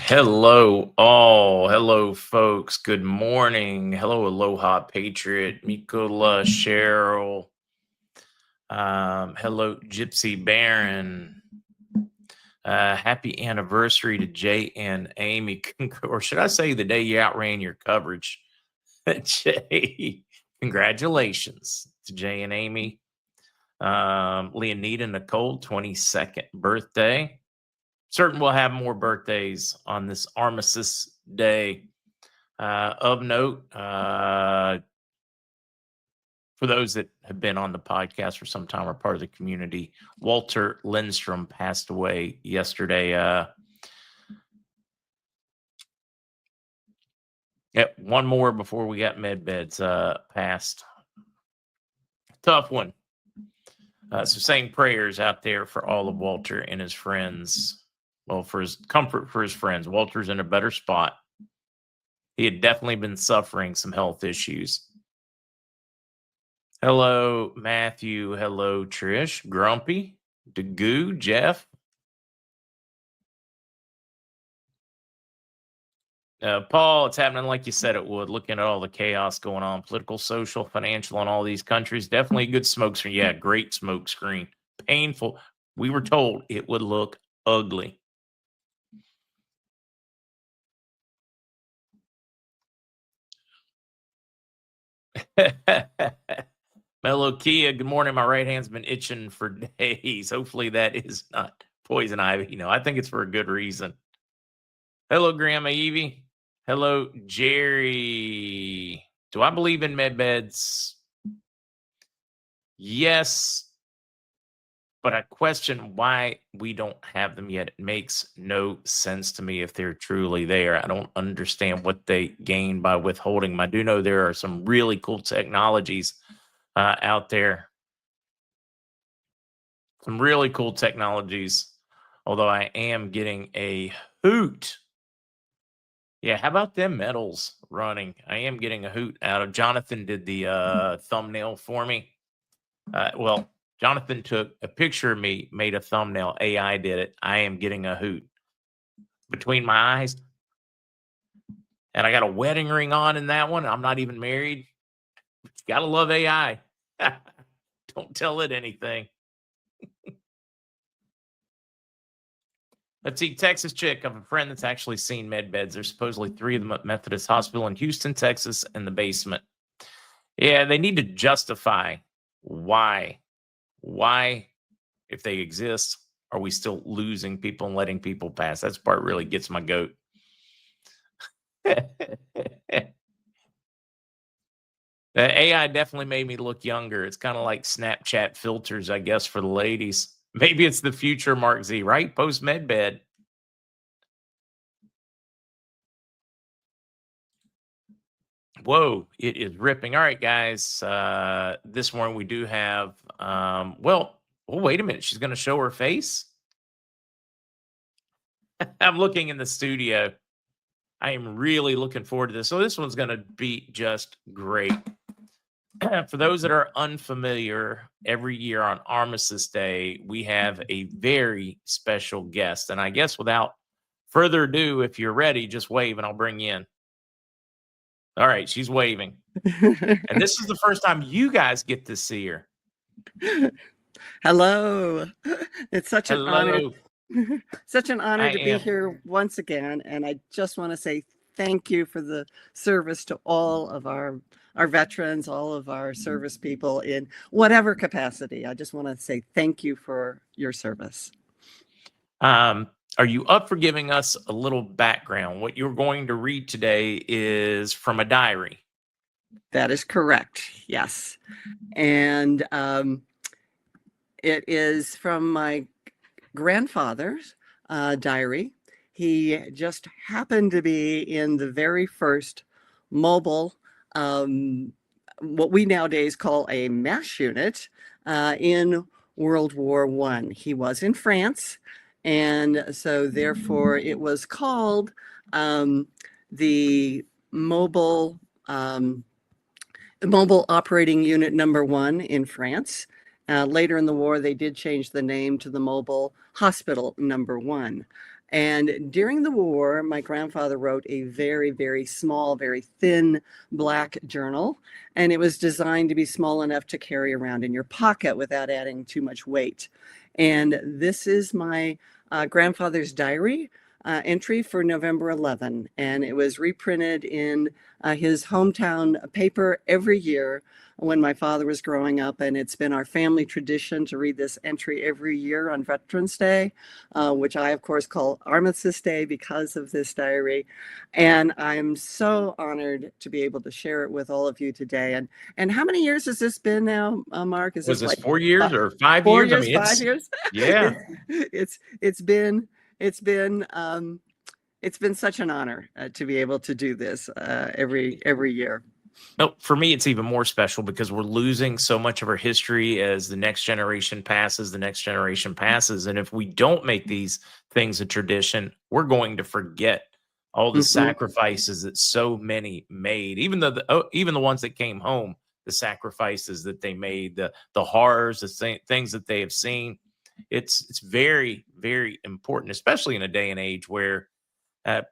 Hello, all. Hello, folks. Good morning. Hello, Aloha Patriot, Mikola, Cheryl. Hello, Gypsy Baron. Happy anniversary to Jay and Amy. Or should I say the day you outran your coverage? Jay, congratulations to Jay and Amy. Leonida Nicole, 22nd birthday. Certain we'll have more birthdays on this Armistice Day. Of note, for those that have been on the podcast for some time or part of the community, Walter Lindstrom passed away yesterday. One more before we got MedBeds passed. Tough one. So saying prayers out there for all of Walter and his friends. Well, for his comfort for his friends. Walter's in a better spot. He had definitely been suffering some health issues. Hello, Matthew. Hello, Trish. Grumpy. Degoo. Jeff. Paul, it's happening like you said it would. Looking at all the chaos going on, political, social, financial in all these countries. Definitely a good smoke screen. Yeah, great smoke screen. Painful. We were told it would look ugly. Mellow Kia, good morning. My right hand's been itching for days. Hopefully that is not poison ivy. I think it's for a good reason. Hello, Grandma Evie. Hello, Jerry. Do I believe in MedBeds? Yes, but I question why we don't have them yet. It makes no sense to me if they're truly there. I don't understand what they gain by withholding them. I do know there are some really cool technologies out there. Some really cool technologies, although I am getting a hoot. Yeah, how about them metals running? I am getting a hoot out of Jonathan did the thumbnail for me. Well, Jonathan took a picture of me, made a thumbnail. AI did it. I am getting a hoot between my eyes. And I got a wedding ring on in that one. I'm not even married. Gotta love AI. Don't tell it anything. Let's see, Texas chick. I have a friend that's actually seen MedBeds. There's supposedly 3 of them at Methodist Hospital in Houston, Texas, in the basement. Yeah, they need to justify why. Why, if they exist, are we still losing people and letting people pass? That's the part really gets my goat. The AI definitely made me look younger. It's kind of like Snapchat filters, I guess, for the ladies. Maybe it's the future MarkZ, right? Post MedBed. Whoa, it is ripping. All right, guys. This morning we do have, well, wait a minute. She's going to show her face. I'm looking in the studio. I am really looking forward to this. So this one's going to be just great. For those that are unfamiliar, every year on Armistice Day, we have a very special guest. And I guess without further ado, if you're ready, just wave and I'll bring you in. All right, she's waving. And this is the first time you guys get to see her. Hello. It's such an honor. Such an honor to be here once again. And I just want to say thank you for the service to all of our veterans, all of our service people in whatever capacity. I just want to say thank you for your service. Are you up for giving us a little background? What you're going to read today is from a diary. That is correct. Yes. And it is from my grandfather's diary. He just happened to be in the very first mobile, what we nowadays call a MASH unit, in World War I. He was in France, and so therefore it was called the mobile mobile operating unit number 1 in France. Later in the war, they did change the name to the mobile hospital number 1. And during the war, my grandfather wrote a very, very small, very thin black journal, and it was designed to be small enough to carry around in your pocket without adding too much weight. And this is my grandfather's diary entry for November 11, and it was reprinted in his hometown paper every year when my father was growing up, and it's been our family tradition to read this entry every year on Veterans Day, which I, of course, call Armistice Day because of this diary. And I'm so honored to be able to share it with all of you today. And how many years has this been now, Mark? Was this like 4 years or 5 4 years? years, I mean, 5 years? Yeah. It's been such an honor to be able to do this every year. No, for me, it's even more special because we're losing so much of our history as the next generation passes, And if we don't make these things a tradition, we're going to forget all the sacrifices that so many made, even the ones that came home, the sacrifices that they made, the horrors, things that they have seen. It's very, very important, especially in a day and age where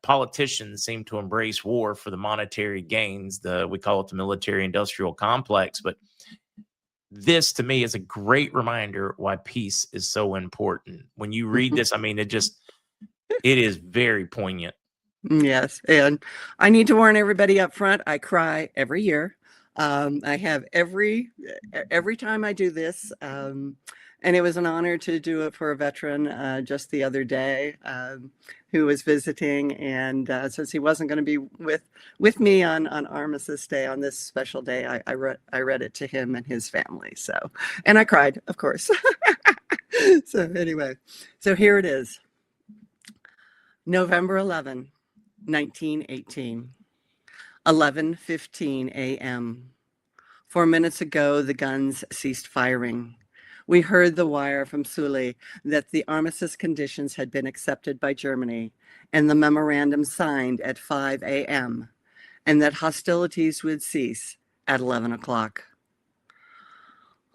politicians seem to embrace war for the monetary gains. We call it the military-industrial complex. But this, to me, is a great reminder why peace is so important. When you read this, I mean, it is very poignant. Yes, and I need to warn everybody up front. I cry every year. I have every time I do this. And it was an honor to do it for a veteran just the other day who was visiting. And since he wasn't going to be with me on Armistice Day, on this special day, I read it to him and his family. So, and I cried, of course. So anyway, so here it is. November 11, 1918, 11:15 a.m. 4 minutes ago, the guns ceased firing. We heard the wire from Suli that the armistice conditions had been accepted by Germany and the memorandum signed at 5 a.m. and that hostilities would cease at 11 o'clock.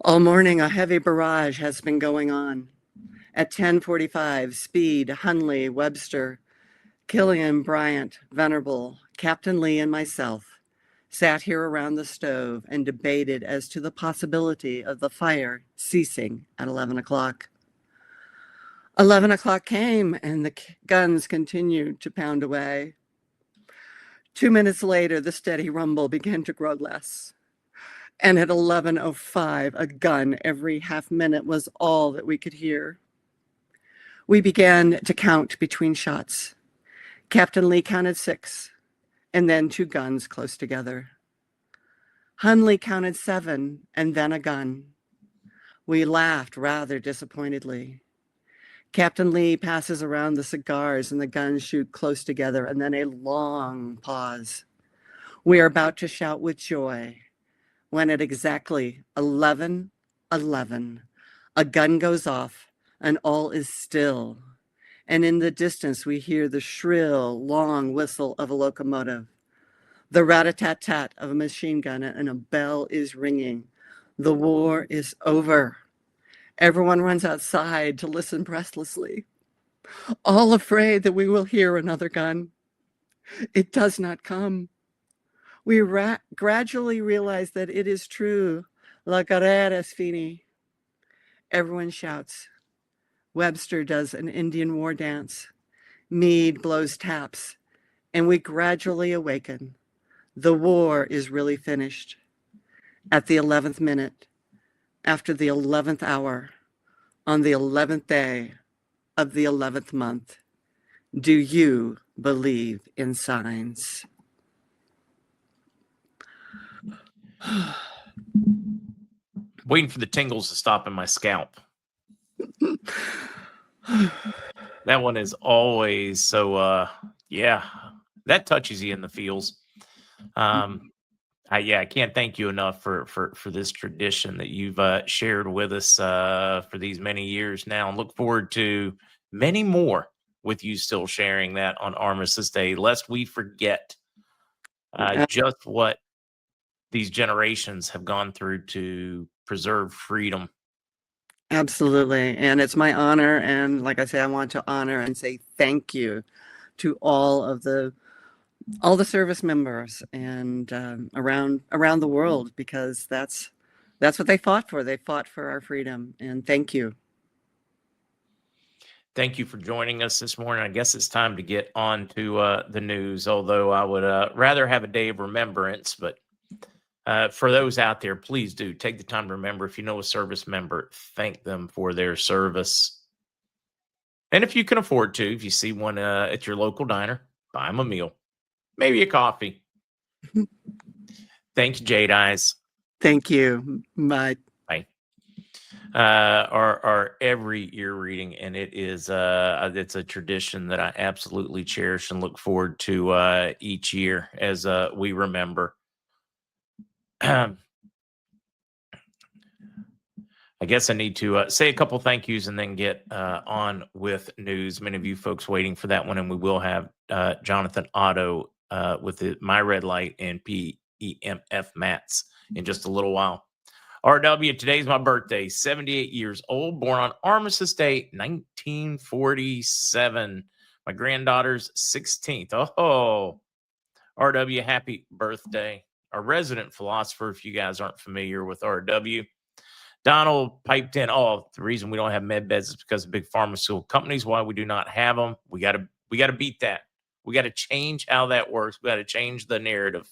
All morning, a heavy barrage has been going on. At 10:45, Speed, Hunley, Webster, Killian, Bryant, Venerable, Captain Lee, and myself sat here around the stove and debated as to the possibility of the fire ceasing at 11 o'clock. 11 o'clock came and the guns continued to pound away. 2 minutes later, the steady rumble began to grow less. And at 11:05, a gun every half minute was all that we could hear. We began to count between shots. Captain Lee counted 6. And then 2 guns close together. Hunley counted 7, and then a gun. We laughed rather disappointedly. Captain Lee passes around the cigars, and the guns shoot close together, and then a long pause. We are about to shout with joy when at exactly 11:11, a gun goes off, and all is still. And in the distance, we hear the shrill, long whistle of a locomotive, the rat-a-tat-tat of a machine gun, and a bell is ringing. The war is over. Everyone runs outside to listen breathlessly, all afraid that we will hear another gun. It does not come. We gradually realize that it is true. La guerra es fini. Everyone shouts. Webster does an Indian war dance. Meade blows taps, and we gradually awaken. The war is really finished. At the 11th minute, after the 11th hour, on the 11th day of the 11th month, do you believe in signs? Waiting for the tingles to stop in my scalp. That one is always so. Yeah, that touches you in the feels. I can't thank you enough for this tradition that you've shared with us for these many years now, and look forward to many more with you still sharing that on Armistice Day, lest we forget just what these generations have gone through to preserve freedom. Absolutely. And it's my honor. And like I say, I want to honor and say thank you to all the service members and around the world, because that's what they fought for. They fought for our freedom. And thank you. Thank you for joining us this morning. I guess it's time to get on to the news, although I would rather have a day of remembrance. But for those out there, please do take the time to remember, if you know a service member, thank them for their service. And if you can afford to, if you see one at your local diner, buy them a meal, maybe a coffee. Thank you, Jade Eyes. Thank you. Bye. Bye. Our every year reading, and it's a tradition that I absolutely cherish and look forward to each year as we remember. I guess I need to say a couple thank yous and then get on with news. Many of you folks waiting for that one, and we will have Jonathan Otto with My Red Light and PEMF mats in just a little while. RW, today's my birthday, 78 years old, born on Armistice Day, 1947. My granddaughter's 16th. Oh, RW, happy birthday. Our resident philosopher, if you guys aren't familiar with RW. Donald piped in, the reason we don't have MedBeds is because of big pharmaceutical companies. Why we do not have them. We got to beat that. We got to change how that works. We got to change the narrative.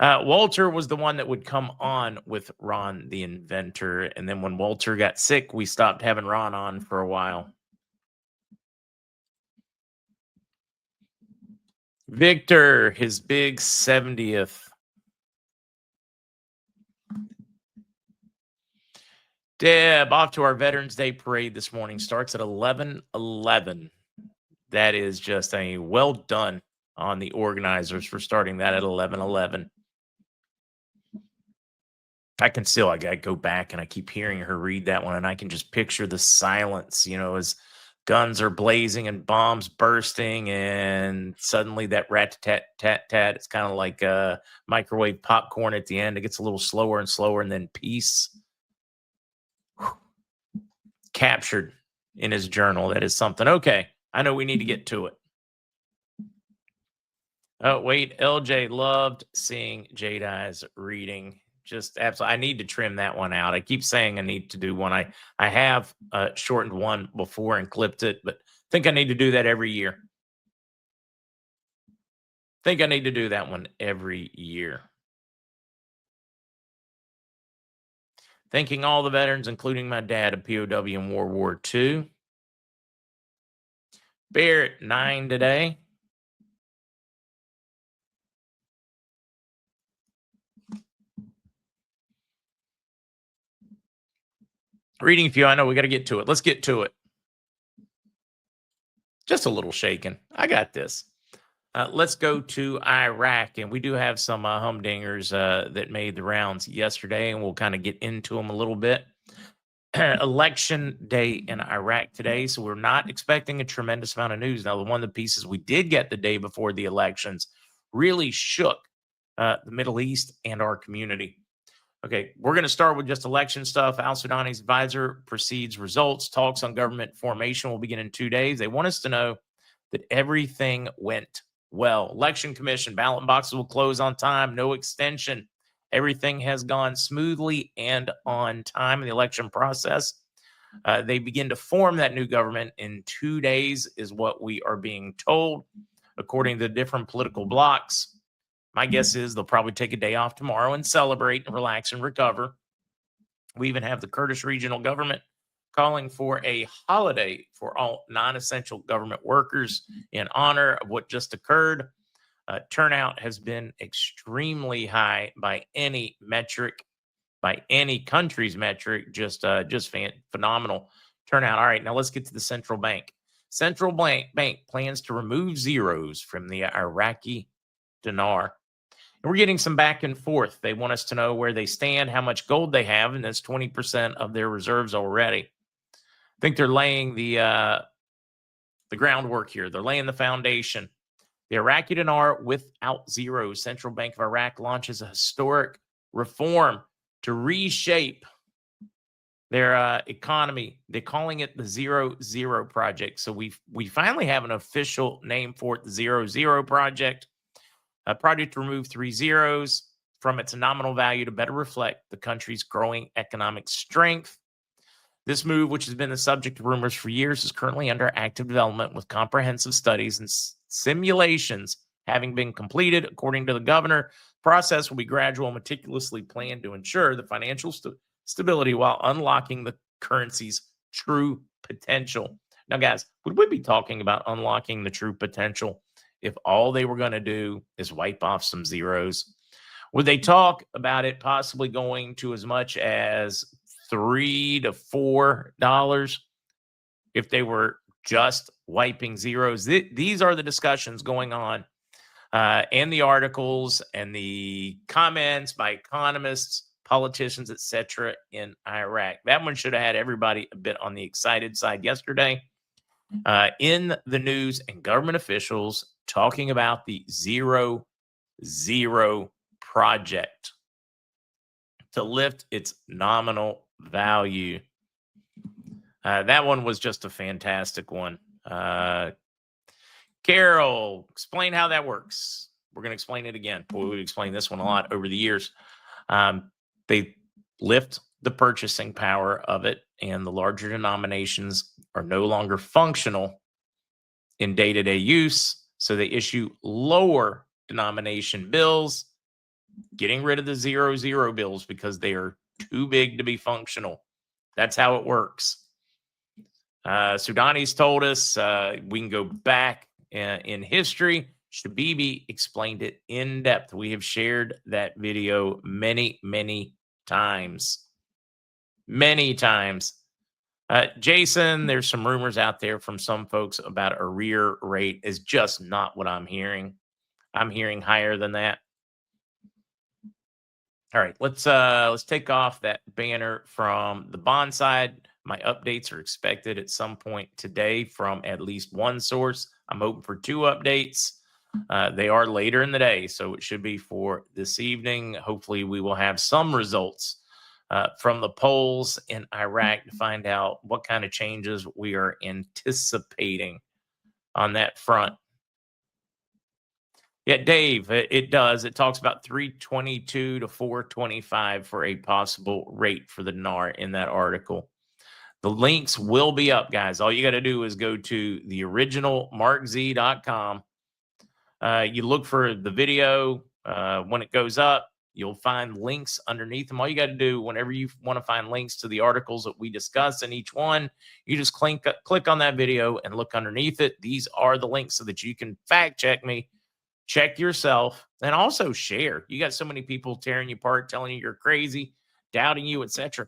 Walter was the one that would come on with Ron, the inventor. And then when Walter got sick, we stopped having Ron on for a while. Victor, his big 70th. Deb, off to our Veterans Day parade this morning. Starts at 11:11. That is just a well done on the organizers for starting that at 11:11. I got to go back, and I keep hearing her read that one, and I can just picture the silence, as guns are blazing and bombs bursting, and suddenly that rat-tat-tat-tat, it's kind of like microwave popcorn at the end. It gets a little slower and slower, and then peace. Captured in his journal. That is something. Okay, I know we need to get to it. Oh, wait, LJ loved seeing Jade Eyes reading. Just absolutely. I need to trim that one out. I keep saying I need to do one. I have shortened one before and clipped it, but I think I need to do that every year. Think I need to do that one every year. Thanking all the veterans, including my dad, a POW in World War II. Barrett, 9 today. Reading a few. I know we got to get to it. Let's get to it. Just a little shaken. I got this. Let's go to Iraq, and we do have some humdingers that made the rounds yesterday, and we'll kind of get into them a little bit. Election day in Iraq today, so we're not expecting a tremendous amount of news. Now, one of the pieces we did get the day before the elections really shook the Middle East and our community. Okay, we're going to start with just election stuff. Al-Sudani's advisor precedes results. Talks on government formation will begin in 2 days. They want us to know that everything went well. Election Commission, ballot boxes will close on time, no extension. Everything has gone smoothly and on time in the election process. They begin to form that new government in 2 days, is what we are being told, according to the different political blocs. My guess is they'll probably take a day off tomorrow and celebrate and relax and recover. We even have the Kurdish regional government calling for a holiday for all non-essential government workers in honor of what just occurred. Turnout has been extremely high by any metric, by any country's metric, just phenomenal turnout. All right, now let's get to the central bank. Central bank plans to remove zeros from the Iraqi dinar. And we're getting some back and forth. They want us to know where they stand, how much gold they have, and that's 20% of their reserves already. I think they're laying the groundwork here. They're laying the foundation. The Iraqi dinar without zeros. Central Bank of Iraq launches a historic reform to reshape their economy. They're calling it the 0-0 Project. So we finally have an official name for it, the 0-0 Project. A project to remove 3 zeros from its nominal value to better reflect the country's growing economic strength. This move, which has been the subject of rumors for years, is currently under active development with comprehensive studies and simulations having been completed. According to the governor, the process will be gradual and meticulously planned to ensure the financial stability while unlocking the currency's true potential. Now, guys, would we be talking about unlocking the true potential if all they were going to do is wipe off some zeros? Would they talk about it possibly going to as much as $3 to $4 if they were just wiping zeros? These are the discussions going on and the articles and the comments by economists, politicians, etc. in Iraq. That one should have had everybody a bit on the excited side yesterday. In the news and government officials talking about the 0-0 Project to lift its nominal value. That one was just a fantastic one. Carol, explain how that works. We're going to explain it again. Boy, we've explained this one a lot over the years. They lift the purchasing power of it, and the larger denominations are no longer functional in day-to-day use. So they issue lower denomination bills, getting rid of the 0-0 bills because they are too big to be functional. That's how it works. Sudani's told us we can go back in history. Shabibi explained it in depth. We have shared that video many, many times. Many times. Jason, there's some rumors out there from some folks about arrear rate is just not what I'm hearing. I'm hearing higher than that. All right, let's take off that banner from the bond side. My updates are expected at some point today from at least one source. I'm hoping for 2 updates. They are later in the day, so it should be for this evening. Hopefully, we will have some results from the polls in Iraq to find out what kind of changes we are anticipating on that front. Yeah, Dave, it does. It talks about 322 to 425 for a possible rate for the dinar in that article. The links will be up, guys. All you got to do is go to the original MarkZ.com. You look for the video. When it goes up, you'll find links underneath them. All you got to do whenever you want to find links to the articles that we discuss in each one, you just click on that video and look underneath it. These are the links so that you can fact check me, check yourself, and also share. You got so many people tearing you apart, telling you you're crazy, doubting you, etc.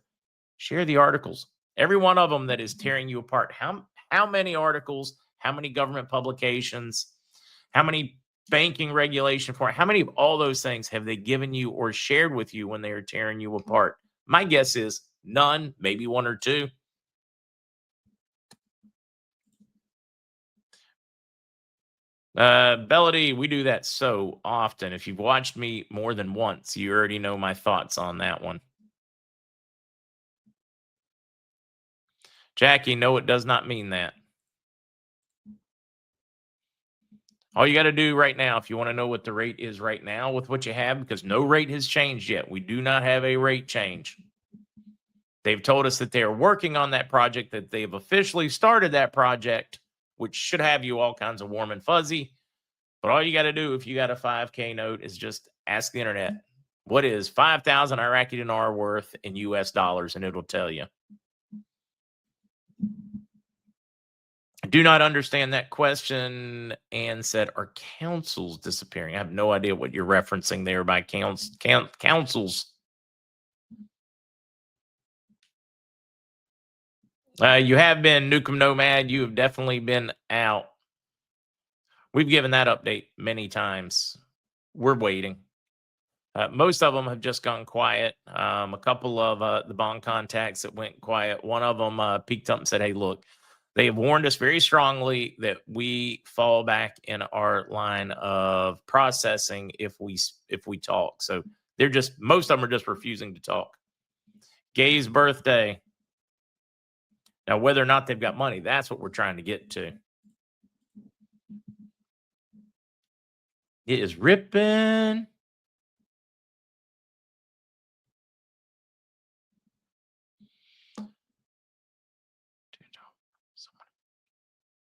Share the articles. Every one of them that is tearing you apart. How many articles, how many government publications, how many banking regulation for how many of all those things have they given you or shared with you when they are tearing you apart? My guess is none, maybe 1 or 2. Bellady, we do that so often. If you've watched me more than once, you already know my thoughts on that one. Jackie, no, it does not mean that. All you got to do right now, if you want to know what the rate is right now with what you have, because no rate has changed yet. We do not have a rate change. They've told us that they are working on that project, that they've officially started that project, which should have you all kinds of warm and fuzzy. But all you got to do if you got a 5K note is just ask the internet, what is 5,000 Iraqi dinar worth in US dollars? And it'll tell you. I do not understand that question. And said, are councils disappearing? I have no idea what you're referencing there by councils. You have been Nukem Nomad. You have definitely been out. We've given that update many times. We're waiting. Most of them have just gone quiet. A couple of the bond contacts that went quiet. One of them peeked up and said, "Hey, look, they have warned us very strongly that we fall back in our line of processing if we talk." So they're just, most of them are just refusing to talk. Gay's birthday. Now, whether or not they've got money, that's what we're trying to get to. It is ripping.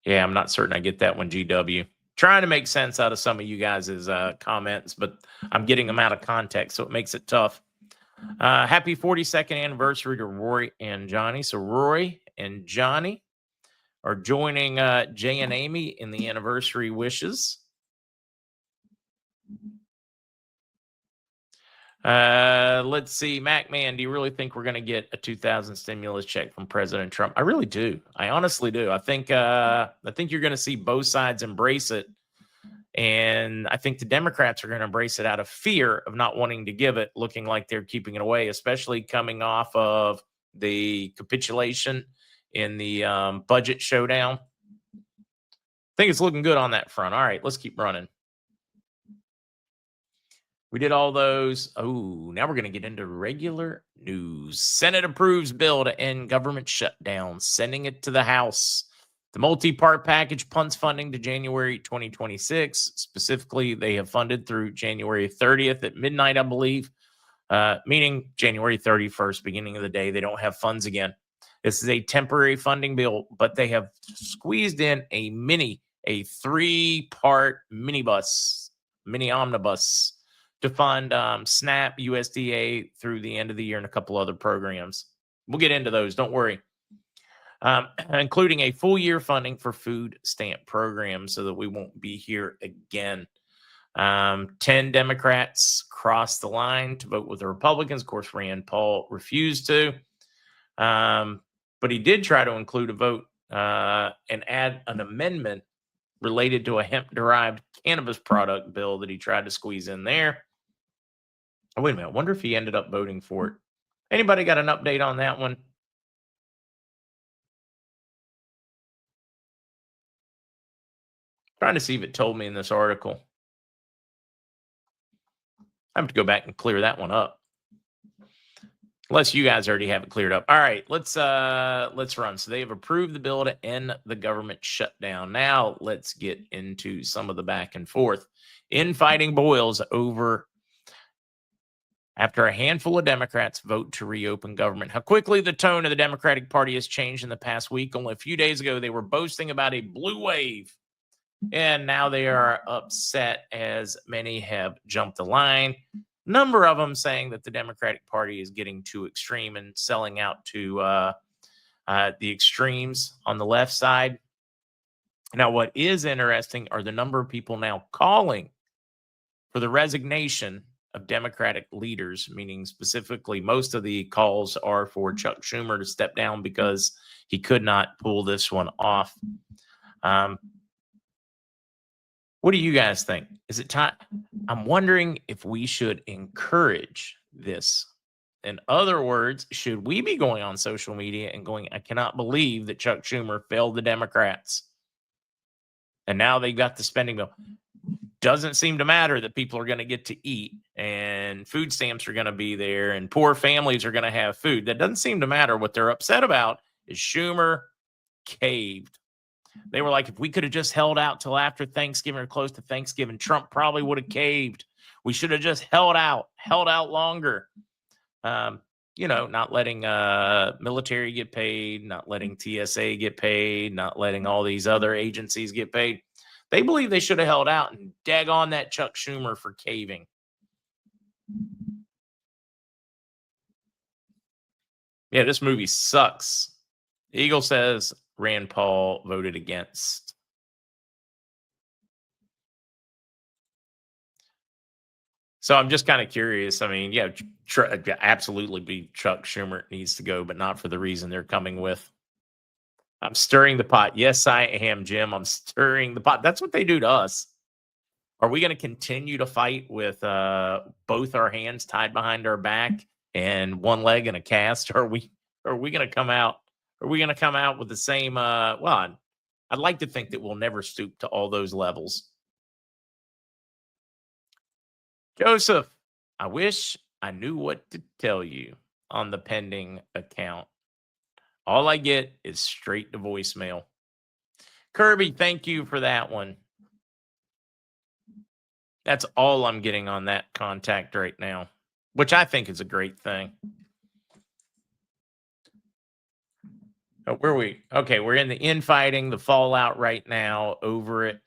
Yeah, I'm not certain I get that one, GW. Trying to make sense out of some of you guys' comments, but I'm getting them out of context, so it makes it tough. Happy 42nd anniversary to Roy and Johnny. So Roy and Johnny are joining Jay and Amy in the anniversary wishes. Let's see, MacMan, do you really think we're going to get a 2,000 stimulus check from President Trump? I really do. I honestly do. I think you're going to see both sides embrace it, and I think the Democrats are going to embrace it out of fear of not wanting to give it, looking like they're keeping it away, especially coming off of the capitulation in the budget showdown. I think it's looking good on that front. All right, let's keep running. We did all those. Oh, now we're going to get into regular news. Senate approves bill to end government shutdown, sending it to the House. The multi-part package punts funding to January 2026. Specifically, they have funded through January 30th at midnight, I believe, meaning January 31st, beginning of the day. They don't have funds again. This is a temporary funding bill, but they have squeezed in a 3-part mini omnibus to fund SNAP, USDA through the end of the year, and a couple other programs. We'll get into those, don't worry. Including a full year funding for food stamp programs so that we won't be here again. 10 Democrats crossed the line to vote with the Republicans. Of course, Rand Paul refused to. But he did try to include a vote and add an amendment related to a hemp-derived cannabis product bill that he tried to squeeze in there. Oh, wait a minute. I wonder if he ended up voting for it. Anybody got an update on that one? Trying to see if it told me in this article. I have to go back and clear that one up. Unless you guys already have it cleared up. All right, let's run. So they have approved the bill to end the government shutdown. Now let's get into some of the back and forth. Infighting boils over after a handful of Democrats vote to reopen government. How quickly the tone of the Democratic Party has changed in the past week. Only a few days ago, they were boasting about a blue wave. And now they are upset as many have jumped the line. Number of them saying that the Democratic Party is getting too extreme and selling out to the extremes on the left side. Now, what is interesting are the number of people now calling for the resignation of Democratic leaders, meaning specifically most of the calls are for Chuck Schumer to step down because he could not pull this one off. What do you guys think? Is it time? I'm wondering if we should encourage this. In other words, should we be going on social media and going, I cannot believe that Chuck Schumer failed the Democrats. And now they got the spending bill. Doesn't seem to matter that people are going to get to eat and food stamps are going to be there and poor families are going to have food. That doesn't seem to matter. What they're upset about is Schumer caved. They were like, if we could have just held out till after Thanksgiving or close to Thanksgiving, Trump probably would have caved. We should have just held out longer. Not letting military get paid, not letting TSA get paid, not letting all these other agencies get paid. They believe they should have held out, and daggone that Chuck Schumer for caving. Yeah, this movie sucks. Eagle says Rand Paul voted against. So I'm just kind of curious. I mean, yeah, absolutely be Chuck Schumer needs to go, but not for the reason they're coming with. I'm stirring the pot. Yes, I am, Jim. I'm stirring the pot. That's what they do to us. Are we going to continue to fight with both our hands tied behind our back and one leg in a cast? Or are we going to come out? Are we going to come out with the same? Well, I'd like to think that we'll never stoop to all those levels. Joseph, I wish I knew what to tell you on the pending account. All I get is straight to voicemail. Kirby, thank you for that one. That's all I'm getting on that contact right now, which I think is a great thing. Oh, where are we? Okay, we're in the infighting, the fallout right now over it.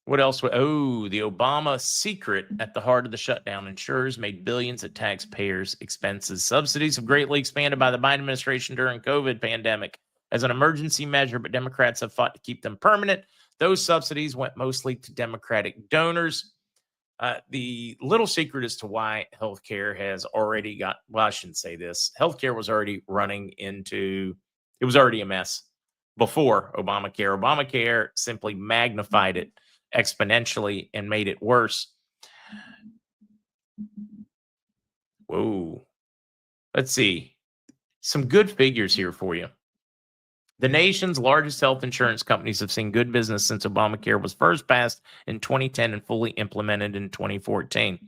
What else? Oh, the Obama secret at the heart of the shutdown. Insurers made billions at taxpayers' expenses. Subsidies have greatly expanded by the Biden administration during COVID pandemic as an emergency measure, but Democrats have fought to keep them permanent. Those subsidies went mostly to Democratic donors. The little secret as to why healthcare has already got, well, I shouldn't say this. Healthcare was already running into, it was already a mess before Obamacare. Obamacare simply magnified it exponentially and made it worse. Whoa. Let's see. Some good figures here for you. The nation's largest health insurance companies have seen good business since Obamacare was first passed in 2010 and fully implemented in 2014.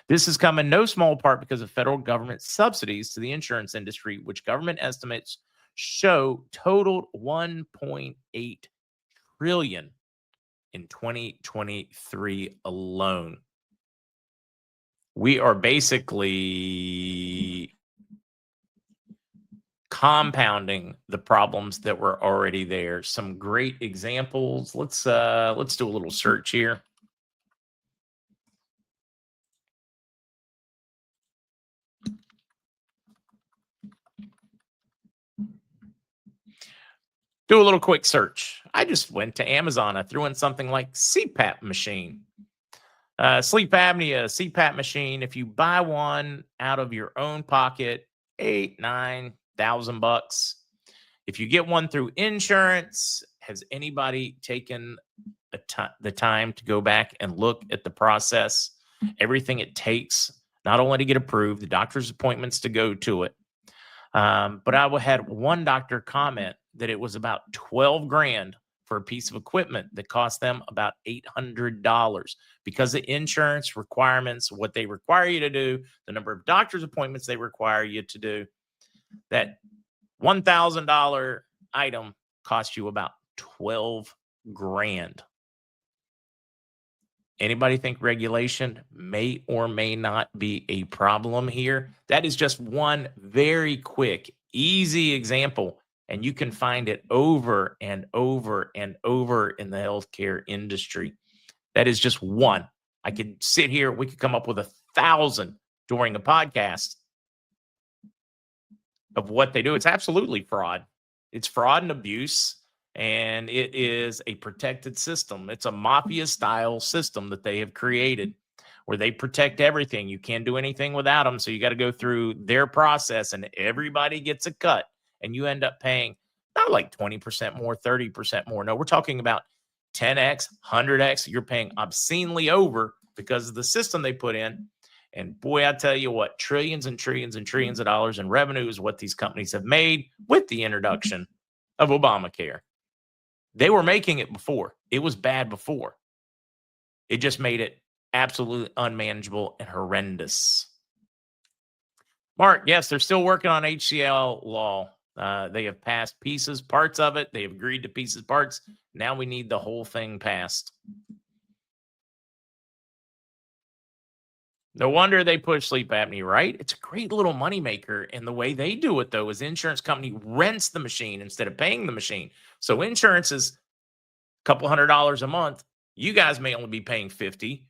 This has come in no small part because of federal government subsidies to the insurance industry, which government estimates show totaled $1.8 trillion in 2023 alone. We are basically compounding the problems that were already there. Some great examples. Let's do a little search here. Do a little quick search. I just went to Amazon. I threw in something like CPAP machine. Sleep apnea, CPAP machine. If you buy one out of your own pocket, $8,000-9,000. If you get one through insurance, has anybody taken the time to go back and look at the process, everything it takes, not only to get approved, the doctor's appointments to go to it. But I had one doctor comment that it was about 12 grand for a piece of equipment that cost them about $800 because of insurance requirements, what they require you to do, the number of doctor's appointments they require you to do. That $1,000 item cost you about 12 grand. Anybody think regulation may or may not be a problem here? That is just one very quick, easy example, and you can find it over and over and over in the healthcare industry. That is just one. I could sit here, we could come up with 1,000 during a podcast of what they do. It's absolutely fraud. It's fraud and abuse. And it is a protected system. It's a mafia-style system that they have created where they protect everything. You can't do anything without them, so you got to go through their process, and everybody gets a cut, and you end up paying not like 20% more, 30% more. No, we're talking about 10x, 100x. You're paying obscenely over because of the system they put in. And boy, I tell you what, trillions and trillions and trillions of dollars in revenue is what these companies have made with the introduction of Obamacare. They were making it before. It was bad before. It just made it absolutely unmanageable and horrendous. Mark, yes, they're still working on HCL law. They have passed parts of it. They have agreed to parts. Now we need the whole thing passed. No wonder they push sleep apnea, right? It's a great little moneymaker. And the way they do it, though, is the insurance company rents the machine instead of paying the machine. So insurance is a couple $100 a month. You guys may only be paying $50,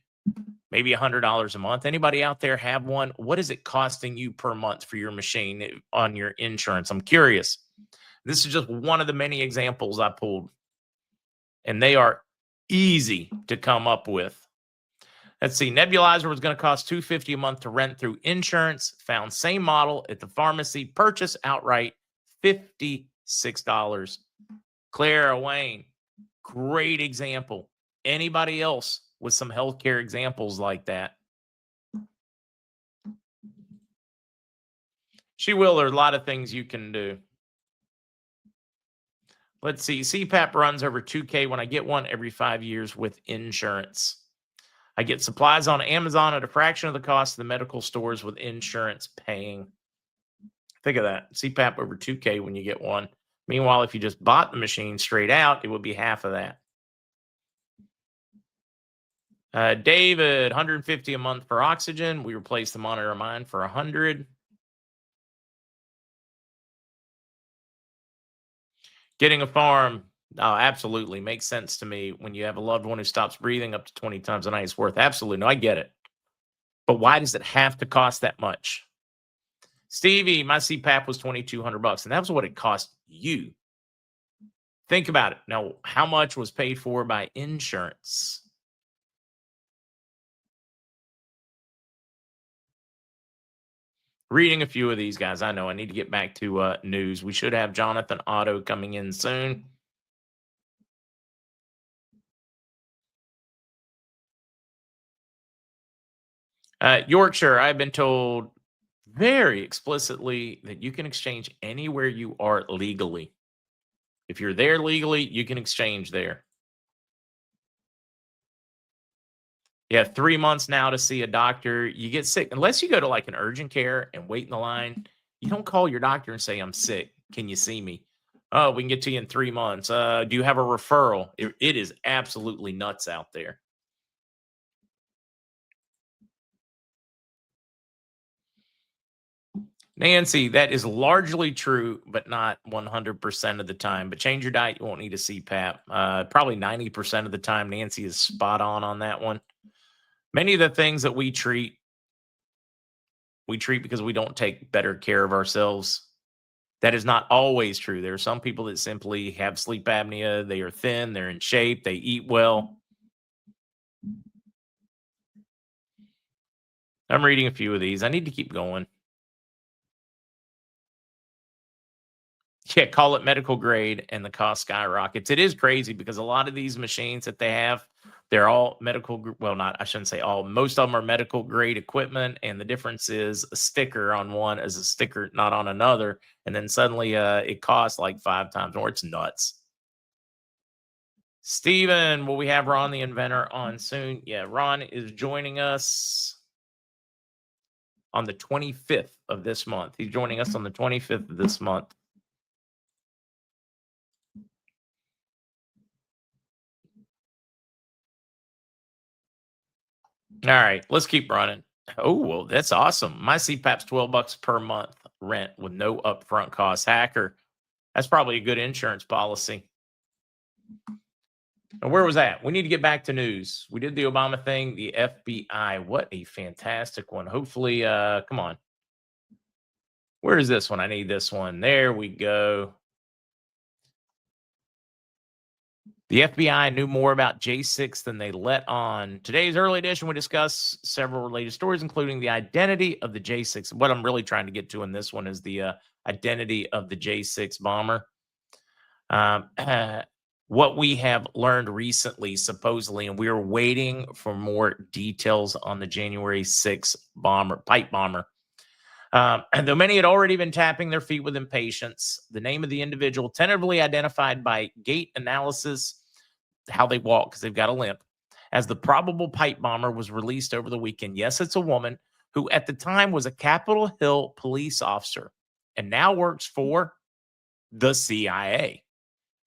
maybe $100 a month. Anybody out there have one? What is it costing you per month for your machine on your insurance? I'm curious. This is just one of the many examples I pulled, and they are easy to come up with. Let's see. Nebulizer was going to cost $250 a month to rent through insurance. Found same model at the pharmacy. Purchase outright, $56. Claire Wayne, great example. Anybody else with some healthcare examples like that? She will. There are a lot of things you can do. Let's see. CPAP runs over $2K when I get one every 5 years with insurance. I get supplies on Amazon at a fraction of the cost of the medical stores with insurance paying. Think of that. CPAP over $2K when you get one. Meanwhile, if you just bought the machine straight out, it would be half of that. David, $150 a month for oxygen. We replaced the monitor of mine for $100. Getting a farm, oh, absolutely makes sense to me. When you have a loved one who stops breathing up to 20 times a night, it's worth. Absolutely, no, I get it. But why does it have to cost that much? Stevie, my CPAP was $2,200, and that was what it cost you. Think about it. Now, how much was paid for by insurance? Reading a few of these guys. I know I need to get back to news. We should have Jonathan Otto coming in soon. Yorkshire, I've been told very explicitly that you can exchange anywhere you are legally. If you're there legally, you can exchange there. You have 3 months now to see a doctor. You get sick, unless you go to like an urgent care and wait in the line. You don't call your doctor and say, I'm sick. Can you see me? Oh, we can get to you in 3 months. Do you have a referral? It is absolutely nuts out there. Nancy, that is largely true, but not 100% of the time. But change your diet, you won't need a CPAP. Probably 90% of the time, Nancy is spot on that one. Many of the things that we treat because we don't take better care of ourselves. That is not always true. There are some people that simply have sleep apnea. They are thin. They're in shape. They eat well. I'm reading a few of these. I need to keep going. Yeah, call it medical grade and the cost skyrockets. It is crazy because a lot of these machines that they have, they're all medical. Well, I shouldn't say all. Most of them are medical grade equipment. And the difference is a sticker on one is a sticker not on another. And then suddenly it costs like 5 times more. It's nuts. Steven, will we have Ron the inventor on soon? Yeah, Ron is joining us on the 25th of this month. He's joining us on the 25th of this month. All right, let's keep running. Oh, well, that's awesome. My CPAP's $12 per month rent with no upfront cost. Hacker, that's probably a good insurance policy. Now, where was that? We need to get back to news. We did the Obama thing, the FBI. What a fantastic one. Hopefully, come on. Where is this one? I need this one. There we go. The FBI knew more about J6 than they let on. Today's early edition, we discuss several related stories, including the identity of the J6. What I'm really trying to get to in this one is the identity of the J6 bomber. What we have learned recently, supposedly, and we are waiting for more details on the January 6th bomber, pipe bomber. And though many had already been tapping their feet with impatience, the name of the individual tentatively identified by gait analysis, how they walk because they've got a limp, as the probable pipe bomber was released over the weekend. Yes, it's a woman who at the time was a Capitol Hill police officer and now works for the CIA.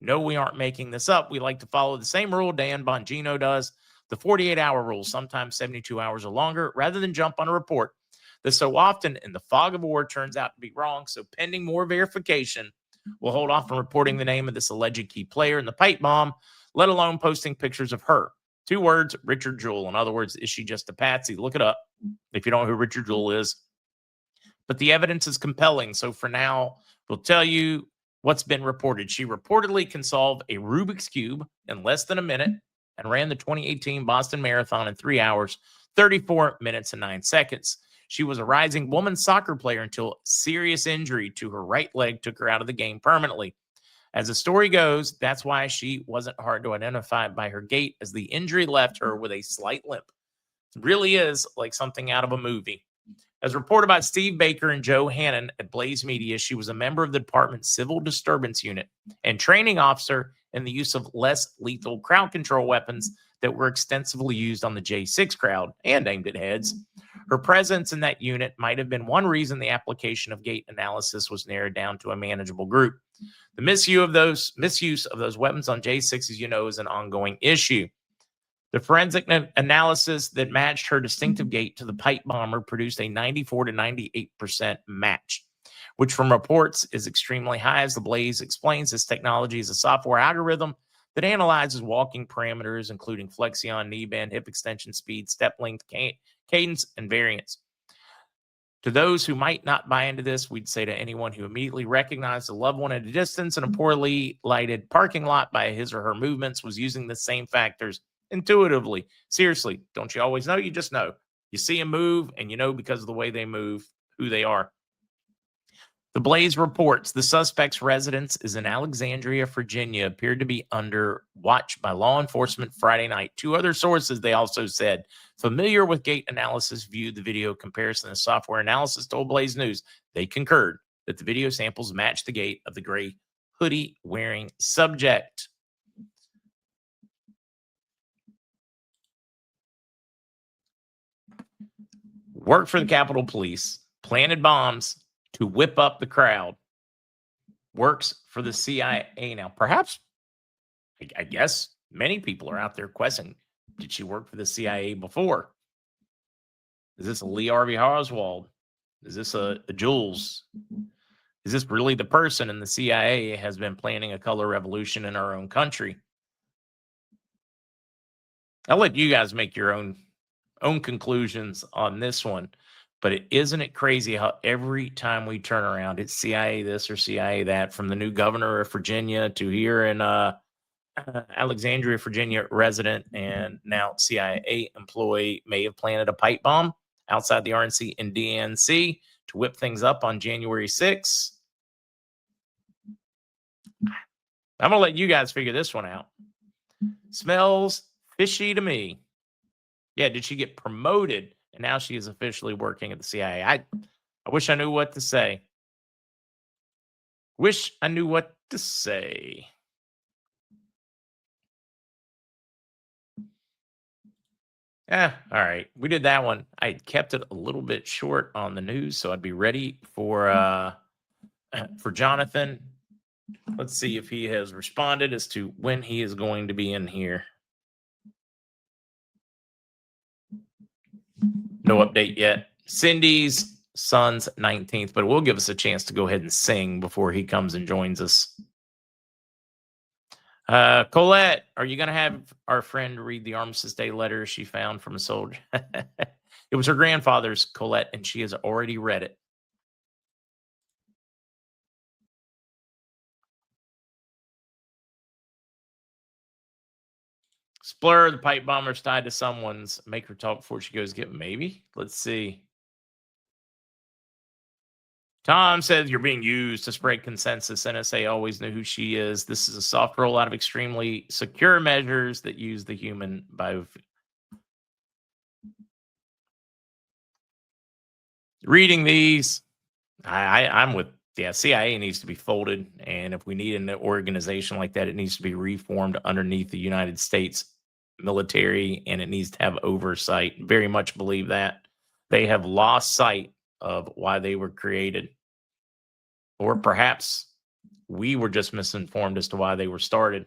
No, we aren't making this up. We like to follow the same rule Dan Bongino does, the 48-hour rule, sometimes 72 hours or longer, rather than jump on a report that so often in the fog of war turns out to be wrong. So pending more verification, we'll hold off on reporting the name of this alleged key player in the pipe bomb, let alone posting pictures of her. 2 words, Richard Jewell. In other words, is she just a patsy? Look it up if you don't know who Richard Jewell is. But the evidence is compelling. So for now, we'll tell you what's been reported. She reportedly can solve a Rubik's Cube in less than a minute and ran the 2018 Boston Marathon in 3 hours. 34 minutes and 9 seconds. She was a rising women's soccer player until serious injury to her right leg took her out of the game permanently. As the story goes, that's why she wasn't hard to identify by her gait, as the injury left her with a slight limp. It really is like something out of a movie. As reported by Steve Baker and Joe Hannon at Blaze Media, she was a member of the department's Civil Disturbance Unit and training officer in the use of less lethal crowd control weapons that were extensively used on the J6 crowd and aimed at heads. Her presence in that unit might have been one reason the application of gait analysis was narrowed down to a manageable group. The misuse of those weapons on J6, as you know, is an ongoing issue. The forensic analysis that matched her distinctive gait to the pipe bomber produced a 94 to 98% match, which from reports is extremely high. As the Blaze explains, this technology is a software algorithm that analyzes walking parameters, including flexion, knee bend, hip extension speed, step length, cadence, and variance. To those who might not buy into this, we'd say to anyone who immediately recognized a loved one at a distance in a poorly lighted parking lot by his or her movements was using the same factors intuitively. Seriously, don't you always know? You just know. You see them move, and you know because of the way they move who they are. The Blaze reports the suspect's residence is in Alexandria, Virginia, appeared to be under watch by law enforcement Friday night. Two other sources, they also said, familiar with gait analysis, viewed the video comparison of software analysis, told Blaze News they concurred that the video samples matched the gait of the gray hoodie wearing subject. Worked for the Capitol Police, planted bombs to whip up the crowd, works for the CIA now. Perhaps, I guess many people are out there questioning, did she work for the CIA before? Is this a Lee Harvey Oswald? Is this a Jules? Is this really the person in the CIA has been planning a color revolution in our own country? I'll let you guys make your own conclusions on this one. But isn't it crazy how every time we turn around, it's CIA this or CIA that, from the new governor of Virginia to here in Alexandria, Virginia resident, and now CIA employee may have planted a pipe bomb outside the RNC and DNC to whip things up on January 6th. I'm going to let you guys figure this one out. Smells fishy to me. Yeah, did she get promoted? And now she is officially working at the CIA. I wish I knew what to say. Wish I knew what to say. All right. We did that one. I kept it a little bit short on the news, so I'd be ready for Jonathan. Let's see if he has responded as to when he is going to be in here. No update yet. Cindy's son's 19th, but it will give us a chance to go ahead and sing before he comes and joins us. Colette, are you going to have our friend read the Armistice Day letter she found from a soldier? It was her grandfather's, Colette, and she has already read it. Splur, the pipe bomber's tied to someone's. Make her talk before she goes get. Maybe. Let's see. Tom says you're being used to spread consensus. NSA always knew who she is. This is a soft rollout of extremely secure measures that use the human bio. Reading these, I'm with, CIA needs to be folded. And if we need an organization like that, it needs to be reformed underneath the United States military, and it needs to have oversight. Very much believe that. They have lost sight of why they were created. Or perhaps we were just misinformed as to why they were started.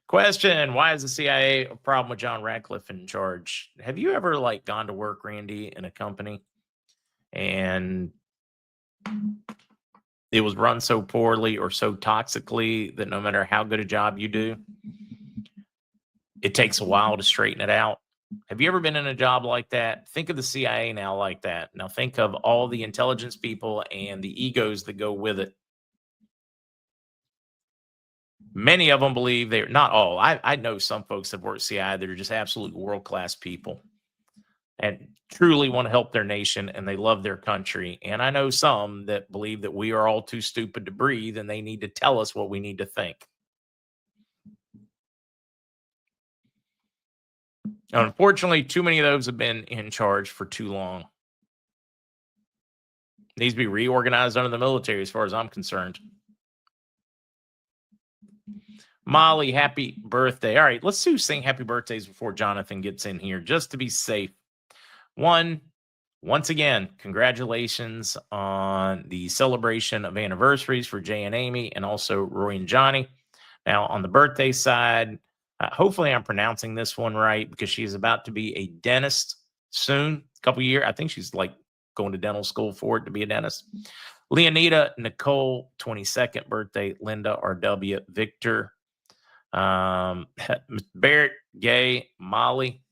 Question, why is the CIA a problem with John Ratcliffe in charge? Have you ever gone to work, Randy, in a company and it was run so poorly or so toxically that no matter how good a job you do, it takes a while to straighten it out? Have you ever been in a job like that? Think of the CIA now like that. Now think of all the intelligence people and the egos that go with it. Many of them believe they're not all. I know some folks that work CI that are just absolute world-class people and truly want to help their nation and they love their country. And I know some that believe that we are all too stupid to breathe and they need to tell us what we need to think. Unfortunately, too many of those have been in charge for too long. Needs to be reorganized under the military as far as I'm concerned. Molly, happy birthday. All right, let's do sing happy birthdays before Jonathan gets in here, just to be safe. Once again, congratulations on the celebration of anniversaries for Jay and Amy and also Roy and Johnny. Now, on the birthday side, hopefully I'm pronouncing this one right because she's about to be a dentist soon, a couple years. I think she's like going to dental school for it to be a dentist. Leonida Nicole, 22nd birthday. Linda RW, Victor, Barrett, Gay, Molly.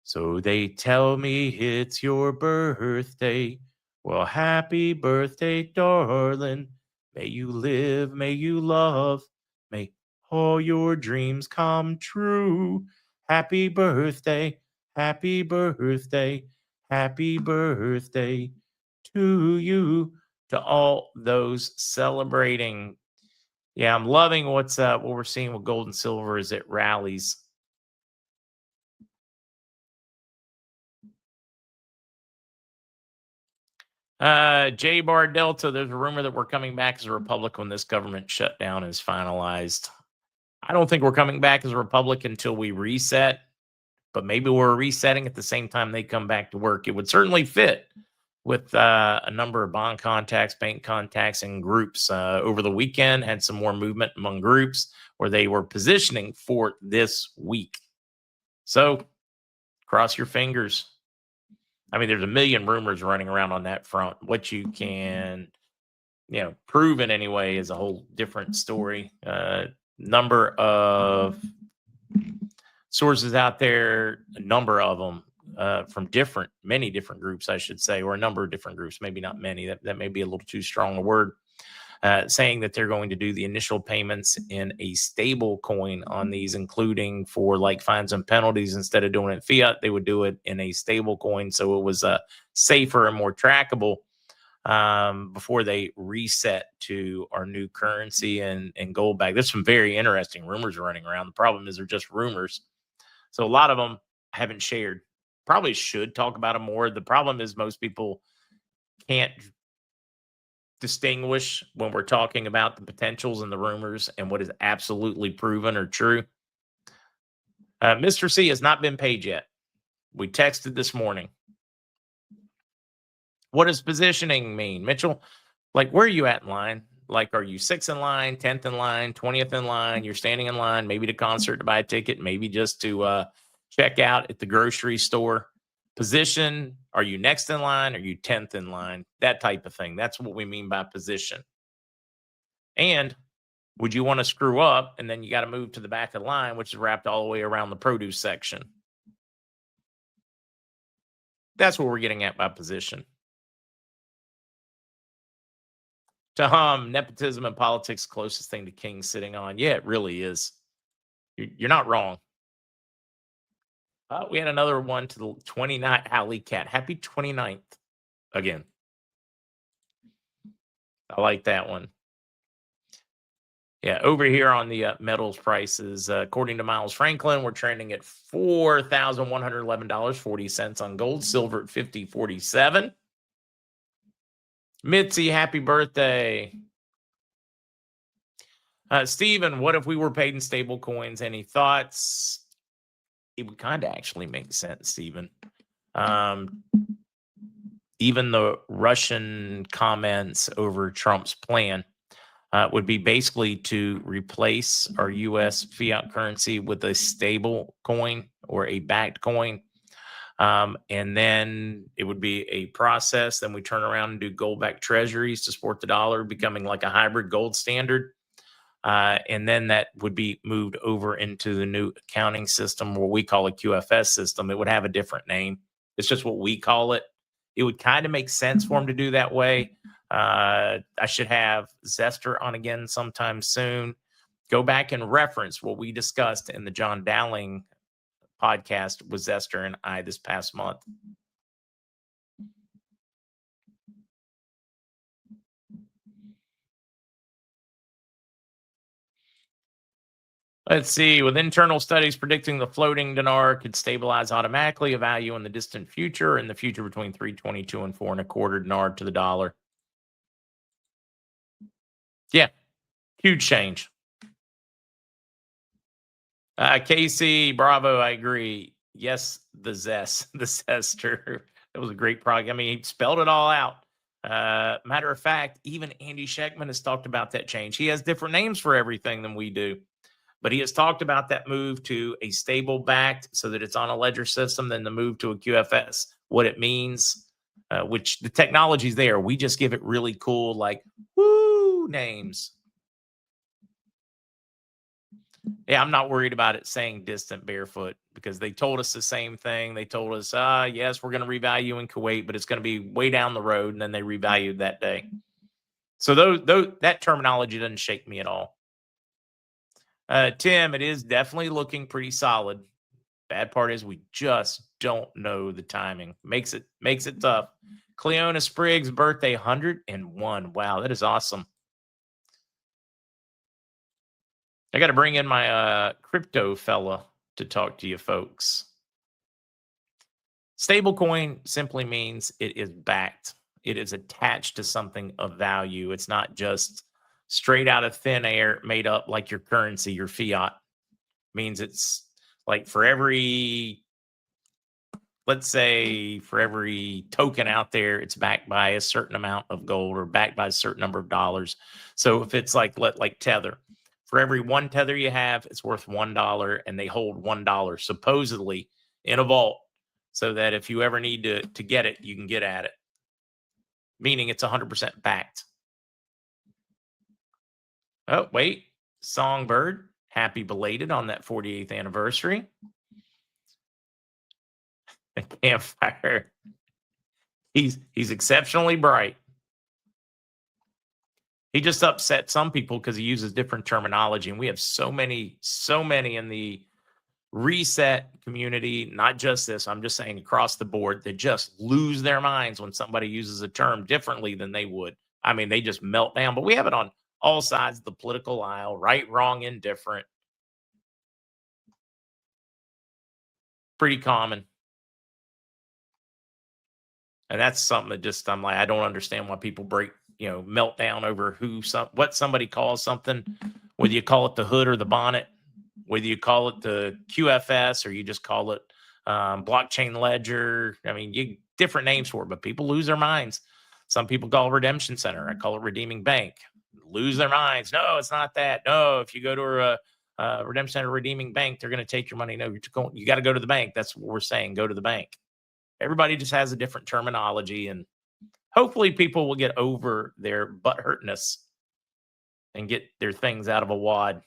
So they tell me it's your birthday. Well, happy birthday, darling. May you live, may you love, may all your dreams come true. Happy birthday, happy birthday, happy birthday to you. To all those celebrating. Yeah, I'm loving what we're seeing with gold and silver as it rallies. J Bar Delta, there's a rumor that we're coming back as a republic when this government shutdown is finalized. I don't think we're coming back as a republic until we reset, but maybe we're resetting at the same time they come back to work. It would certainly fit with a number of bond contacts, bank contacts, and groups. Over the weekend, had some more movement among groups where they were positioning for this week. So cross your fingers. I mean, there's a million rumors running around on that front. What you can, prove in any way is a whole different story. Number of sources out there, a number of them from many different groups, I should say, or a number of different groups, maybe not many. That may be a little too strong a word. Saying that they're going to do the initial payments in a stable coin on these, including for like fines and penalties. Instead of doing it fiat, they would do it in a stable coin. So it was safer and more trackable before they reset to our new currency and gold back. There's some very interesting rumors running around. The problem is they're just rumors. So a lot of them haven't shared. Probably should talk about them more. The problem is most people can't distinguish when we're talking about the potentials and the rumors and what is absolutely proven or true. Mr. C has not been paid yet. We texted this morning. What does positioning mean, Mitchell? Like, where are you at in line? Like, are you 6th in line, 10th in line, 20th in line? You're standing in line, maybe to concert to buy a ticket, maybe just to check out at the grocery store. Position, are you next in line? Are you 10th in line? That type of thing. That's what we mean by position. And would you want to screw up and then you got to move to the back of the line, which is wrapped all the way around the produce section? That's what we're getting at by position. Taham, nepotism and politics, closest thing to king sitting on. Yeah, it really is. You're not wrong. We had another one to the 29th. Alley Cat. Happy 29th again. I like that one. Yeah, over here on the metals prices, according to Miles Franklin, we're trending at $4,111.40 on gold, silver at $50.47. Mitzi, happy birthday. Steven, what if we were paid in stable coins? Any thoughts? It would kind of actually make sense, Stephen. Even the Russian comments over Trump's plan would be basically to replace our U.S. fiat currency with a stable coin or a backed coin. And then it would be a process. Then we turn around and do gold-backed treasuries to support the dollar, becoming like a hybrid gold standard. And then that would be moved over into the new accounting system, what we call a QFS system. It would have a different name. It's just what we call it. It would kind of make sense for them to do that way. I should have Zester on again sometime soon. Go back and reference what we discussed in the John Dowling podcast with Zester and I this past month. Let's see. With internal studies predicting the floating dinar could stabilize automatically, a value in the distant future, in the future between 322 and 4.25 dinar to the dollar. Yeah, huge change. Casey, bravo, I agree. Yes, the Zester. That was a great product. I mean, he spelled it all out. Matter of fact, even Andy Scheckman has talked about that change. He has different names for everything than we do. But he has talked about that move to a stable backed so that it's on a ledger system, then the move to a QFS, what it means, which the technology's there. We just give it really cool, like, woo names. Yeah, I'm not worried about it saying distant barefoot because they told us the same thing. They told us, yes, we're going to revalue in Kuwait, but it's going to be way down the road. And then they revalued that day. So that terminology doesn't shake me at all. Tim, it is definitely looking pretty solid. Bad part is we just don't know the timing. Makes it tough. Cleona Spriggs' birthday, 101. Wow, that is awesome. I got to bring in my crypto fella to talk to you folks. Stablecoin simply means it is backed. It is attached to something of value. It's not just straight out of thin air made up like your currency, your fiat. Means it's like for every, let's say for every token out there, it's backed by a certain amount of gold or backed by a certain number of dollars. So if it's like Tether, for every one Tether you have, it's worth $1, and they hold $1 supposedly in a vault so that if you ever need to get it, you can get at it. Meaning it's 100% backed. Oh, wait. Songbird, happy belated on that 48th anniversary. A campfire. He's exceptionally bright. He just upset some people because he uses different terminology. And we have so many in the reset community, not just this, I'm just saying across the board, that just lose their minds when somebody uses a term differently than they would. I mean, they just melt down. But we have it on all sides of the political aisle, right, wrong, indifferent. Pretty common. And that's something that just, I'm like, I don't understand why people melt down over what somebody calls something, whether you call it the hood or the bonnet, whether you call it the QFS or you just call it blockchain ledger. I mean, different names for it, but people lose their minds. Some people call it Redemption Center. I call it Redeeming Bank. Lose their minds. No, it's not that. No, if you go to a Redemption Center, Redeeming Bank, they're going to take your money. No, you got to go to the bank. That's what we're saying. Go to the bank. Everybody just has a different terminology, and hopefully people will get over their butt hurtness and get their things out of a wad.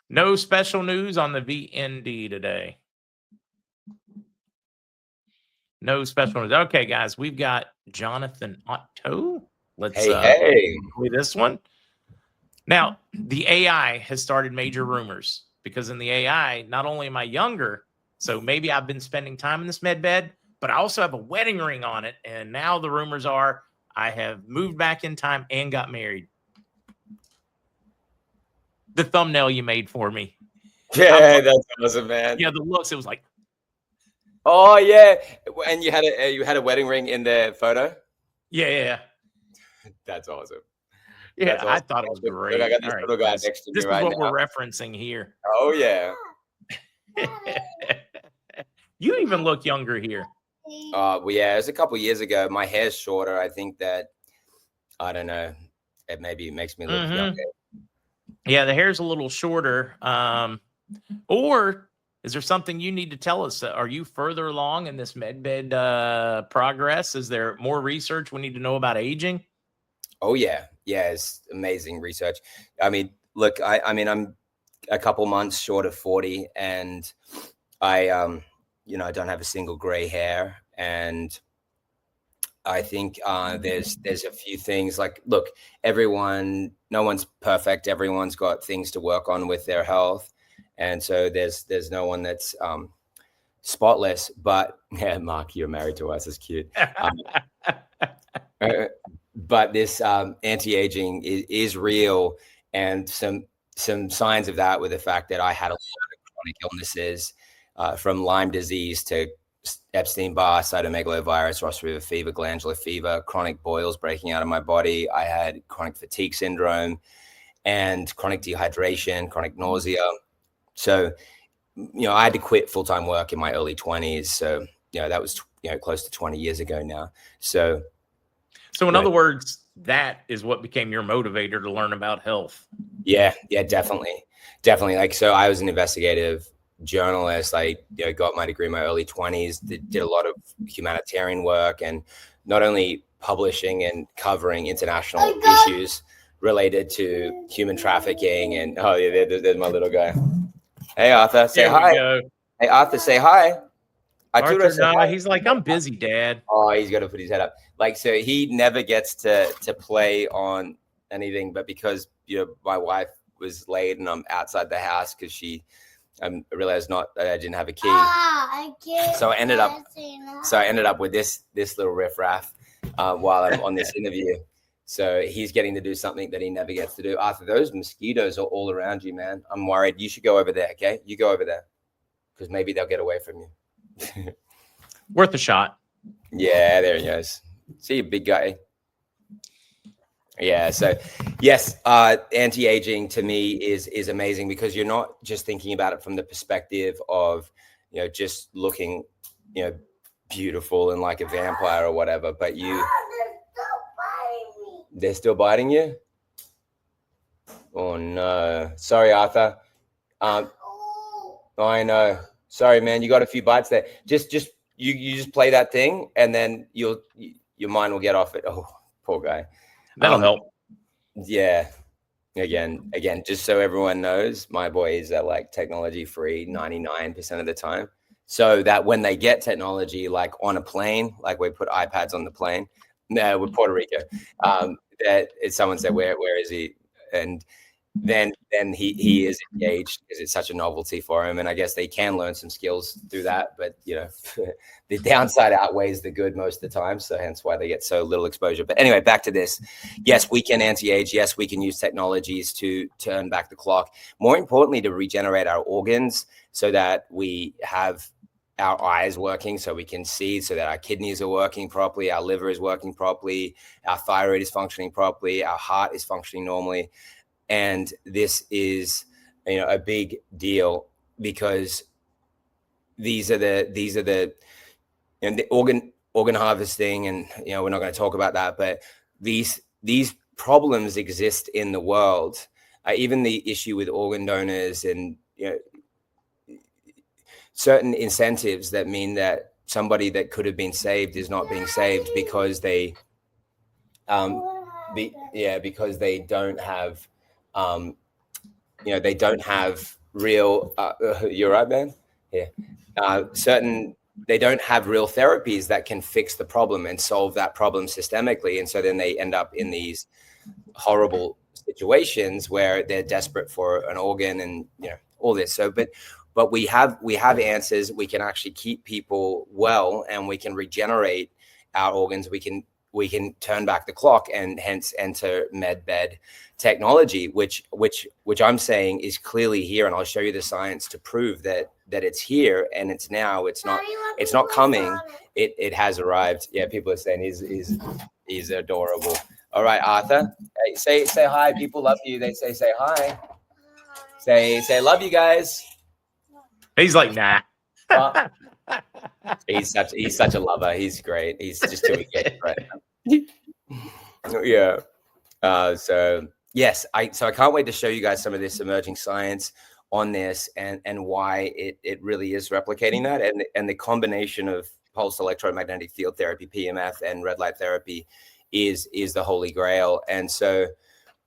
No special news on the VND today. No special news. Okay, guys, we've got Jonathan Otto. Let's play this one. Now, the AI has started major rumors because in the AI, not only am I younger, so maybe I've been spending time in this MedBed, but I also have a wedding ring on it. And now the rumors are I have moved back in time and got married. The thumbnail you made for me. Yeah, that's awesome, man. Yeah, the looks, it was like, oh yeah. And you had a wedding ring in the photo? Yeah. That's awesome. Yeah, that's awesome. I thought it was great. Look, I got this little guy next to me right now. This is what we're referencing here. Oh yeah. You even look younger here. Well, yeah, it was a couple years ago. My hair's shorter. I think that, I don't know, it maybe makes me look younger. Yeah, the hair's a little shorter. Or is there something you need to tell us? Are you further along in this MedBed progress? Is there more research we need to know about aging? Oh yeah, it's amazing research. I mean, look, I mean, I'm a couple months short of 40, and I don't have a single gray hair, and I think there's a few things like, look, no one's perfect. Everyone's got things to work on with their health. And so there's no one that's spotless. But yeah, Mark, you're married to us. It's cute. But this anti-aging is real, and some signs of that were the fact that I had a lot of chronic illnesses, from Lyme disease to Epstein-Barr, cytomegalovirus, Ross River fever, glandular fever, chronic boils breaking out of my body. I had chronic fatigue syndrome and chronic dehydration, chronic nausea. So, I had to quit full-time work in my early 20s. So, that was, close to 20 years ago now. So in other words, that is what became your motivator to learn about health. Yeah, definitely. Like, so I was an investigative journalist. I got my degree in my early 20s, did a lot of humanitarian work, and not only publishing and covering international issues related to human trafficking. And there's my little guy. Hey, Arthur, say hi. Hey, Arthur, say hi. He's like, I'm busy, Dad. Oh, he's got to put his head up. Like, so he never gets to play on anything, but because my wife was late and I'm outside the house because I realized that I didn't have a key. So I ended up with this little riffraff while I'm on this interview. So he's getting to do something that he never gets to do. Arthur, those mosquitoes are all around you, man. I'm worried. You should go over there, okay? You go over there because maybe they'll get away from you. Worth a shot. Yeah, there he goes. See you, big guy. Yeah, so yes, anti-aging to me is amazing because you're not just thinking about it from the perspective of just looking beautiful and like a vampire or whatever, but they're still biting you. Oh no, sorry, Arthur. I know. Sorry, man. You got a few bites there. Just you just play that thing, and then your mind will get off it. Oh, poor guy. That'll help. Yeah. Again, just so everyone knows, my boy is like technology free 99% of the time. So that when they get technology, like on a plane, like we put iPads on the plane. No, with Puerto Rico. That someone said, where is he? And then he is engaged because it's such a novelty for him. And I guess they can learn some skills through that. But, the downside outweighs the good most of the time. So hence why they get so little exposure. But anyway, back to this. Yes, we can anti-age. Yes, we can use technologies to turn back the clock. More importantly, to regenerate our organs so that we have our eyes working so we can see, so that our kidneys are working properly, our liver is working properly, our thyroid is functioning properly, our heart is functioning normally. And this is, a big deal because these are the organ harvesting, and we're not going to talk about that, but these problems exist in the world. Even the issue with organ donors and certain incentives that mean that somebody that could have been saved is not being saved because they because they don't have they don't have real you're right, man. Yeah. They don't have real therapies that can fix the problem and solve that problem systemically. And so then they end up in these horrible situations where they're desperate for an organ and all this. So but we have answers. We can actually keep people well, and we can regenerate our organs. We can turn back the clock and hence enter MedBed technology, which I'm saying is clearly here. And I'll show you the science to prove that it's here and it's now. It's not coming. It has arrived. Yeah, people are saying he's adorable. All right, Arthur. Hey, say hi. People love you. They say hi. Say love you guys. He's like, nah. He's such a lover. He's great. He's just too engaged right now. Yeah. So yes, I can't wait to show you guys some of this emerging science on this and why it really is replicating that, and the combination of pulsed electromagnetic field therapy, PMF, and red light therapy is the holy grail. And so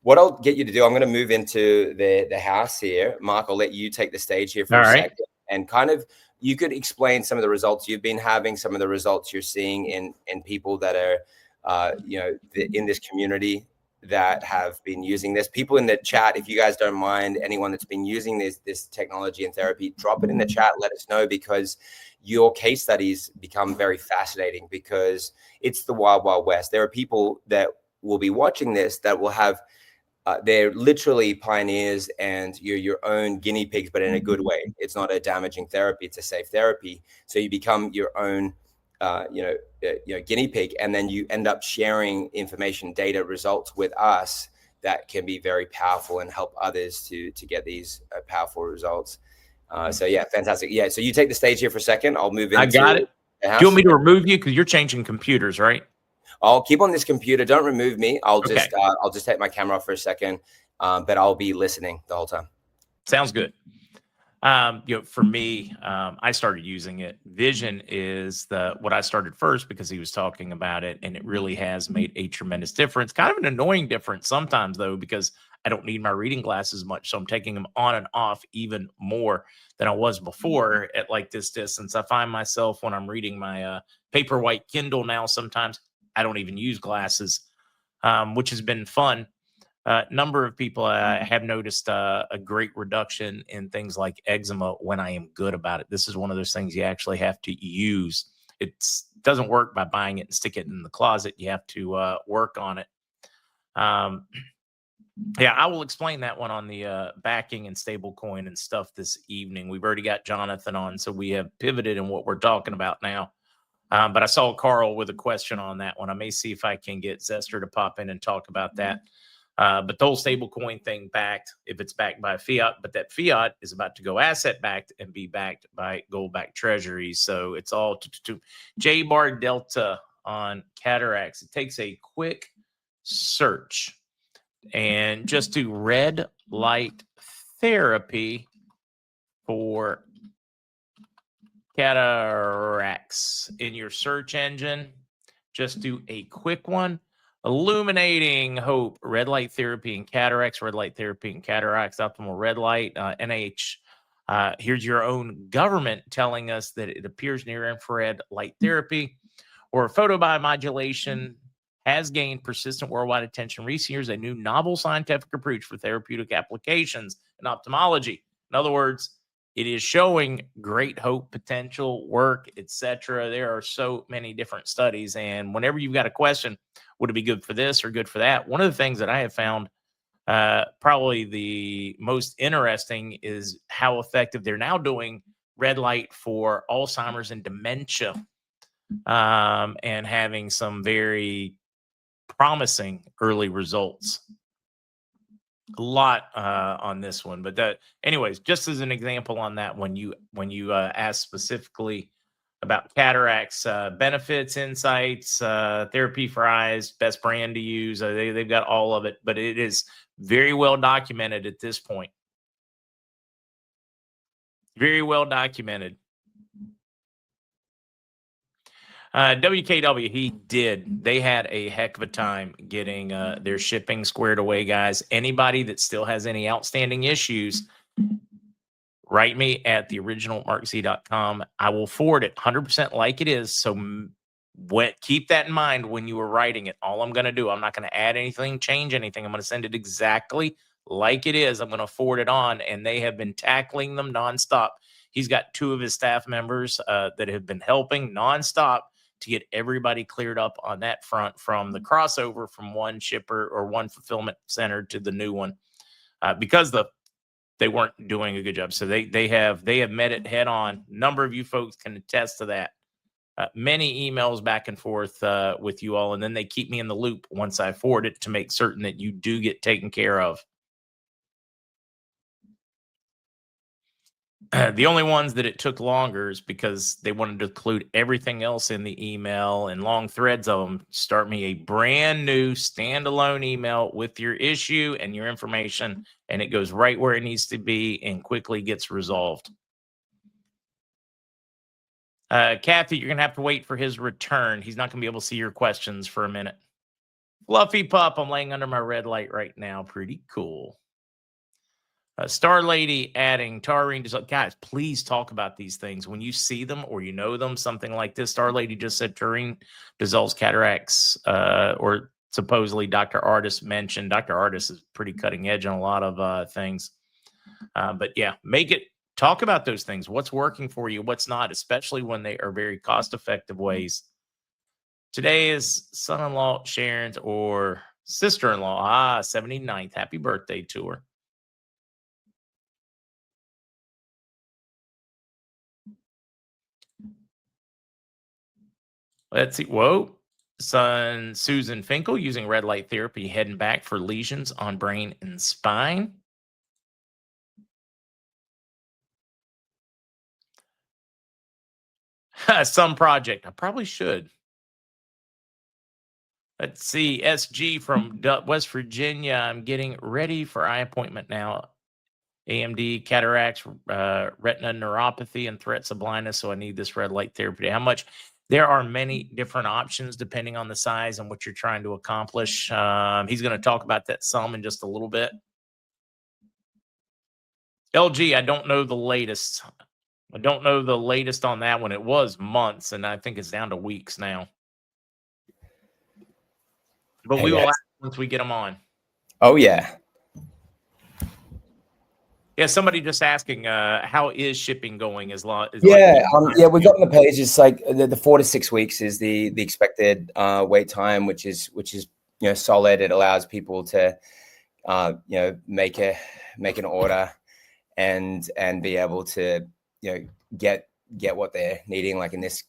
what I'll get you to do, I'm going to move into the house here. Mark, I'll let you take the stage here for a second. and kind of you could explain some of the results you've been having, some of the results you're seeing in people that are in this community that have been using this. People in the chat, if you guys don't mind, anyone that's been using this technology and therapy, drop it in the chat. Let us know, because your case studies become very fascinating, because it's the wild, wild west. There are people that will be watching this that will have they're literally pioneers, and you're your own guinea pigs, but in a good way. It's not a damaging therapy, it's a safe therapy. So you become your own guinea pig, and then you end up sharing information, data, results with us that can be very powerful and help others to get these powerful results. So yeah, fantastic. Yeah, so you take the stage here for a second. I'll move into I got it. Do you want me to remove you because you're changing computers, right? I'll keep on this computer. Don't remove me. I'll just take my camera off for a second, but I'll be listening the whole time. Sounds good. For me, I started using it. Vision is what I started first because he was talking about it, and it really has made a tremendous difference. Kind of an annoying difference sometimes, though, because I don't need my reading glasses much, so I'm taking them on and off even more than I was before at like this distance. I find myself when I'm reading my Paperwhite Kindle now, sometimes I don't even use glasses, which has been fun. Number of people have noticed a great reduction in things like eczema when I am good about it. This is one of those things you actually have to use. It doesn't work by buying it and stick it in the closet. You have to work on it. Yeah, I will explain that one on the backing and stablecoin and stuff this evening. We've already got Jonathan on, so we have pivoted in what we're talking about now. But I saw Carl with a question on that one. I may see if I can get Zester to pop in and talk about that. But the whole stablecoin thing backed, if it's backed by fiat, but that fiat is about to go asset backed and be backed by gold backed treasuries. So it's all J bar delta on cataracts. It takes a quick search and just do red light therapy for cataracts in your search engine. Just do a quick one. Illuminating hope, red light therapy and cataracts, red light therapy and cataracts, optimal red light, NH. Here's your own government telling us that it appears near infrared light therapy or photobiomodulation has gained persistent worldwide attention in recent years, a new novel scientific approach for therapeutic applications in ophthalmology. In other words, it is showing great hope, potential, work, etc. There are so many different studies. And whenever you've got a question, would it be good for this or good for that? One of the things that I have found probably the most interesting is how effective they're now doing red light for Alzheimer's and dementia, and having some very promising early results. A lot on this one, but anyways, just as an example on that, when you ask specifically about cataracts, benefits, insights, therapy for eyes, best brand to use, they've got all of it, but it is very well documented at this point. Very well documented. WKW, they had a heck of a time getting their shipping squared away, guys. Anybody that still has any outstanding issues, write me at theoriginalmarkz.com. I will forward it 100% like it is. So keep that in mind when you are writing it. All I'm going to do, I'm not going to add anything, change anything. I'm going to send it exactly like it is. I'm going to forward it on, and they have been tackling them nonstop. He's got 2 of his staff members that have been helping nonstop to get everybody cleared up on that front, from the crossover from one shipper or one fulfillment center to the new one, because they weren't doing a good job. So they have met it head on. A number of you folks can attest to that. Many emails back and forth with you all, and then they keep me in the loop once I forward it to make certain that you do get taken care of. The only ones that it took longer is because they wanted to include everything else in the email and long threads of them. Start me a brand new standalone email with your issue and your information, and it goes right where it needs to be and quickly gets resolved. Kathy, you're going to have to wait for his return. He's not going to be able to see your questions for a minute. Fluffy Pup, I'm laying under my red light right now. Pretty cool. Star Lady adding taurine. Guys, please talk about these things when you see them or you know them. Something like this. Star Lady just said taurine dissolves cataracts, or supposedly Dr. Artis mentioned. Dr. Artis is pretty cutting edge on a lot of things. But yeah, talk about those things. What's working for you, what's not, especially when they are very cost-effective ways. Today is son-in-law Sharon's or sister-in-law, 79th. Happy birthday to her. Let's see. Whoa. Son Susan Finkel using red light therapy, heading back for lesions on brain and spine. Some project. I probably should. Let's see. SG from West Virginia. I'm getting ready for eye appointment now. AMD, cataracts, retina neuropathy, and threats of blindness. So I need this red light therapy. How much? There are many different options depending on the size and what you're trying to accomplish. He's going to talk about that some in just a little bit. LG, I don't know the latest. I don't know the latest on that one. It was months, and I think it's down to weeks now. But we will ask once we get them on. Oh, yeah. Yeah, somebody just asking, how is shipping going? We've got on the page. It's like the 4 to 6 weeks is the expected wait time, which is solid. It allows people to make an order and be able to get what they're needing, like in this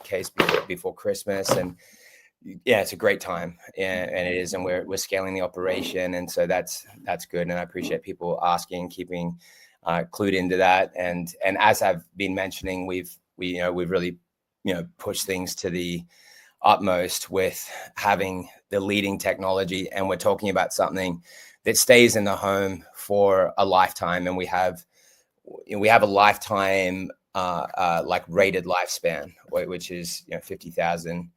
case before Christmas. And yeah, it's a great time, and it is, and we're scaling the operation, and so that's good. And I appreciate people asking, keeping clued into that. And as I've been mentioning, we've really pushed things to the utmost with having the leading technology, and we're talking about something that stays in the home for a lifetime, and we have a lifetime like rated lifespan, which is 50,000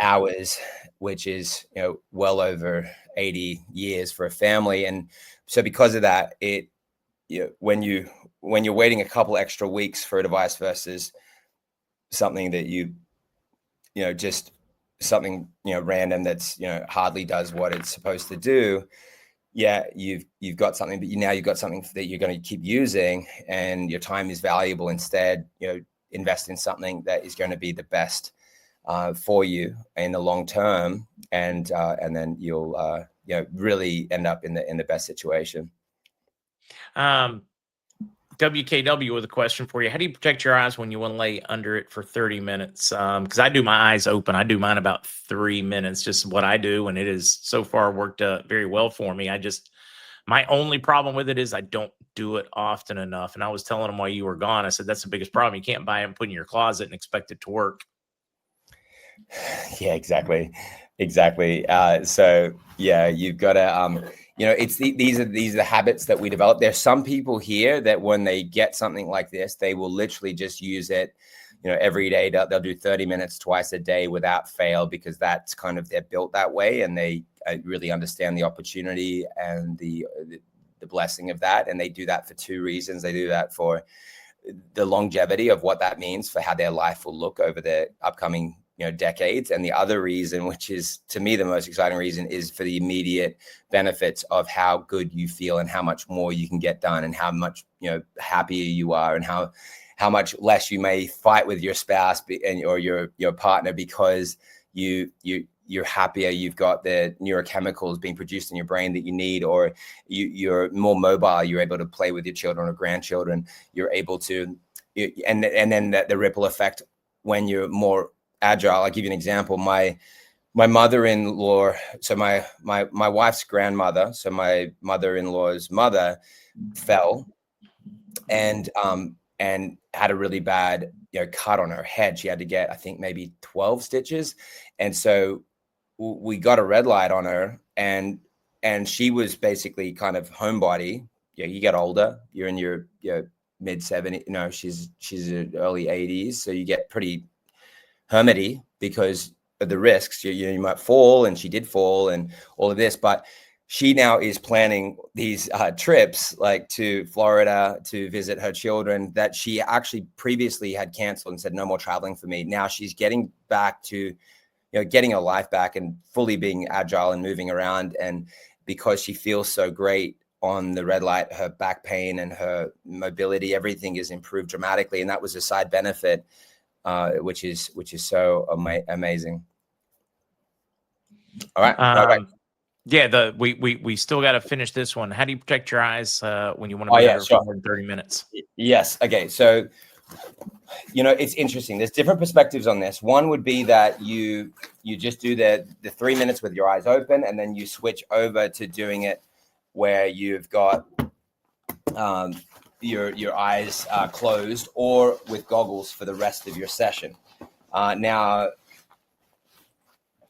hours, which is well over 80 years for a family. And so because of that, when you're waiting a couple extra weeks for a device versus something that just something random that's hardly does what it's supposed to do, you've got something, but now you've got something that you're going to keep using, and your time is valuable. Instead, invest in something that is going to be the best for you in the long term, and then you'll really end up in the best situation. WKW with a question for you. How do you protect your eyes when you want to lay under it for 30 minutes? Because I do my eyes open. I do mine about 3 minutes, just what I do, and it has so far worked very well for me. My only problem with it is I don't do it often enough. And I was telling them while you were gone, I said, that's the biggest problem. You can't buy them, put in your closet and expect it to work. Yeah, exactly. So yeah, you've got to, these are the habits that we develop. There's some people here that when they get something like this, they will literally just use it, every day. They'll do 30 minutes twice a day without fail, because that's kind of, they're built that way, and they really understand the opportunity and the blessing of that. And they do that for 2 reasons. They do that for the longevity of what that means for how their life will look over the upcoming decades. And the other reason, which is to me the most exciting reason, is for the immediate benefits of how good you feel and how much more you can get done, and how much happier you are, and how much less you may fight with your spouse or your partner, because you're happier. You've got the neurochemicals being produced in your brain that you need, or you're more mobile. You're able to play with your children or grandchildren. You're able to, and then the ripple effect when you're more agile. I'll give you an example. My mother-in-law, so my wife's grandmother, so my mother-in-law's mother, fell and had a really bad cut on her head. She had to get, I think, maybe 12 stitches. And so we got a red light on her, and she was basically kind of homebody. You get older, you're in your mid 70s, she's in early 80s, so you get pretty hermity because of the risks. You might fall, and she did fall, and all of this. But she now is planning these trips like to Florida to visit her children that she actually previously had canceled and said, no more traveling for me. Now she's getting back to, getting her life back and fully being agile and moving around. And because she feels so great on the red light, her back pain and her mobility, everything is improved dramatically. And that was a side benefit, which is so amazing. All right. Yeah, we still got to finish this one. How do you protect your eyes when you want to be under for more than 30 minutes? Yes. Okay. So, it's interesting. There's different perspectives on this. One would be that you just do the 3 minutes with your eyes open, and then you switch over to doing it where you've got your eyes closed or with goggles for the rest of your session. Now.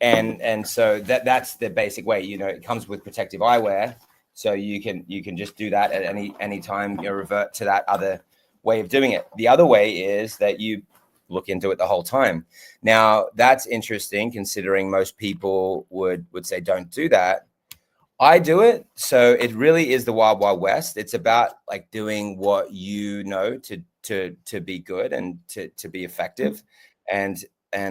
And so that's the basic way. It comes with protective eyewear, so you can just do that at any time. Revert to that other way of doing it. The other way is that you look into it the whole time. Now that's interesting, considering most people would say don't do that. I do it, so it really is the wild west. It's about like doing what to be good and to be effective, and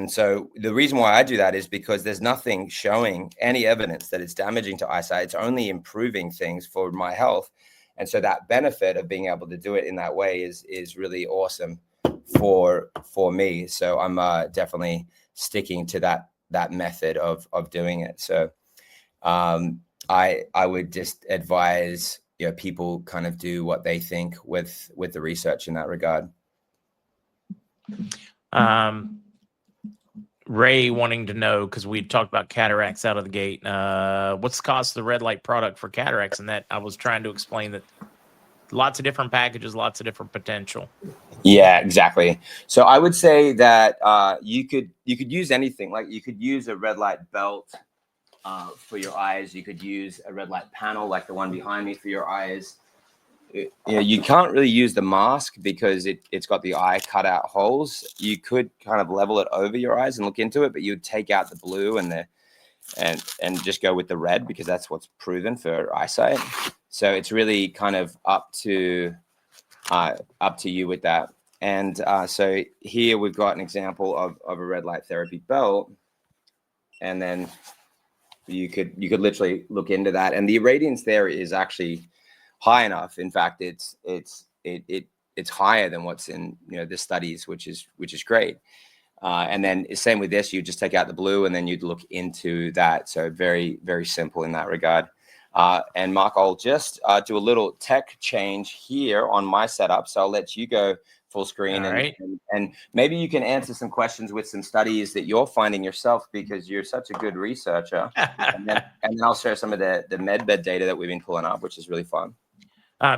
so the reason why I do that is because there's nothing showing any evidence that it's damaging to eyesight. It's only improving things for my health. And so that benefit of being able to do it in that way is really awesome for me. So I'm definitely sticking to that method of doing it. So I would just advise people kind of do what they think with the research in that regard. Ray wanting to know, because we talked about cataracts out of the gate, what's the cost of the red light product for cataracts? And that I was trying to explain that lots of different packages, lots of different potential. Yeah, exactly. So I would say that you could use anything. Like you could use a red light belt for your eyes. You could use a red light panel like the one behind me for your eyes. You can't really use the mask because it's got the eye cut out holes. You could kind of level it over your eyes and look into it, but you'd take out the blue and just go with the red because that's what's proven for eyesight. So it's really kind of up to you with that. And so here we've got an example of a red light therapy belt, and then you could literally look into that, and the irradiance there is actually high enough. In fact, it's higher than what's in the studies, which is great. And then same with this, you just take out the blue and then you'd look into that. So very, very simple in that regard. And Mark, I'll just do a little tech change here on my setup. So I'll let you go full screen. And maybe you can answer some questions with some studies that you're finding yourself, because you're such a good researcher. and then I'll share some of the MedBed data that we've been pulling up, which is really fun.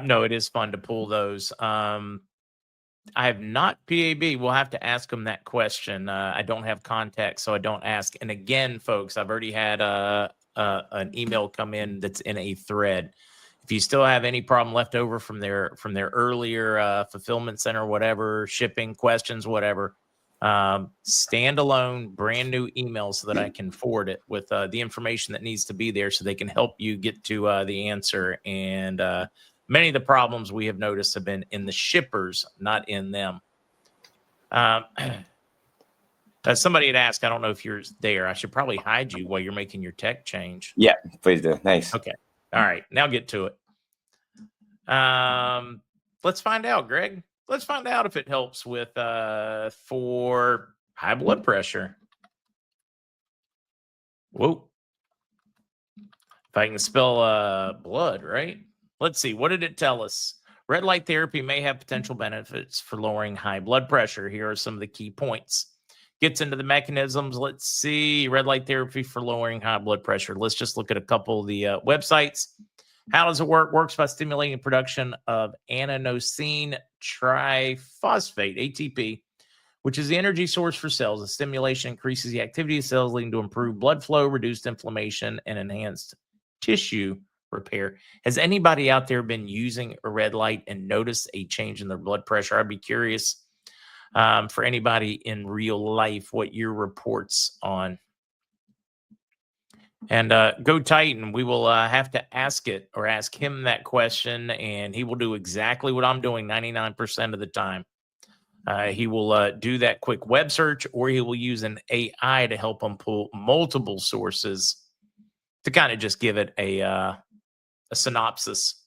No, it is fun to pull those. I have not PAB. We'll have to ask them that question. I don't have contact, so I don't ask. And again, folks, I've already had an email come in that's in a thread. If you still have any problem left over from their earlier fulfillment center, whatever, shipping questions, whatever, standalone, brand new email so that I can forward it with the information that needs to be there so they can help you get to the answer. And many of the problems we have noticed have been in the shippers, not in them. Somebody had asked, I don't know if you're there. I should probably hide you while you're making your tech change. Yeah, please do. Thanks. Okay. All right. Now get to it. Let's find out, Greg. Let's find out if it helps with for high blood pressure. Whoa. If I can spell blood, right? Let's see. What did it tell us? Red light therapy may have potential benefits for lowering high blood pressure. Here are some of the key points. Gets into the mechanisms. Let's see. Red light therapy for lowering high blood pressure. Let's just look at a couple of the websites. How does it work? Works by stimulating production of adenosine triphosphate, ATP, which is the energy source for cells. The stimulation increases the activity of cells, leading to improved blood flow, reduced inflammation, and enhanced tissue repair. Has anybody out there been using a red light and noticed a change in their blood pressure? I'd be curious for anybody in real life what your reports on. And go Titan. We will have to ask him that question, and he will do exactly what I'm doing 99% of the time. He will do that quick web search, or he will use an AI to help him pull multiple sources to kind of just give it a synopsis.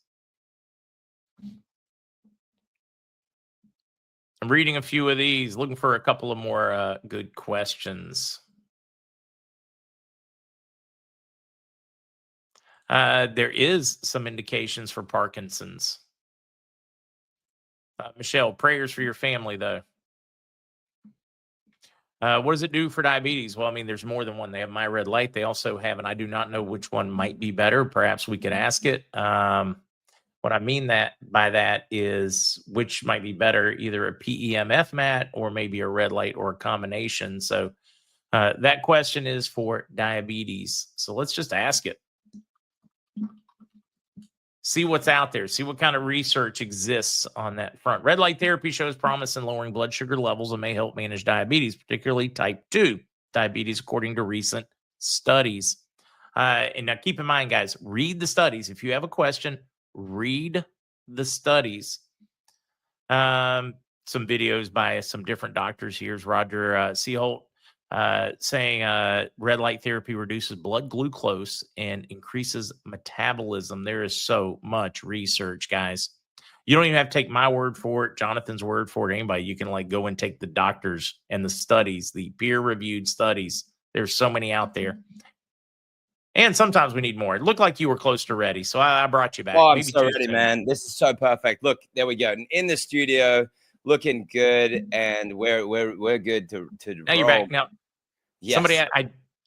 I'm reading a few of these, looking for a couple of more good questions. There is some indications for Parkinson's. Michelle, prayers for your family, though. What does it do for diabetes? Well, I mean, there's more than one. They have My Red Light. They also have, and I do not know which one might be better. Perhaps we could ask it. What I mean by that is which might be better, either a PEMF mat or maybe a red light or a combination. So that question is for diabetes. So let's just ask it. See what's out there. See what kind of research exists on that front. Red light therapy shows promise in lowering blood sugar levels and may help manage diabetes, particularly type 2 diabetes, according to recent studies. And now keep in mind, guys, read the studies. If you have a question, read the studies. Some videos by some different doctors. Here's Roger Seaholt saying red light therapy reduces blood glucose and increases metabolism. There is so much research, guys. You don't even have to take my word for it, Jonathan's word for it, anybody. You can go and take the doctors and the studies, the peer-reviewed studies. There's so many out there. And sometimes we need more. It looked like you were close to ready, so I brought you back. Oh, I'm so ready, man. This is so perfect. Look, there we go. In the studio, looking good, and we're good to now roll. You're back. Now, yes. Somebody,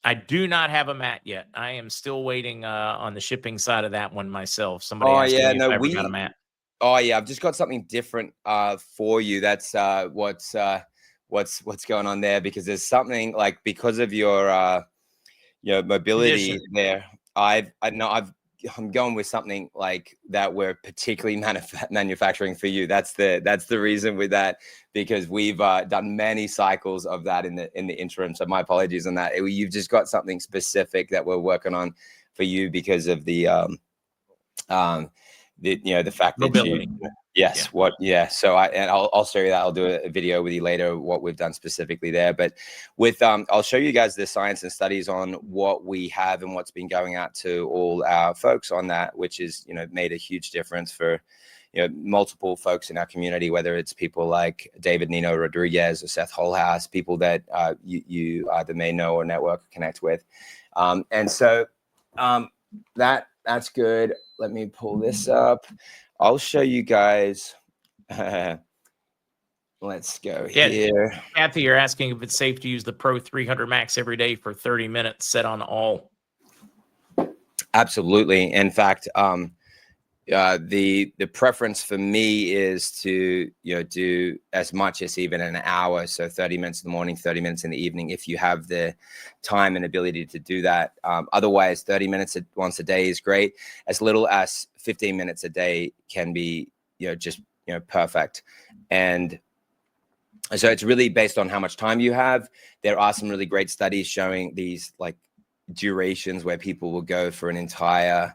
I do not have a mat yet. I am still waiting on the shipping side of that one myself. Somebody asked me if I ever got a mat. Oh yeah, I've just got something different for you. That's what's going on there, because there's something because of your mobility condition there. I'm going with something like that we're particularly manufacturing for you. That's the reason with that, because we've done many cycles of that in the interim. So my apologies on that. You've just got something specific that we're working on for you because of the fact mobility. So I'll show you that. I'll do a video with you later what we've done specifically there. But with I'll show you guys the science and studies on what we have and what's been going out to all our folks on that, which is made a huge difference for multiple folks in our community, whether it's people like David Nino Rodriguez or Seth Holhouse, people that you either may know or network or connect with. That's good. Let me pull this up. I'll show you guys. Let's go here. Kathy, you're asking if it's safe to use the Pro 300 Max every day for 30 minutes set on all. Absolutely. In fact, the preference for me is to do as much as even an hour, so 30 minutes in the morning, 30 minutes in the evening, if you have the time and ability to do that. Otherwise, 30 minutes once a day is great. As little as 15 minutes a day can be just perfect. And so it's really based on how much time you have. There are some really great studies showing these durations where people will go for an entire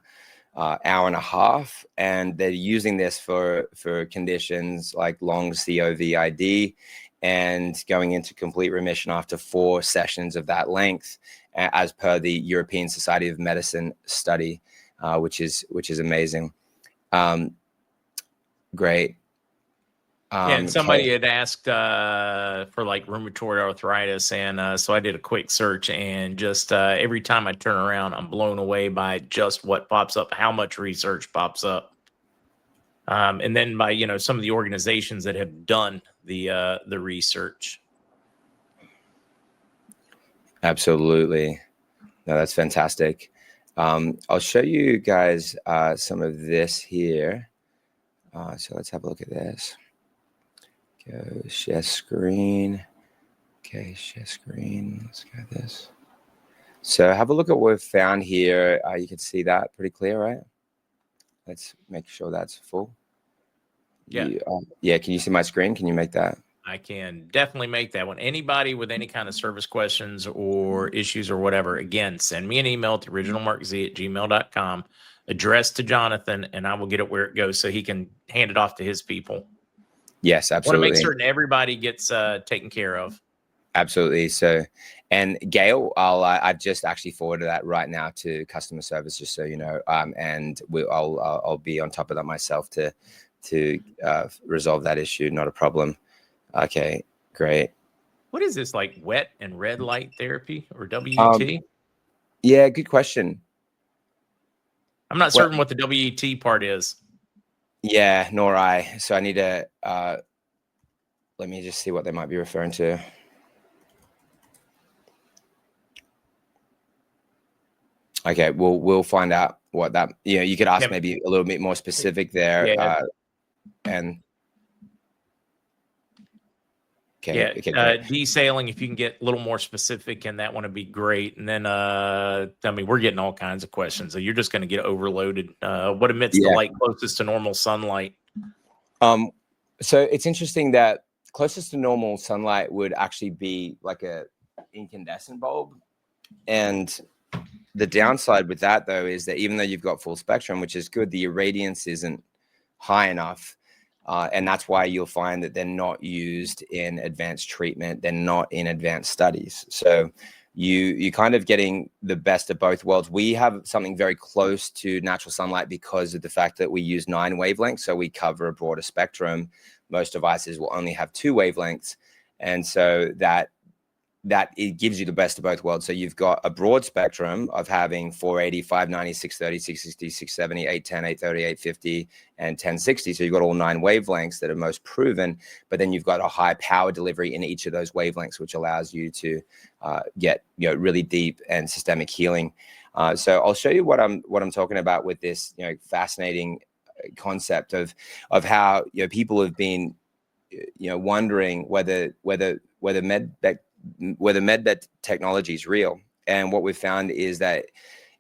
hour and a half, and they're using this for conditions like long COVID and going into complete remission after 4 sessions of that length, as per the European Society of Medicine study, which is amazing. Great. And somebody had asked for rheumatoid arthritis, and so I did a quick search, and just every time I turn around, I'm blown away by just what pops up, how much research pops up, and then by some of the organizations that have done the research. Absolutely, no, that's fantastic. I'll show you guys some of this here. So let's have a look at this. Go share screen. Okay, share screen. Let's go this. So have a look at what we've found here. You can see that pretty clear, right? Let's make sure that's full. Yeah. Can you see my screen? Can you make that? I can definitely make that one. Anybody with any kind of service questions or issues or whatever, again, send me an email to originalmarkz@gmail.com, addressed to Jonathan, and I will get it where it goes so he can hand it off to his people. Yes, I want to make absolutely. certain everybody gets taken care of. Absolutely. So, and Gail, I've just actually forwarded that right now to customer service, just so you know. And I'll be on top of that myself to resolve that issue. Not a problem. Okay, great. What is this, like wet and red light therapy or WT? Yeah, good question. I'm not certain what the WET part is. Yeah, nor I. So I need to let me just see what they might be referring to. Okay, we'll find out what that. You could ask maybe a little bit more specific there. Yeah. And okay, desailing, if you can get a little more specific in that one, would be great. And then I mean, we're getting all kinds of questions, so you're just going to get overloaded. What emits the light closest to normal sunlight? So it's interesting that closest to normal sunlight would actually be like a incandescent bulb. And the downside with that, though, is that even though you've got full spectrum, which is good, the irradiance isn't high enough. And that's why you'll find that they're not used in advanced treatment. They're not in advanced studies. So you're kind of getting the best of both worlds. We have something very close to natural sunlight because of the fact that we use 9 wavelengths. So we cover a broader spectrum. Most devices will only have 2 wavelengths. And so that it gives you the best of both worlds. So you've got a broad spectrum of having 480, 590, 630, 660, 670, 810, 830, 850, and 1060. So you've got all 9 wavelengths that are most proven, but then you've got a high power delivery in each of those wavelengths, which allows you to get really deep and systemic healing. So I'll show you what I'm talking about with this fascinating concept of how people have been wondering whether MedBed technology is real. And what we've found is that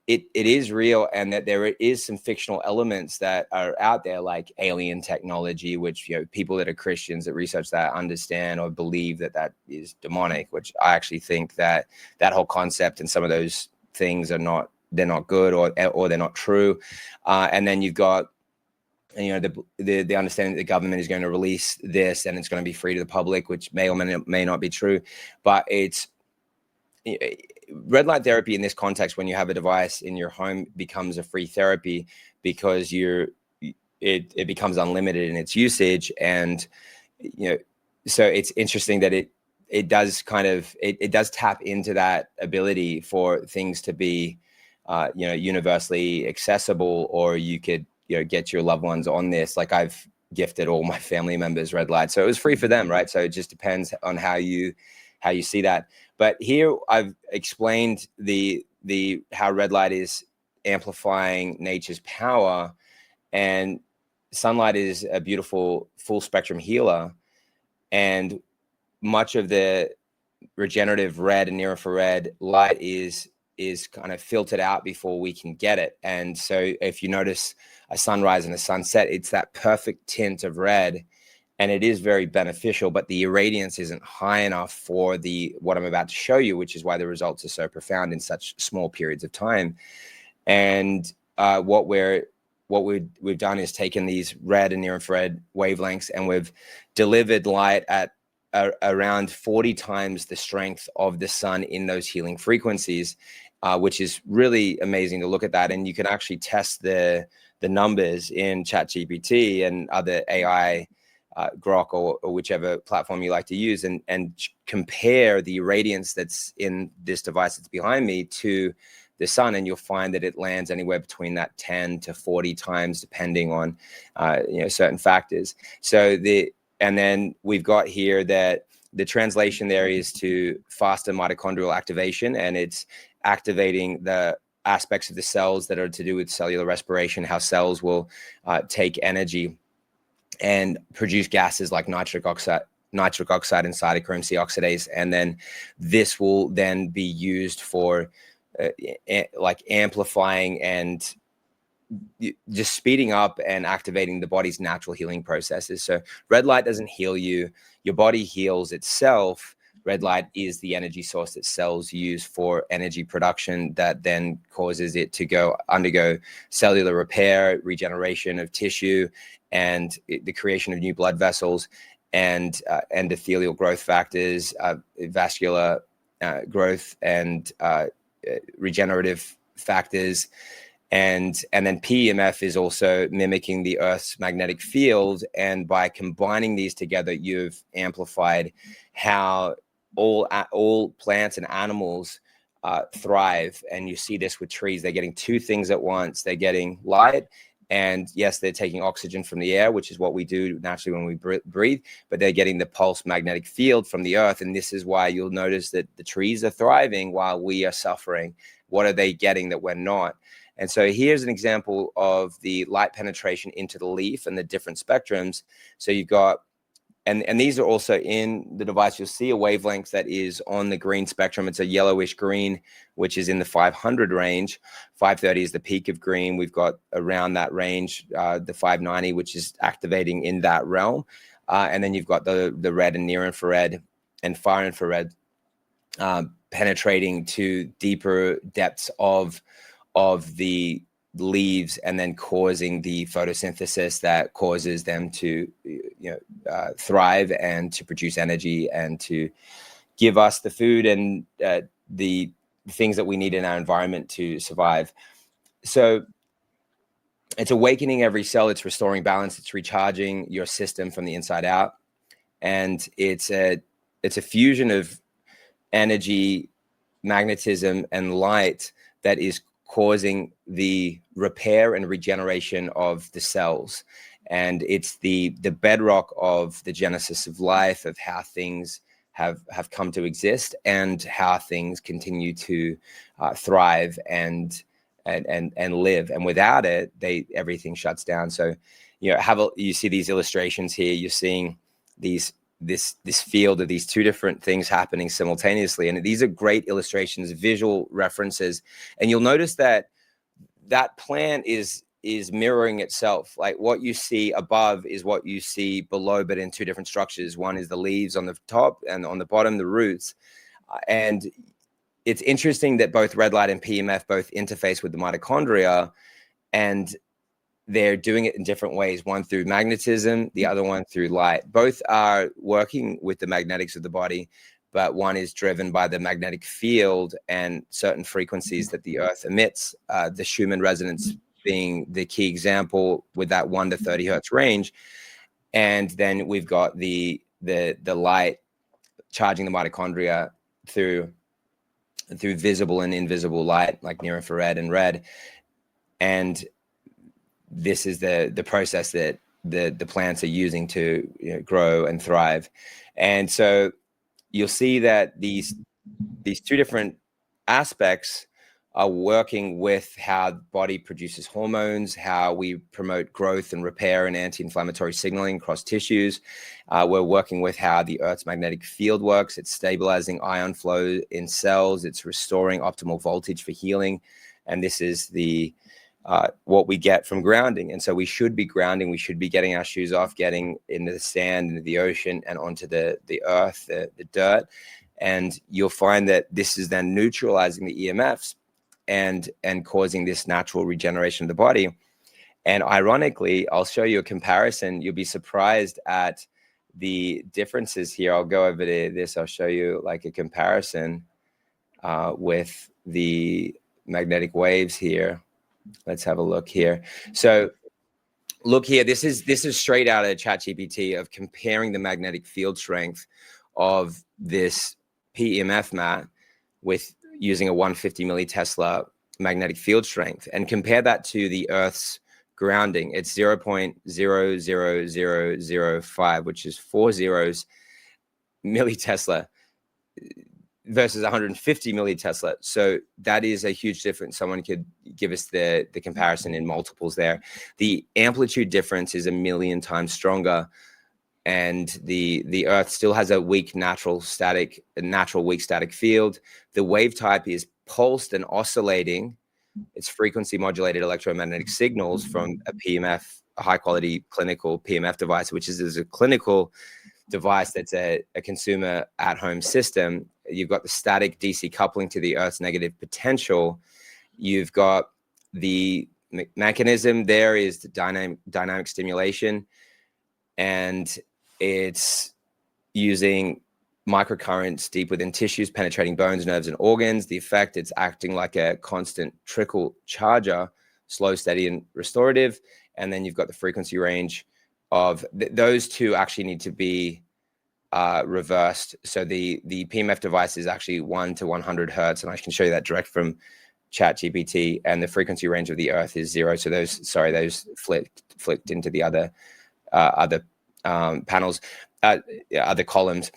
it is real, and that there is some fictional elements that are out there, like alien technology, which people that are Christians that research that understand or believe that is demonic, which I actually think that whole concept and some of those things they're not good or they're not true. And then you've got the understanding that the government is going to release this and it's going to be free to the public, which may or may not be true. But it's red light therapy in this context, when you have a device in your home, becomes a free therapy because it becomes unlimited in its usage. And so it's interesting that it does tap into that ability for things to be universally accessible, or you could get your loved ones on this. Like, I've gifted all my family members red light, so it was free for them, right? So it just depends on how you see that. But here I've explained how red light is amplifying nature's power, and sunlight is a beautiful full spectrum healer, and much of the regenerative red and near infrared light is kind of filtered out before we can get it. And so if you notice a sunrise and a sunset, it's that perfect tint of red, and it is very beneficial, but the irradiance isn't high enough for what I'm about to show you, which is why the results are so profound in such small periods of time. And what we've done is taken these red and near infrared wavelengths, and we've delivered light at around 40 times the strength of the sun in those healing frequencies, which is really amazing to look at that. And you can actually test the numbers in ChatGPT and other AI, Grok, or whichever platform you like to use, and compare the irradiance that's in this device that's behind me to the sun, and you'll find that it lands anywhere between that 10 to 40 times, depending on certain factors. And then we've got here that the translation there is to faster mitochondrial activation, and it's activating the aspects of the cells that are to do with cellular respiration, how cells will take energy and produce gases like nitric oxide and cytochrome C oxidase. And then this will then be used for like amplifying and just speeding up and activating the body's natural healing processes. So red light doesn't heal you. Your body heals itself. Red light is the energy source that cells use for energy production that then causes it to undergo cellular repair, regeneration of tissue, and the creation of new blood vessels and endothelial growth factors, vascular growth, and regenerative factors. And then PEMF is also mimicking the Earth's magnetic field. And by combining these together, you've amplified how all plants and animals thrive. And you see this with trees. They're getting two things at once. They're getting light, and yes, they're taking oxygen from the air, which is what we do naturally when we breathe, but they're getting the pulse magnetic field from the Earth. And this is why you'll notice that the trees are thriving while we are suffering. What are they getting that we're not? And so here's an example of the light penetration into the leaf and the different spectrums. So you've got, and these are also in the device. You'll see a wavelength that is on the green spectrum. It's a yellowish green, which is in the 500 range. 530 is the peak of green. We've got around that range, the 590, which is activating in that realm. And then you've got the red and near infrared and far infrared penetrating to deeper depths of the leaves, and then causing the photosynthesis that causes them to thrive and to produce energy and to give us the food and the things that we need in our environment to survive. So it's awakening every cell, it's restoring balance, it's recharging your system from the inside out. And it's a fusion of energy, magnetism, and light that is causing the repair and regeneration of the cells. And it's the bedrock of the genesis of life, of how things have come to exist and how things continue to thrive and live. And without it, everything shuts down. So you see these illustrations here. You're seeing this field of these two different things happening simultaneously. And these are great illustrations, visual references. And you'll notice that plant is mirroring itself. Like what you see above is what you see below, but in two different structures. One is the leaves on the top, and on the bottom, the roots. And it's interesting that both red light and PEMF both interface with the mitochondria, and they're doing it in different ways, one through magnetism, the other one through light. Both are working with the magnetics of the body, but one is driven by the magnetic field and certain frequencies that the Earth emits, the Schumann resonance being the key example with that 1 to 30 hertz range. And then we've got the light charging the mitochondria through visible and invisible light, like near infrared and red. And this is the process that the plants are using to grow and thrive. And so you'll see that these two different aspects are working with how the body produces hormones, how we promote growth and repair and anti-inflammatory signaling across tissues. We're working with how the Earth's magnetic field works. It's stabilizing ion flow in cells. It's restoring optimal voltage for healing. And this is what we get from grounding. And so we should be grounding. We should be getting our shoes off, getting into the sand, into the ocean, and onto the earth, the dirt. And you'll find that this is then neutralizing the EMFs and causing this natural regeneration of the body. And ironically, I'll show you a comparison. You'll be surprised at the differences here. I'll go over to this. I'll show you like a comparison with the magnetic waves here. Let's have a look here. So look here, this is straight out of ChatGPT of comparing the magnetic field strength of this PEMF mat with using a 150 millitesla magnetic field strength, and compare that to the Earth's grounding. It's 0.00005, which is 4 zeros millitesla versus 150 millitesla. So that is a huge difference. Someone could give us the comparison in multiples there. The amplitude difference is 1,000,000 times stronger, and the Earth still has a weak natural weak static field. The wave type is pulsed and oscillating, It's frequency modulated electromagnetic signals from a PMF, a high quality clinical PMF device, which is a clinical device that's a consumer at home system. You've got the static DC coupling to the Earth's negative potential. You've got the mechanism there is the dynamic stimulation, and it's using microcurrents deep within tissues, penetrating bones, nerves, and organs. The effect, it's acting like a constant trickle charger, slow, steady, and restorative. And then you've got the frequency range of those two actually need to be reversed. So the PMF device is actually 1 to 100 hertz, and I can show you that direct from ChatGPT. And the frequency range of the Earth is 0. So those flicked into the other panels, other columns.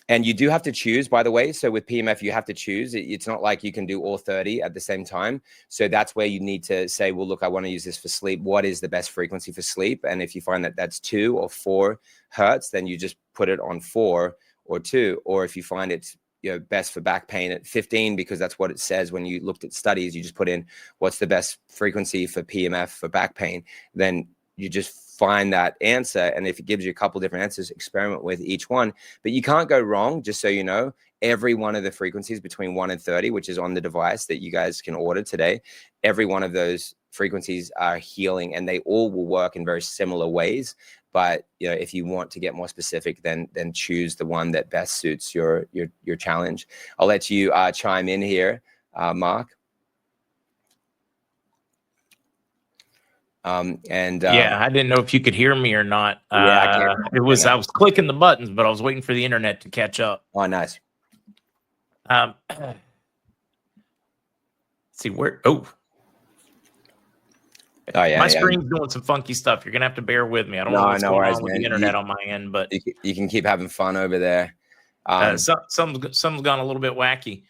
And you do have to choose, by the way. So with PMF, you have to choose. It's not like you can do all 30 at the same time. So that's where you need to say, well, look, I want to use this for sleep. What is the best frequency for sleep? And if you find that that's 2 or 4 hertz, then you just put it on 4 or 2. Or if you find it's best for back pain at 15, because that's what it says when you looked at studies, you just put in what's the best frequency for PMF for back pain, then you just find that answer. And if it gives you a couple different answers, experiment with each one. But you can't go wrong, just so you know. Every one of the frequencies between 1 and 30, which is on the device that you guys can order today, every one of those frequencies are healing, and they all will work in very similar ways. But if you want to get more specific, then choose the one that best suits your challenge. I'll let you chime in here, Mark. Yeah, I didn't know if you could hear me or not. Yeah, I can. I was clicking the buttons, but I was waiting for the internet to catch up. Oh, nice. See where? Oh yeah, my screen's doing some funky stuff. You're gonna have to bear with me. I don't know what's going on with the internet on my end, but you can keep having fun over there. Some's gone a little bit wacky.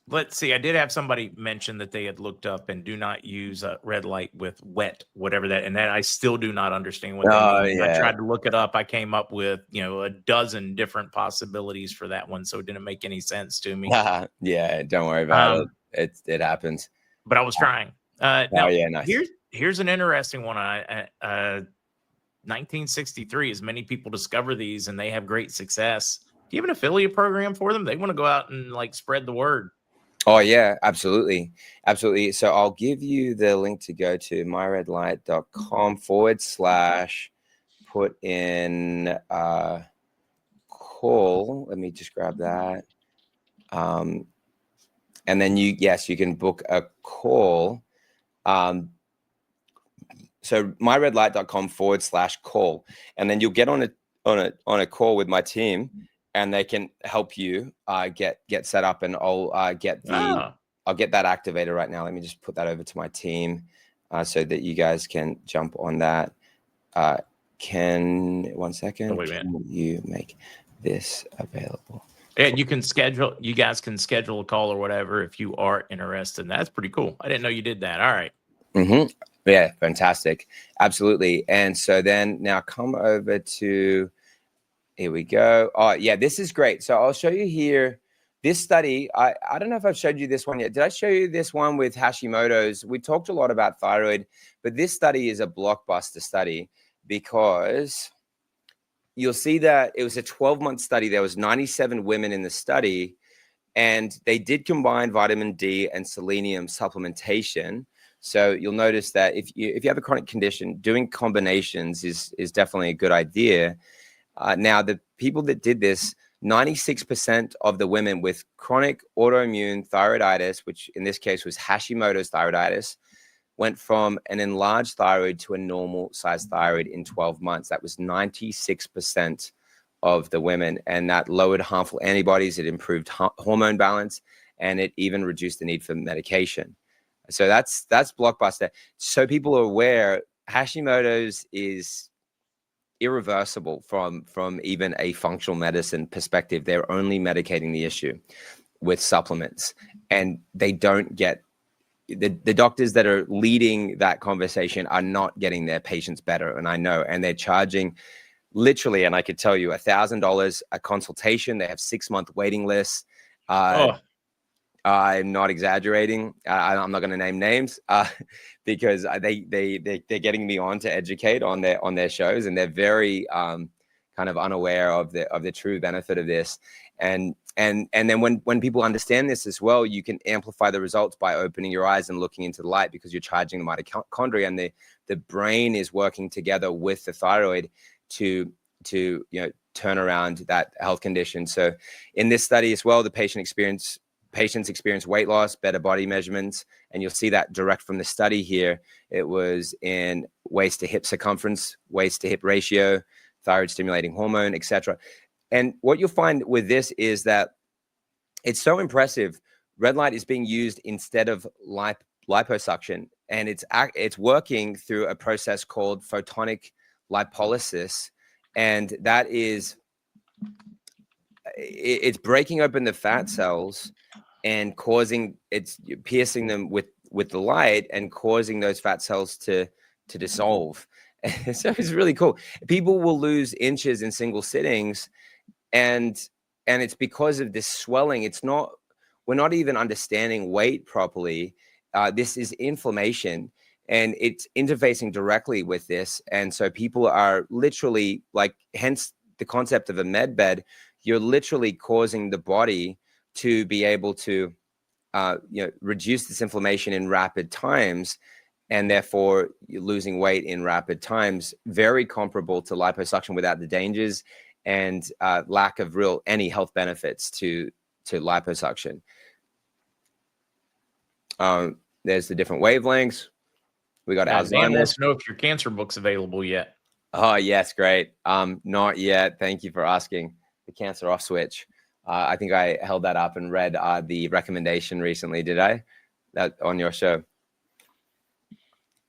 Let's see. I did have somebody mention that they had looked up and do not use a red light with wet, whatever that, and that I still do not understand what that means. Yeah. I tried to look it up. I came up with, a dozen different possibilities for that one. So it didn't make any sense to me. Yeah. Don't worry about it. It happens. But I was trying. Now, nice. Here's an interesting one. 1963, as many people discover these and they have great success. Do you have an affiliate program for them? They want to go out and spread the word. Oh yeah, absolutely. Absolutely. So I'll give you the link to go to myredlight.com/, put in call. Let me just grab that. And then you can book a call. So myredlight.com/call, and then you'll get on a call with my team, and they can help you get set up, and I'll get that activated right now. Let me just put that over to my team so that you guys can jump on that. One second. Can you make this available? And you guys can schedule a call or whatever if you are interested. That's pretty cool. I didn't know you did that. All right. Mm-hmm. Yeah, fantastic. Absolutely. And so then now come over to, here we go. Oh yeah, this is great. So I'll show you here this study. I don't know if I've showed you this one yet. Did I show you this one with Hashimoto's? We talked a lot about thyroid, but this study is a blockbuster study because you'll see that it was a 12-month study. There was 97 women in the study, and they did combine vitamin D and selenium supplementation. So you'll notice that if you have a chronic condition, doing combinations is definitely a good idea. Now, the people that did this, 96% of the women with chronic autoimmune thyroiditis, which in this case was Hashimoto's thyroiditis, went from an enlarged thyroid to a normal sized thyroid in 12 months. That was 96% of the women, and that lowered harmful antibodies. It improved hormone balance, and it even reduced the need for medication. So that's blockbuster. So people are aware Hashimoto's is irreversible from even a functional medicine perspective. They're only medicating the issue with supplements, and they don't get the doctors that are leading that conversation are not getting their patients better. And I know, and they're charging literally, and I could tell you $1,000 a consultation. They have 6-month waiting lists. I'm not exaggerating. I'm not going to name names because they're getting me on to educate on their shows, and they're very kind of unaware of the true benefit of this. And then when people understand this as well, you can amplify the results by opening your eyes and looking into the light, because you're charging the mitochondria, and the brain is working together with the thyroid to turn around that health condition. So in this study as well, the patients experience weight loss, better body measurements, and you'll see that direct from the study here. It was in waist to hip circumference, waist to hip ratio, thyroid stimulating hormone, etc. And what you'll find with this is that it's so impressive. Red light is being used instead of liposuction, and it's working through a process called photonic lipolysis, and that is it's breaking open the fat cells and piercing them with the light and causing those fat cells to dissolve. So it's really cool. People will lose inches in single sittings, and it's because of this swelling. We're not even understanding weight properly. This is inflammation, and it's interfacing directly with this. And so people are literally, like, hence the concept of a MedBed. You're literally causing the body to be able to reduce this inflammation in rapid times, and therefore you're losing weight in rapid times, very comparable to liposuction without the dangers and lack of any health benefits to liposuction. There's the different wavelengths. We got Dan Alzheimer's. wants to know if your cancer book's available yet. Oh, yes, great. Not yet. Thank you for asking. The cancer off switch. I think I held that up and read the recommendation recently. Did I? That on your show?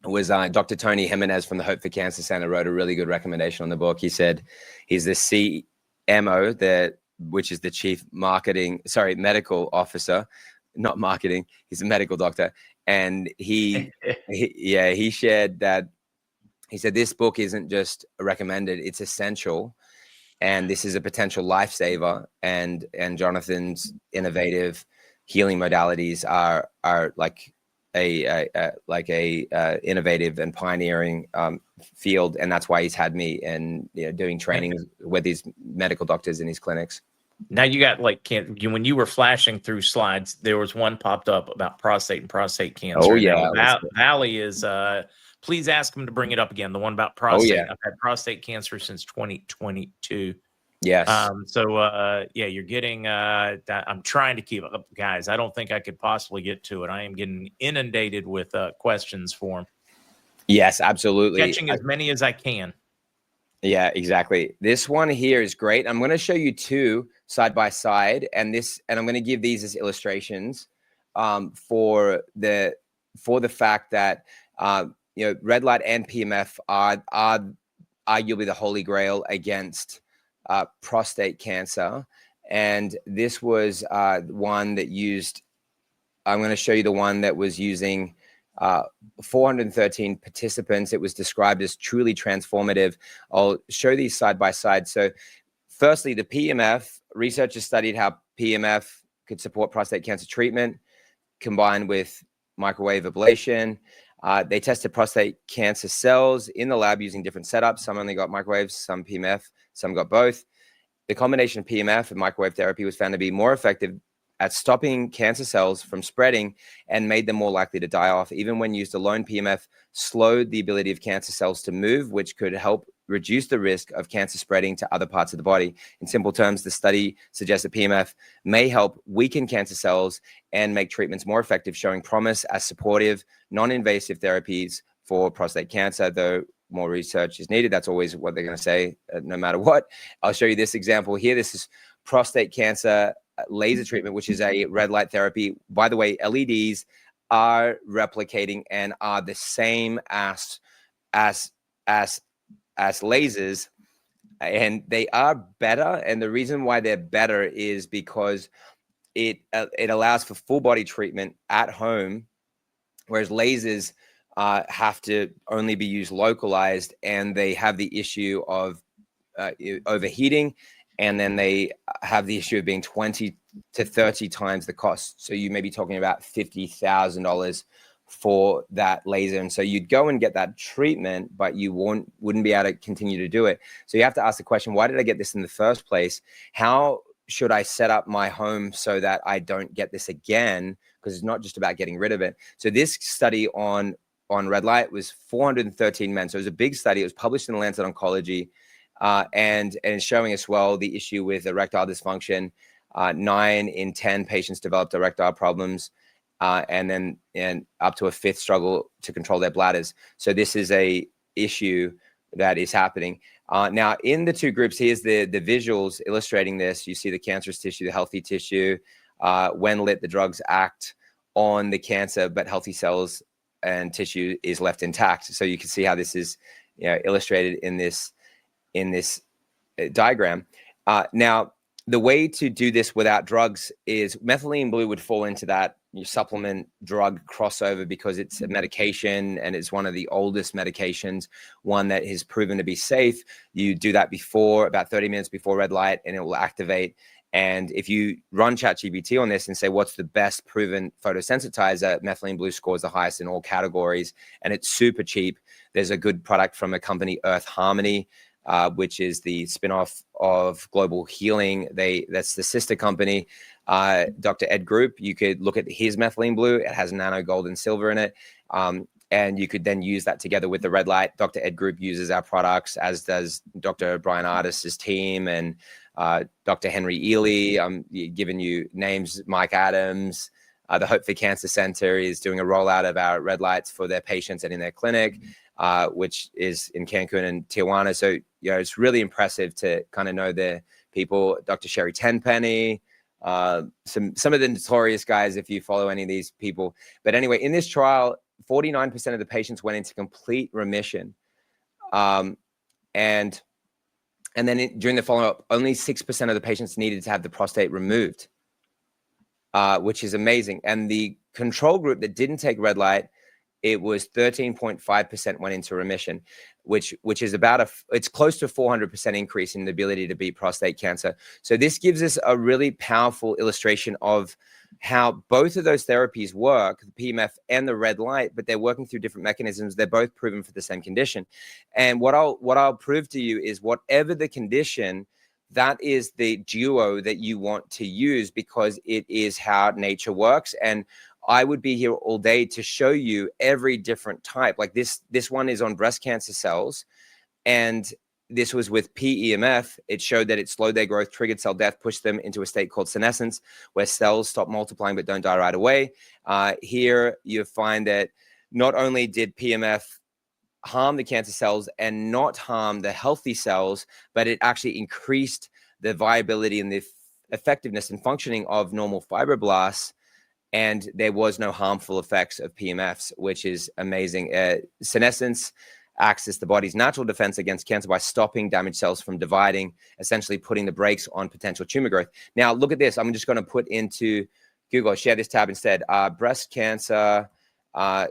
It was Dr. Tony Jimenez from the Hope for Cancer Center wrote a really good recommendation on the book. He said he's the CMO, which is the chief medical officer, not marketing. He's a medical doctor, and he shared that. He said this book isn't just recommended; it's essential. And this is a potential lifesaver, and Jonathan's innovative healing modalities are like a innovative and pioneering field, and that's why he's had me and doing trainings with these medical doctors in his clinics. Now you got when you were flashing through slides, there was one popped up about prostate and prostate cancer. Oh yeah, Valley is. Please ask him to bring it up again. The one about prostate. Oh, yeah. I've had prostate cancer since 2022. Yes. You're getting. I'm trying to keep up, guys. I don't think I could possibly get to it. I am getting inundated with questions for him. Yes, absolutely. Catching as many as I can. Yeah, exactly. This one here is great. I'm going to show you two side by side, and I'm going to give these as illustrations for the fact that red light and PMF are arguably the holy grail against prostate cancer. And this was one that used. I'm going to show you the one that was using 413 participants. It was described as truly transformative. I'll show these side by side. So firstly, the PMF, researchers studied how PMF could support prostate cancer treatment combined with microwave ablation. They tested prostate cancer cells in the lab using different setups. Some only got microwaves, some PMF, some got both. The combination of PMF and microwave therapy was found to be more effective at stopping cancer cells from spreading and made them more likely to die off. Even when used alone, PMF slowed the ability of cancer cells to move, which could help reduce the risk of cancer spreading to other parts of the body. In simple terms, the study suggests that PMF may help weaken cancer cells and make treatments more effective, showing promise as supportive, non-invasive therapies for prostate cancer, though more research is needed. That's always what they're going to say, no matter what. I'll show you this example here. This is prostate cancer laser treatment, which is a red light therapy. By the way, LEDs are replicating and are the same as lasers, and they are better. And the reason why they're better is because it allows for full body treatment at home, whereas lasers have to only be used localized, and they have the issue of overheating and then they have the issue of being 20 to 30 times the cost. So you may be talking about $50,000 for that laser. And so you'd go and get that treatment, but you wouldn't be able to continue to do it. So you have to ask the question, why did I get this in the first place? How should I set up my home so that I don't get this again? Because it's not just about getting rid of it. So this study on red light was 413 men. So it was a big study. It was published in the Lancet Oncology, and it's showing as well the issue with erectile dysfunction. 9 in 10 patients developed erectile problems, and up to a fifth struggle to control their bladders. So this is a issue that is happening. Now, in the two groups, here's the visuals illustrating this. You see the cancerous tissue, the healthy tissue. When lit, the drugs act on the cancer, but healthy cells and tissue is left intact. So you can see how this is, illustrated in this diagram. Now, the way to do this without drugs is methylene blue would fall into that supplement drug crossover because it's a medication and it's one of the oldest medications, one that is proven to be safe. You do that before, about 30 minutes before red light, and it will activate. And if you run ChatGPT on this and say, what's the best proven photosensitizer, methylene blue scores the highest in all categories, and it's super cheap. There's a good product from a company, Earth Harmony, which is the spinoff of Global Healing. That's the sister company. Dr. Ed Group, you could look at his methylene blue. It has nano gold and silver in it. And you could then use that together with the red light. Dr. Ed Group uses our products, as does Dr. Brian Artis's team and Dr. Henry Ely. I'm giving you names, Mike Adams. The Hope for Cancer Center is doing a rollout of our red lights for their patients and in their clinic, which is in Cancun and Tijuana. So, it's really impressive to kind of know the people. Dr. Sherry Tenpenny, some of the notorious guys, if you follow any of these people. But anyway, in this trial, 49% of the patients went into complete remission. And then during the follow-up, only 6% of the patients needed to have the prostate removed, which is amazing. And the control group that didn't take red light, it was 13.5% went into remission, which is it's close to 400% increase in the ability to beat prostate cancer. So this gives us a really powerful illustration of how both of those therapies work, the PMF and the red light, but they're working through different mechanisms. They're both proven for the same condition. And what I'll prove to you is whatever the condition, that is the duo that you want to use, because it is how nature works. And I would be here all day to show you every different type. Like this one is on breast cancer cells, and this was with PEMF. It showed that it slowed their growth, triggered cell death, pushed them into a state called senescence, where cells stop multiplying but don't die right away. Here you find that not only did PEMF harm the cancer cells and not harm the healthy cells, but it actually increased the viability and the effectiveness and functioning of normal fibroblasts. And there was no harmful effects of PMFs, which is amazing. Senescence acts as the body's natural defense against cancer by stopping damaged cells from dividing, essentially putting the brakes on potential tumor growth. Now, look at this. I'm just going to put into Google, share this tab instead. Breast cancer, 40%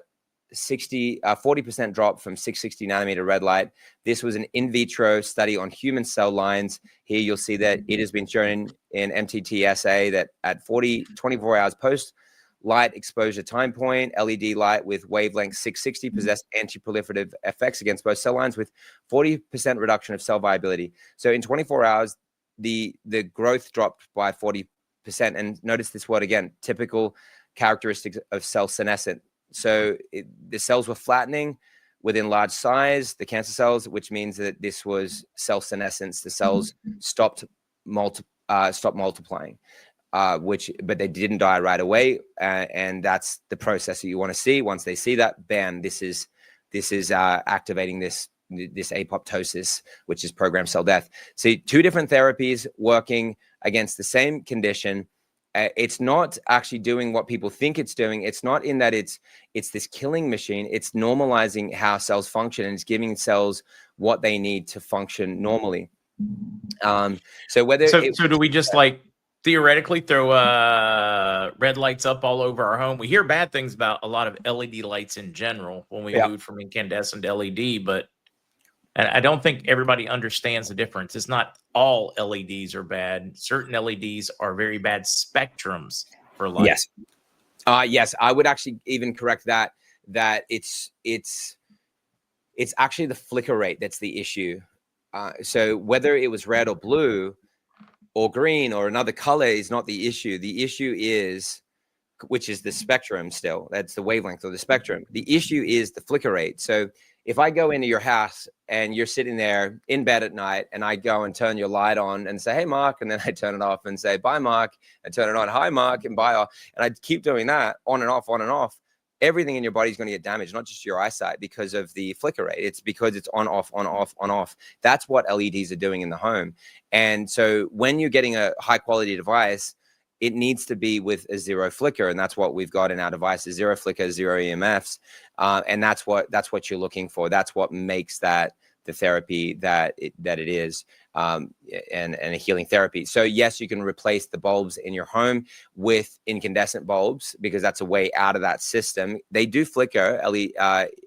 drop from 660 nanometer red light. This was an in vitro study on human cell lines. Here you'll see that it has been shown in MTTSA that at 24 hours post light exposure time point, LED light with wavelength 660 possessed anti-proliferative effects against both cell lines with 40% reduction of cell viability. So in 24 hours, the growth dropped by 40%. And notice this word again, typical characteristics of cell senescent. So the cells were flattening within large size, the cancer cells, which means that this was cell senescence. The cells stopped multiplying. But they didn't die right away, and that's the process that you want to see. Once they see that, bam, this is activating this apoptosis, which is programmed cell death. See, two different therapies working against the same condition. It's not actually doing what people think it's doing. It's not in that it's this killing machine. It's normalizing how cells function, and it's giving cells what they need to function normally. So do we just theoretically throw red lights up all over our home? We hear bad things about a lot of LED lights in general when we moved from incandescent to LED, but And I don't think everybody understands the difference. It's not all LEDs are bad. Certain LEDs are very bad spectrums for light. Yes. Yes, I would actually even correct that it's actually the flicker rate that's the issue. So whether it was red or blue or green or another color is not the issue. The issue is, which is the spectrum still, that's the wavelength of the spectrum. The issue is the flicker rate. So if I go into your house and you're sitting there in bed at night and I go and turn your light on and say, hey, Mark, and then I turn it off and say, bye, Mark, and turn it on, hi, Mark, and bye, and I keep doing that on and off, everything in your body is going to get damaged, not just your eyesight because of the flicker rate. It's because it's on, off, on, off, on, off. That's what LEDs are doing in the home. And so when you're getting a high quality device, it needs to be with a zero flicker. And that's what we've got in our devices, zero flicker, zero EMFs. And that's what you're looking for. That's what makes that the therapy that it is, and a healing therapy. So yes, you can replace the bulbs in your home with incandescent bulbs because that's a way out of that system. They do flicker,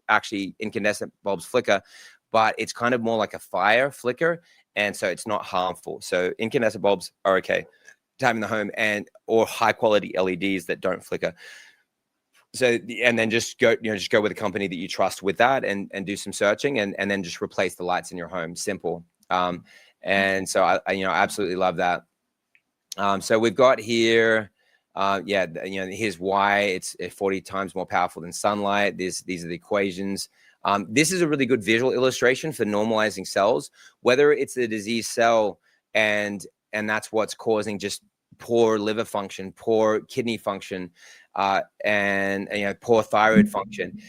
actually incandescent bulbs flicker, but it's kind of more like a fire flicker. And so it's not harmful. So incandescent bulbs are okay to have in the home, or high quality LEDs that don't flicker. So, and then just go with a company that you trust with that, and do some searching, and then just replace the lights in your home. Simple. And so I absolutely love that. So we've got here, here's why it's 40 times more powerful than sunlight. These are the equations. This is a really good visual illustration for normalizing cells, whether it's the disease cell and that's what's causing just poor liver function, poor kidney function, and poor thyroid function.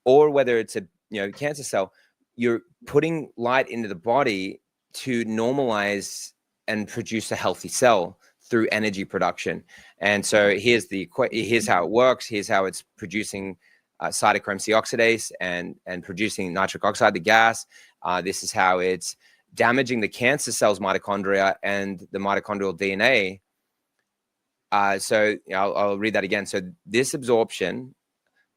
Or whether it's a cancer cell, you're putting light into the body to normalize and produce a healthy cell through energy production. And so here's how it works. Here's how it's producing cytochrome C oxidase and producing nitric oxide, the gas. This is how it's damaging the cancer cells mitochondria and the mitochondrial DNA. So I'll read that again. So this absorption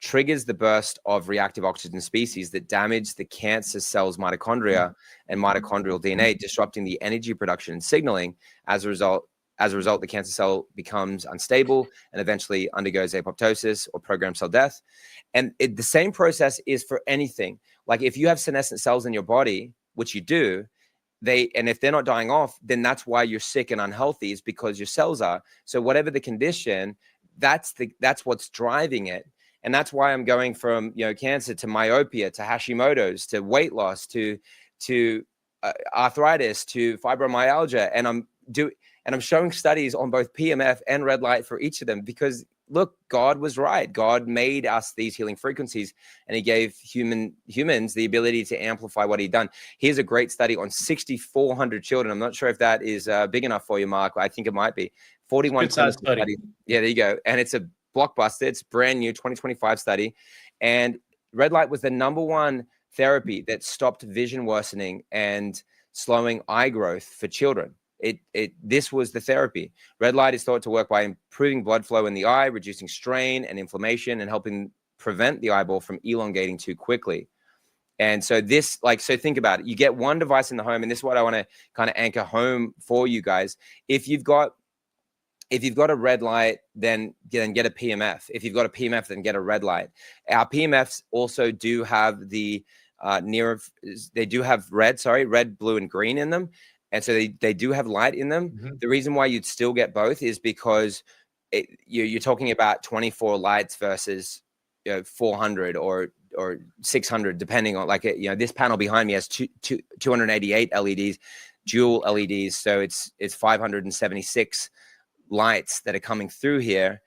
triggers the burst of reactive oxygen species that damage the cancer cells mitochondria and mitochondrial DNA, disrupting the energy production and signaling. As a result, the cancer cell becomes unstable and eventually undergoes apoptosis or programmed cell death. And the same process is for anything. Like if you have senescent cells in your body, which you do, and if they're not dying off, then that's why you're sick and unhealthy, is because your cells are. So whatever the condition, that's what's driving it. And that's why I'm going from cancer to myopia to Hashimoto's to weight loss to arthritis to fibromyalgia, and I'm showing studies on both PMF and red light for each of them, because look, God was right. God made us these healing frequencies, and he gave humans the ability to amplify what he'd done. Here's a great study on 6,400 children. I'm not sure if that is big enough for you, Mark. I think it might be. 41 study. Yeah, there you go. And it's a blockbuster. It's brand new 2025 study. And red light was the #1 therapy that stopped vision worsening and slowing eye growth for children. This was the therapy. Red light is thought to work by improving blood flow in the eye, reducing strain and inflammation, and helping prevent the eyeball from elongating too quickly. And so so think about it. You get one device in the home, and this is what I want to kind of anchor home for you guys. If you've got a red light, then get a PMF. If you've got a PMF, then get a red light. Our PMFs also do have the they do have red, blue, and green in them. And so they do have light in them. Mm-hmm. The reason why you'd still get both is because you're talking about 24 lights versus 400 or 600, depending on this panel behind me has 288 LEDs, dual LEDs. So it's 576 lights that are coming through here,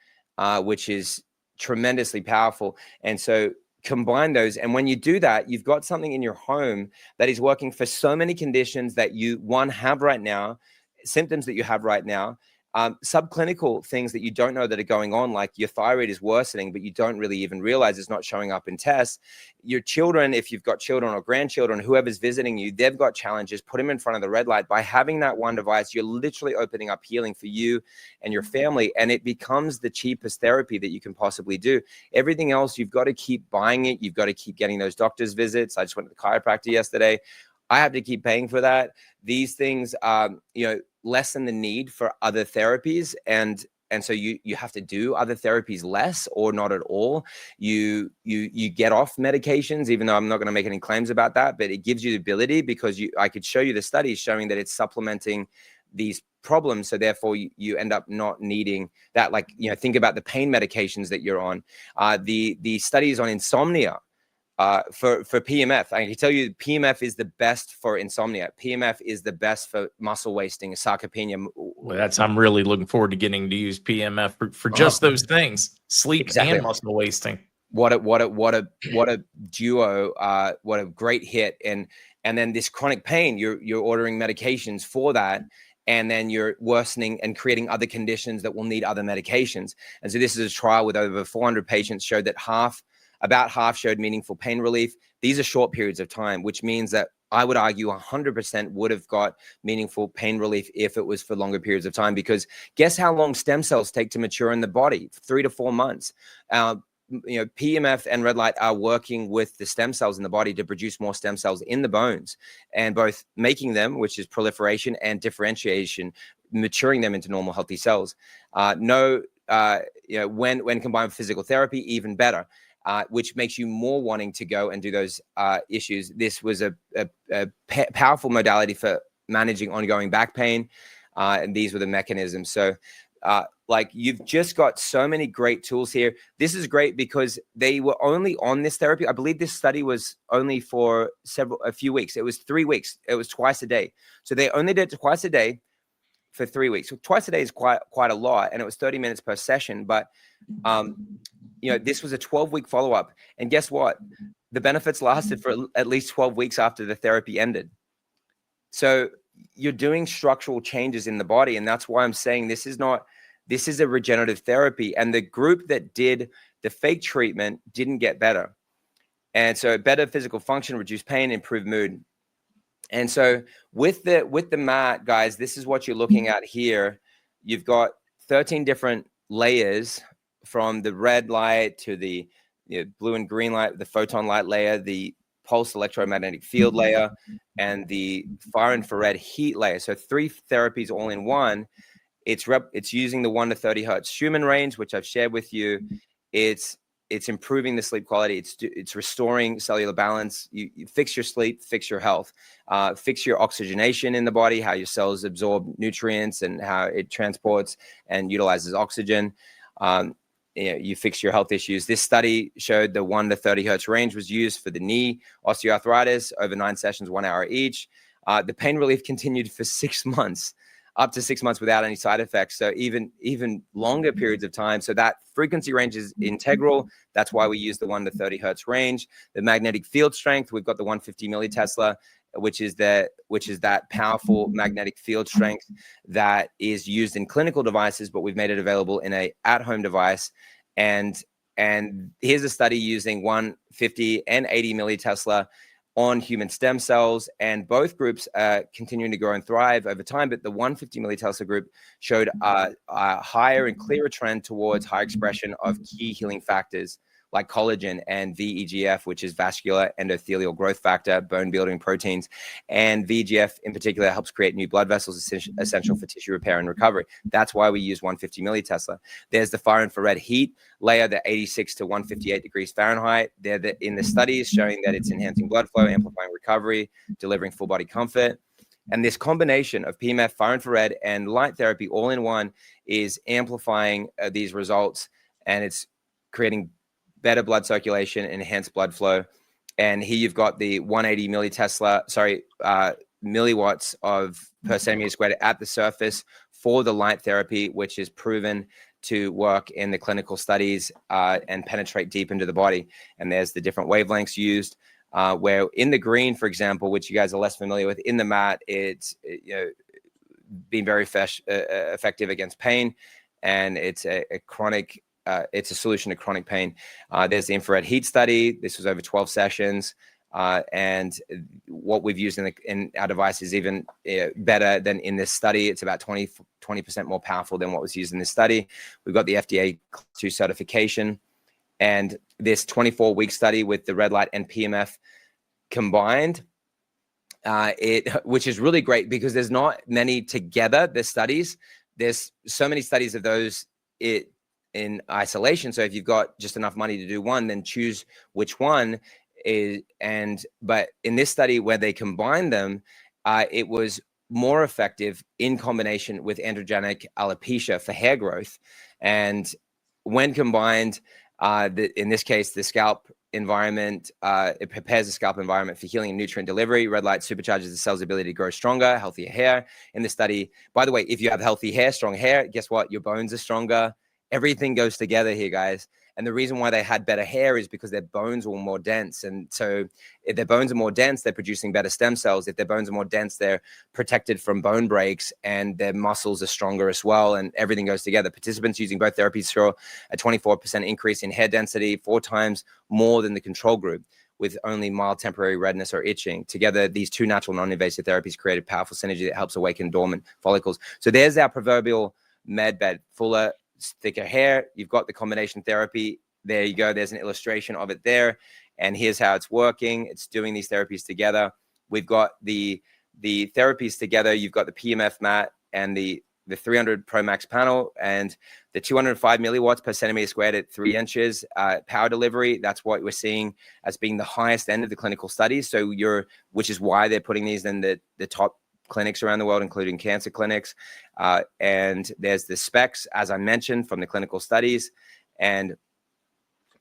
which is tremendously powerful. And so combine those, and when you do that, you've got something in your home that is working for so many conditions that you have right now, symptoms that you have right now, Subclinical things that you don't know that are going on, like your thyroid is worsening, but you don't really even realize it's not showing up in tests. Your children, if you've got children or grandchildren, whoever's visiting you, they've got challenges. Put them in front of the red light. By having that one device, you're literally opening up healing for you and your family, and it becomes the cheapest therapy that you can possibly do. Everything else, you've got to keep buying it. You've got to keep getting those doctor's visits. I just went to the chiropractor yesterday. I have to keep paying for that. These things, lessen the need for other therapies, and so you have to do other therapies less or not at all. You get off medications, even though I'm not going to make any claims about that, but it gives you the ability, because I could show you the studies showing that it's supplementing these problems, so therefore you end up not needing that. Like, think about the pain medications that you're on. The studies on insomnia. For PMF, I can tell you PMF is the best for insomnia. PMF is the best for muscle wasting, sarcopenia. Well, I'm really looking forward to getting to use PMF for just those things, sleep and muscle wasting. What a duo! What a great hit! And then this chronic pain, you're ordering medications for that, and then you're worsening and creating other conditions that will need other medications. And so this is a trial with over 400 patients, showed that about half showed meaningful pain relief. These are short periods of time, which means that I would argue 100% would have got meaningful pain relief if it was for longer periods of time, because guess how long stem cells take to mature in the body? 3 to 4 months. PMF and red light are working with the stem cells in the body to produce more stem cells in the bones, and both making them, which is proliferation, and differentiation, maturing them into normal healthy cells. When combined with physical therapy, even better. Which makes you more wanting to go and do those issues. This was a powerful modality for managing ongoing back pain, and these were the mechanisms. So, you've just got so many great tools here. This is great because they were only on this therapy. I believe this study was only for a few weeks. It was 3 weeks. It was twice a day. So they only did it twice a day for 3 weeks. So twice a day is quite a lot, and it was 30 minutes per session. But this was a 12-week follow-up, and guess what? The benefits lasted for at least 12 weeks after the therapy ended. So you're doing structural changes in the body, and that's why I'm saying this is a regenerative therapy. And the group that did the fake treatment didn't get better, and so better physical function, reduced pain, improved mood. And so with the mat, guys, this is what you're looking at here. You've got 13 different layers, from the red light to the blue and green light, the photon light layer, the pulse electromagnetic field layer, and the far infrared heat layer. So 3 therapies all in one. It's using the 1 to 30 hertz Schumann range, which I've shared with you. It's improving the sleep quality. It's restoring cellular balance. You fix your sleep, fix your health, fix your oxygenation in the body, how your cells absorb nutrients and how it transports and utilizes oxygen. You fix your health issues. This study showed the 1 to 30 hertz range was used for the knee osteoarthritis over 9 sessions, 1 hour each. The pain relief continued for 6 months, up to 6 months without any side effects. So even longer periods of time. So that frequency range is integral. That's why we use the 1 to 30 hertz range. The magnetic field strength, we've got the 150 millitesla, which is that powerful magnetic field strength that is used in clinical devices, but we've made it available in a at-home device. And here's a study using 150 and 80 millitesla on human stem cells, and both groups are continuing to grow and thrive over time. But the 150 millitesla group showed a higher and clearer trend towards high expression of key healing factors like collagen and VEGF, which is vascular endothelial growth factor, bone building proteins. And VEGF in particular helps create new blood vessels essential for tissue repair and recovery. That's why we use 150 millitesla. There's the far infrared heat layer, the 86 to 158 degrees Fahrenheit. They're in the studies showing that it's enhancing blood flow, amplifying recovery, delivering full body comfort. And this combination of PMF, far infrared, and light therapy all in one is amplifying these results, and it's creating better blood circulation, enhanced blood flow. And here you've got the 180 milliwatts of per centimeter squared at the surface for the light therapy, which is proven to work in the clinical studies and penetrate deep into the body. And there's the different wavelengths used, where in the green, for example, which you guys are less familiar with, in the mat, it's been very effective against pain, and it's a chronic. It's a solution to chronic pain. There's the infrared heat study. This was over 12 sessions. And what we've used in our device is even better than in this study. It's about 20% more powerful than what was used in this study. We've got the FDA 2 certification, and this 24-week study with the red light and PMF combined, which is really great because there's not many together. The studies, there's so many studies of those in isolation. So if you've got just enough money to do one, then choose which one. But in this study where they combined them, it was more effective in combination with androgenic alopecia for hair growth. And when combined, in this case, the scalp environment, it prepares the scalp environment for healing and nutrient delivery. Red light supercharges the cell's ability to grow stronger, healthier hair. In the study, by the way, if you have healthy hair, strong hair, guess what? Your bones are stronger. Everything goes together here, guys. And the reason why they had better hair is because their bones were more dense. And so if their bones are more dense, they're producing better stem cells. If their bones are more dense, they're protected from bone breaks, and their muscles are stronger as well. And everything goes together. Participants using both therapies saw a 24% increase in hair density, 4 times more than the control group, with only mild temporary redness or itching. Together, these 2 natural non-invasive therapies created powerful synergy that helps awaken dormant follicles. So there's our proverbial MedBed, fuller, thicker hair. You've got the combination therapy. There you go. There's an illustration of it there. And here's how it's working. It's doing these therapies together. We've got the therapies together. You've got the PMF mat and the 300 Pro Max panel and the 205 milliwatts per centimeter squared at 3 inches power delivery. That's what we're seeing as being the highest end of the clinical studies. So which is why they're putting these in the top clinics around the world, including cancer clinics. And there's the specs, as I mentioned, from the clinical studies. And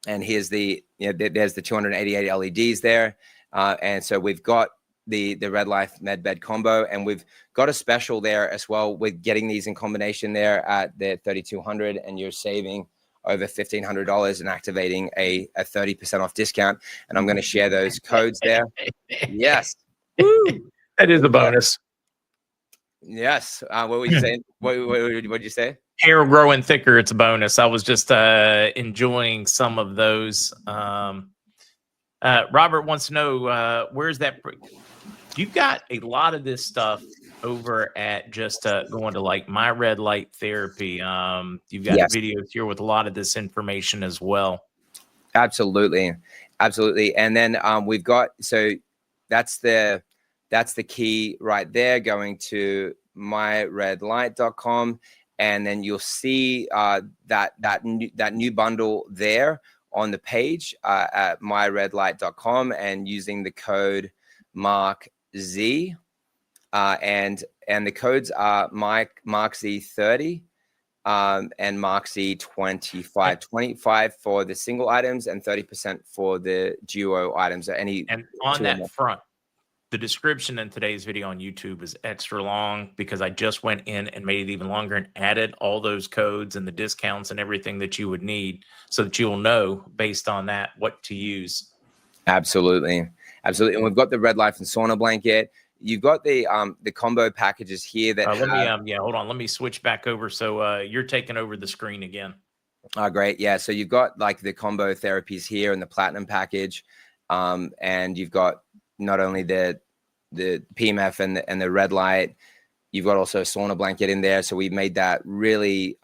here's there's the 288 LEDs there. And so we've got the Red Life MedBed combo, and we've got a special there as well with getting these in combination there at the 3,200, and you're saving over $1,500 and activating a 30% off discount. And I'm going to share those codes there. Yes. Woo. That is a bonus. Yes. What were you saying? What did you say? Hair growing thicker. It's a bonus. I was just enjoying some of those. Robert wants to know where's that. You've got a lot of this stuff over at just going to like My Red Light Therapy. You've got videos here with a lot of this information as well. Absolutely. And then we've got, so that's the key right there, going to myredlight.com, and then you'll see that new bundle there on the page at myredlight.com, and using the code MarkZ, and the codes are MarkZ30 and MarkZ25, 25 for the single items and 30% for the duo items. And on that front, the description in today's video on YouTube is extra long because I just went in and made it even longer and added all those codes and the discounts and everything that you would need so that you'll know based on that what to use. Absolutely. And we've got the Red Life and sauna blanket. You've got the combo packages here that hold on. Let me switch back over. So you're taking over the screen again. Oh, great. Yeah. So you've got like the combo therapies here and the platinum package. And you've got not only the PMF and the red light, you've got also a sauna blanket in there. So we made that really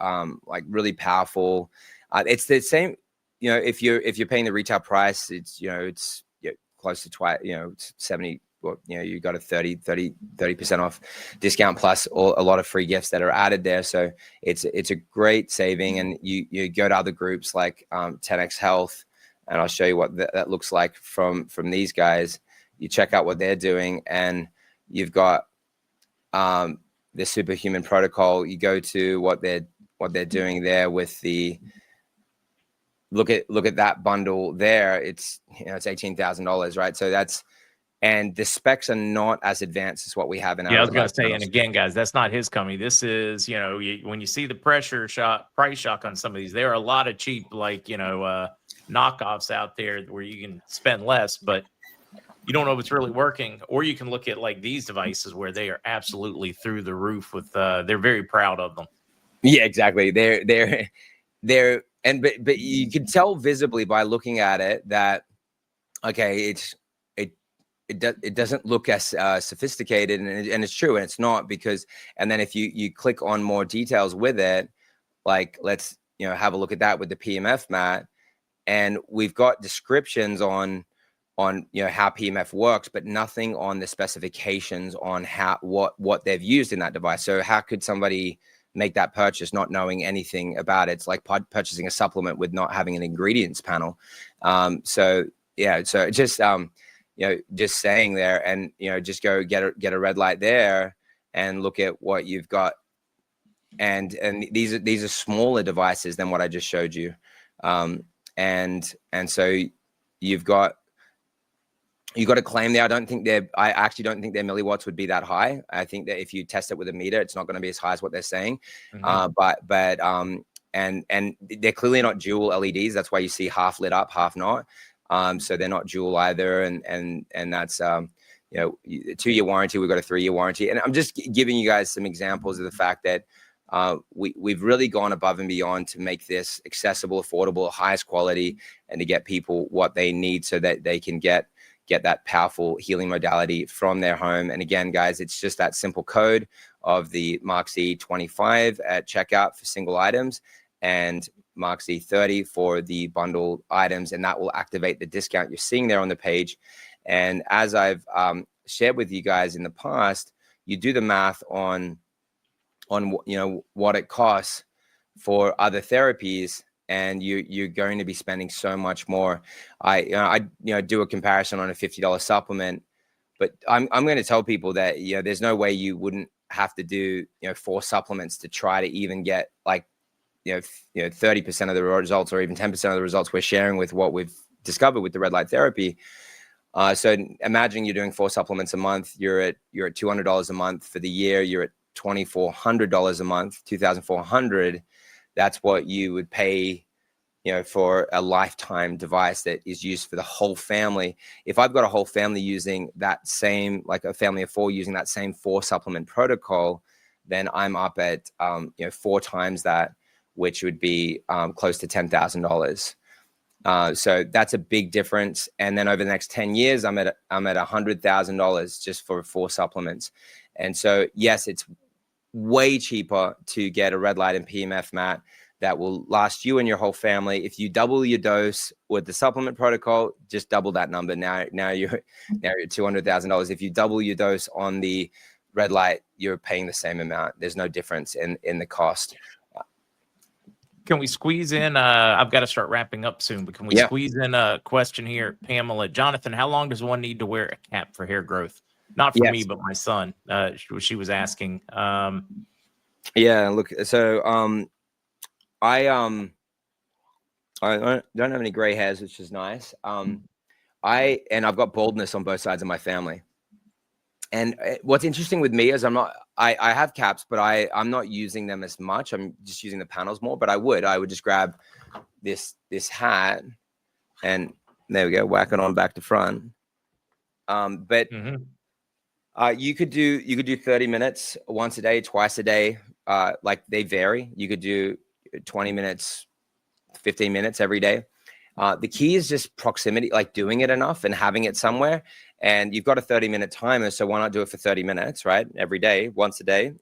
really powerful. It's the same, if you're paying the retail price, it's close to twice, 70. Well, you got a 30% off discount plus a lot of free gifts that are added there. So it's a great saving. And you go to other groups like 10X Health, and I'll show you what that looks like from these guys. You check out what they're doing, and you've got the Superhuman Protocol. You go to what they're doing there with the look at that bundle there. It's it's $18,000, right? So and the specs are not as advanced as what we have in our. Yeah, I was going to say, and again, guys, that's not his company. This is, when you see the price shock on some of these, there are a lot of cheap, knockoffs out there where you can spend less, but you don't know if it's really working. Or you can look at like these devices where they are absolutely through the roof with, they're very proud of them. Yeah, exactly. But you can tell visibly by looking at it that, okay, it doesn't look as sophisticated, and it's true, and it's not, because, and then if you click on more details with it, like let's have a look at that with the PMF mat, and we've got descriptions on how PMF works, but nothing on the specifications on what they've used in that device. So how could somebody make that purchase not knowing anything about it? It's like purchasing a supplement with not having an ingredients panel. So just just saying there, and just go get a red light there and look at what you've got. And these are smaller devices than what I just showed you. And so you've got a claim there. I actually don't think their milliwatts would be that high. I think that if you test it with a meter, it's not going to be as high as what they're saying. Mm-hmm. And they're clearly not dual LEDs. That's why you see half lit up, half not. So they're not dual either. And that's, 2-year warranty. We've got a 3-year warranty. And I'm just giving you guys some examples of the fact that we've really gone above and beyond to make this accessible, affordable, highest quality, and to get people what they need so that they can get that powerful healing modality from their home. And again, guys, it's just that simple code of the MarkZ 25 at checkout for single items, and MarkZ 30 for the bundled items, and that will activate the discount you're seeing there on the page. And as I've shared with you guys in the past, you do the math on what it costs for other therapies, and you're going to be spending so much more. I do a comparison on a $50 supplement, but I'm going to tell people that there's no way you wouldn't have to do 4 supplements to try to even get like 30% of the results, or even 10% of the results we're sharing with what we've discovered with the red light therapy. So imagine you're doing 4 supplements a month. You're at $200 a month for the year. You're at $2,400 a month, $2,400. That's what you would pay, for a lifetime device that is used for the whole family. If I've got a whole family using that same, like a family of 4 using that same 4 supplement protocol, then I'm up at 4 times that, which would be close to $10,000. So that's a big difference. And then over the next 10 years, I'm at $100,000 just for 4 supplements. And so, yes, it's way cheaper to get a red light and PMF mat that will last you and your whole family. If you double your dose with the supplement protocol, just double that number. Now you're at $200,000. If you double your dose on the red light, you're paying the same amount. There's no difference in the cost. Can we squeeze in? I've got to start wrapping up soon, but can we squeeze in a question here, Pamela? Jonathan, how long does one need to wear a cap for hair growth? Not for me, but my son. She was asking. Yeah, look. So I don't have any gray hairs, which is nice. I've got baldness on both sides of my family. And what's interesting with me is I have caps, but I'm not using them as much. I'm just using the panels more, but I would just grab this hat and there we go, whack it on back to front. But you could do 30 minutes once a day, twice a day. Like they vary. You could do 20 minutes, 15 minutes every day. The key is just proximity, like doing it enough and having it somewhere. And you've got a 30-minute timer, so why not do it for 30 minutes, right? Every day, once a day.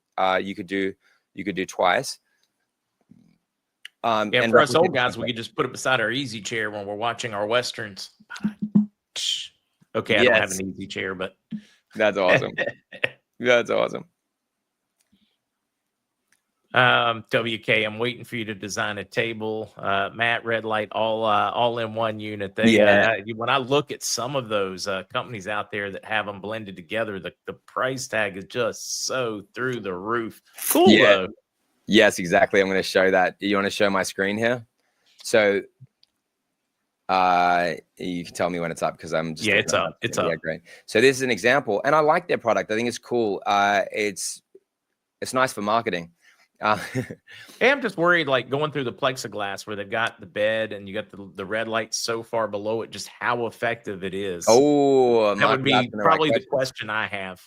You could do twice. And for us old guys, we could just put it beside our easy chair when we're watching our Westerns. Okay, I don't have an easy chair, but that's awesome. That's awesome. WK, I'm waiting for you to design a table, Matt, red light, all in one unit. When I look at some of those companies out there that have them blended together, the price tag is just so through the roof. Cool though. Yes, exactly. I'm going to show that. You want to show my screen here? So you can tell me when it's up because I'm just it's up. It's up. Yeah, great. So this is an example, and I like their product. I think it's cool. It's nice for marketing. Hey, I'm just worried, like going through the plexiglass where they've got the bed and you got the red light so far below it, just how effective it is. Oh, That Mark, would be probably the question I have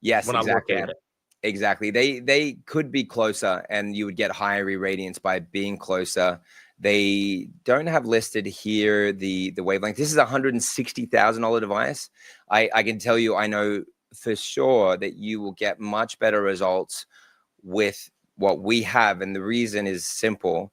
Yes, when I look exactly. at it. Exactly. They could be closer and you would get higher irradiance by being closer. They don't have listed here the wavelength. This is a $160,000 device. I can tell you, I know for sure that you will get much better results with what we have. And the reason is simple.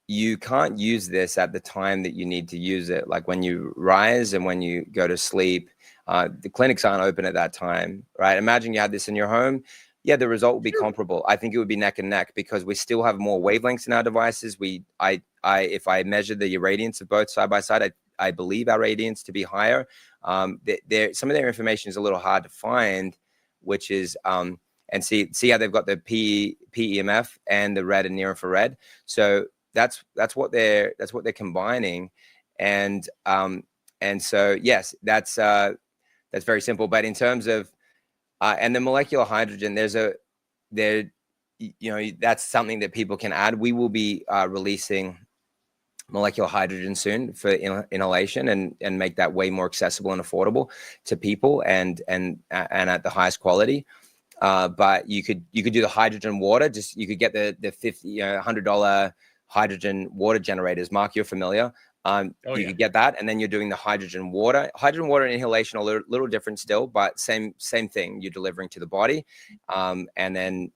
You can't use this at the time that you need to use it. Like when you rise and when you go to sleep, the clinics aren't open at that time, right? Imagine you had this in your home. Yeah, the result would be comparable. I think it would be neck and neck because we still have more wavelengths in our devices. If I measure the irradiance of both side by side, I believe our radiance to be higher. Some of their information is a little hard to find, which is and see how they've got the PEMF and the red and near infrared. So that's what they're combining, and so yes, that's very simple. But in terms of and the molecular hydrogen, that's something that people can add. We will be releasing molecular hydrogen soon for inhalation and make that way more accessible and affordable to people and at the highest quality. But you could do the hydrogen water. You could get the $50, $100 hydrogen water generators. Mark, you're familiar. You could get that, and then you're doing the hydrogen water. Hydrogen water and inhalation are a little different still, but same thing. You're delivering to the body, and then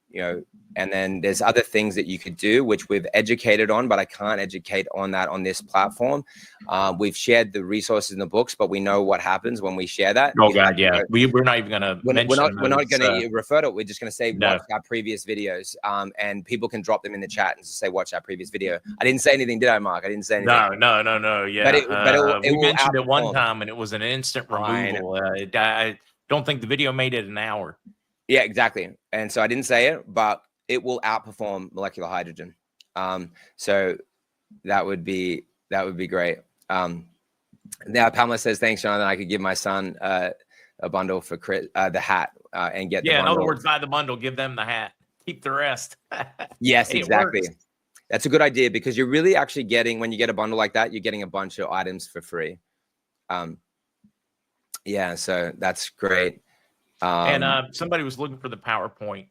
there's other things that you could do, which we've educated on, but I can't educate on that on this platform. We've shared the resources in the books, but we know what happens when we share that. Oh God, yeah, we're not even going to mention. We're not going to refer to it. We're just going to say No. watch our previous videos, and people can drop them in the chat and say watch our previous video. I didn't say anything, did I, Mark? I didn't say anything. No. Yeah, it we will mentioned it one outperform. time, and it was an instant removal. I don't think the video made it an hour. Yeah, exactly. And so I didn't say it, but it will outperform molecular hydrogen. So that would be great. Now Pamela says, thanks, Jonathan. I could give my son a bundle for the hat and get the bundle. In other words, buy the bundle, give them the hat, keep the rest. Yes, exactly. That's a good idea because you're really actually getting, when you get a bundle like that, you're getting a bunch of items for free. Yeah, so that's great. And somebody was looking for the PowerPoint.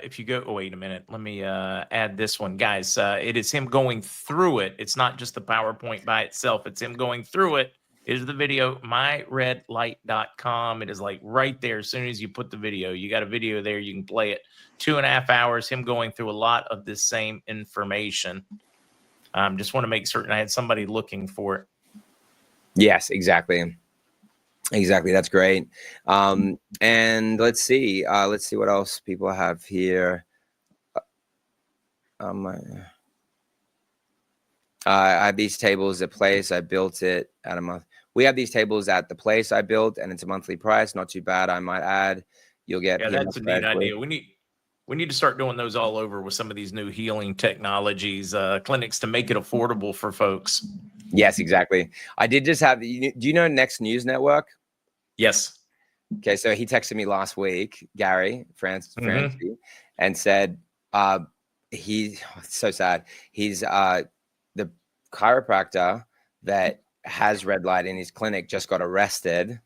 If you go, wait a minute, let me add this one, guys. It is him going through it. It's not just the PowerPoint by itself. It's him going through it. It is the video, myredlight.com. It is like right there. As soon as you put the video, you got a video there. You can play it. 2.5 hours, him going through a lot of this same information. Just want to make certain I had somebody looking for it. Yes, exactly. Exactly. That's great. And let's see what else people have here. I have these tables at place. I built it at a month. We have these tables at the place I built, and it's a monthly price. Not too bad. I might add. You'll get. Yeah, that's a neat idea. We need to start doing those all over with some of these new healing technologies, clinics to make it affordable for folks. Yes, exactly. I did just have. Do you know Next News Network? Yes. Okay, so he texted me last week, Gary Francie, and said it's so sad. He's the chiropractor that has red light in his clinic just got arrested.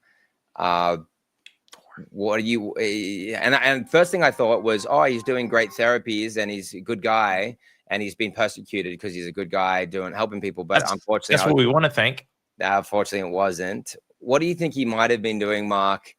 What are you? And first thing I thought was, oh, he's doing great therapies and he's a good guy and he's been persecuted because he's a good guy helping people. But unfortunately, that's what we want to think. Unfortunately, it wasn't. What do you think he might have been doing, Mark,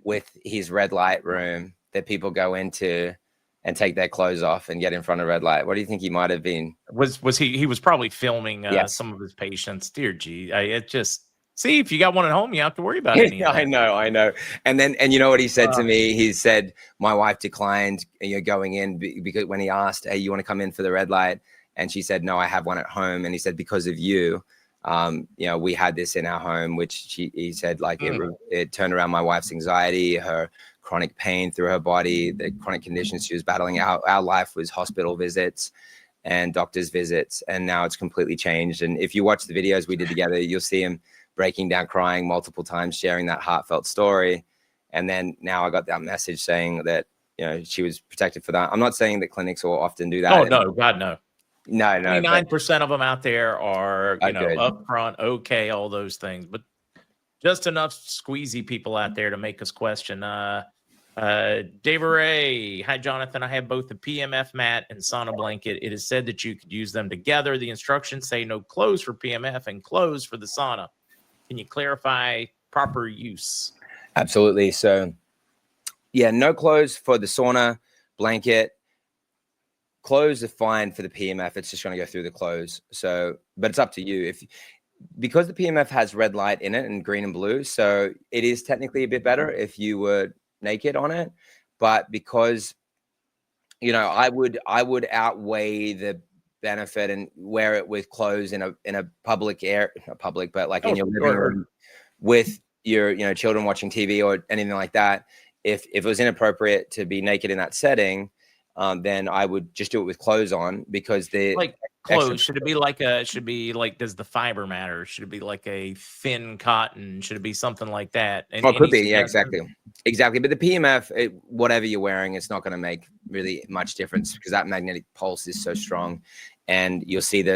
with his red light room that people go into and take their clothes off and get in front of red light? What do you think he might have been? Was he was probably filming some of his patients. Dear gee, it just see if you got one at home, you don't have to worry about it. I know. And you know what he said to me? He said, my wife declined going in because when he asked, hey, you want to come in for the red light? And she said, no, I have one at home. And he said, because of you, we had this in our home, which he said, like it turned around my wife's anxiety, her chronic pain through her body, the chronic conditions she was battling. Our life was hospital visits and doctor's visits, and now it's completely changed. And if you watch the videos we did together, you'll see him breaking down, crying multiple times, sharing that heartfelt story. And then now I got that message saying that, she was protected for that. I'm not saying that clinics will often do that. Oh no, God no. No. 99% of them out there are, Good. upfront, okay, all those things, but just enough squeezy people out there to make us question. Dave Ray, hi Jonathan. I have both the PMF mat and sauna blanket. It is said that you could use them together. The instructions say no clothes for PMF and clothes for the sauna. Can you clarify proper use? Absolutely. So, yeah, no clothes for the sauna blanket. Clothes are fine for the PMF. It's just going to go through the clothes. So, but it's up to you. Because the PMF has red light in it and green and blue, so it is technically a bit better if you were naked on it. But because I would outweigh the benefit and wear it with clothes in a public air, not public, but like in your living room with your children watching TV or anything like that. If it was inappropriate to be naked in that setting, then I would just do it with clothes on, because clothes, should it be like, does the fiber matter? Should it be like a thin cotton? Should it be something like that? And it could be, yeah, exactly. But the PMF, whatever you're wearing, it's not going to make really much difference, because that magnetic pulse is so strong. And you'll see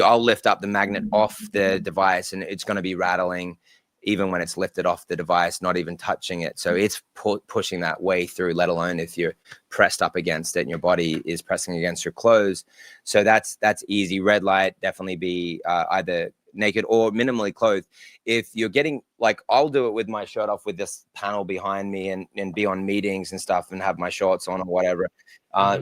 I'll lift up the magnet off the device, and it's going to be rattling even when it's lifted off the device, not even touching it. So it's pushing that way through, let alone if you're pressed up against it and your body is pressing against your clothes. So that's easy. Red light, definitely be either naked or minimally clothed. If you're getting, like, I'll do it with my shirt off with this panel behind me and be on meetings and stuff and have my shorts on or whatever.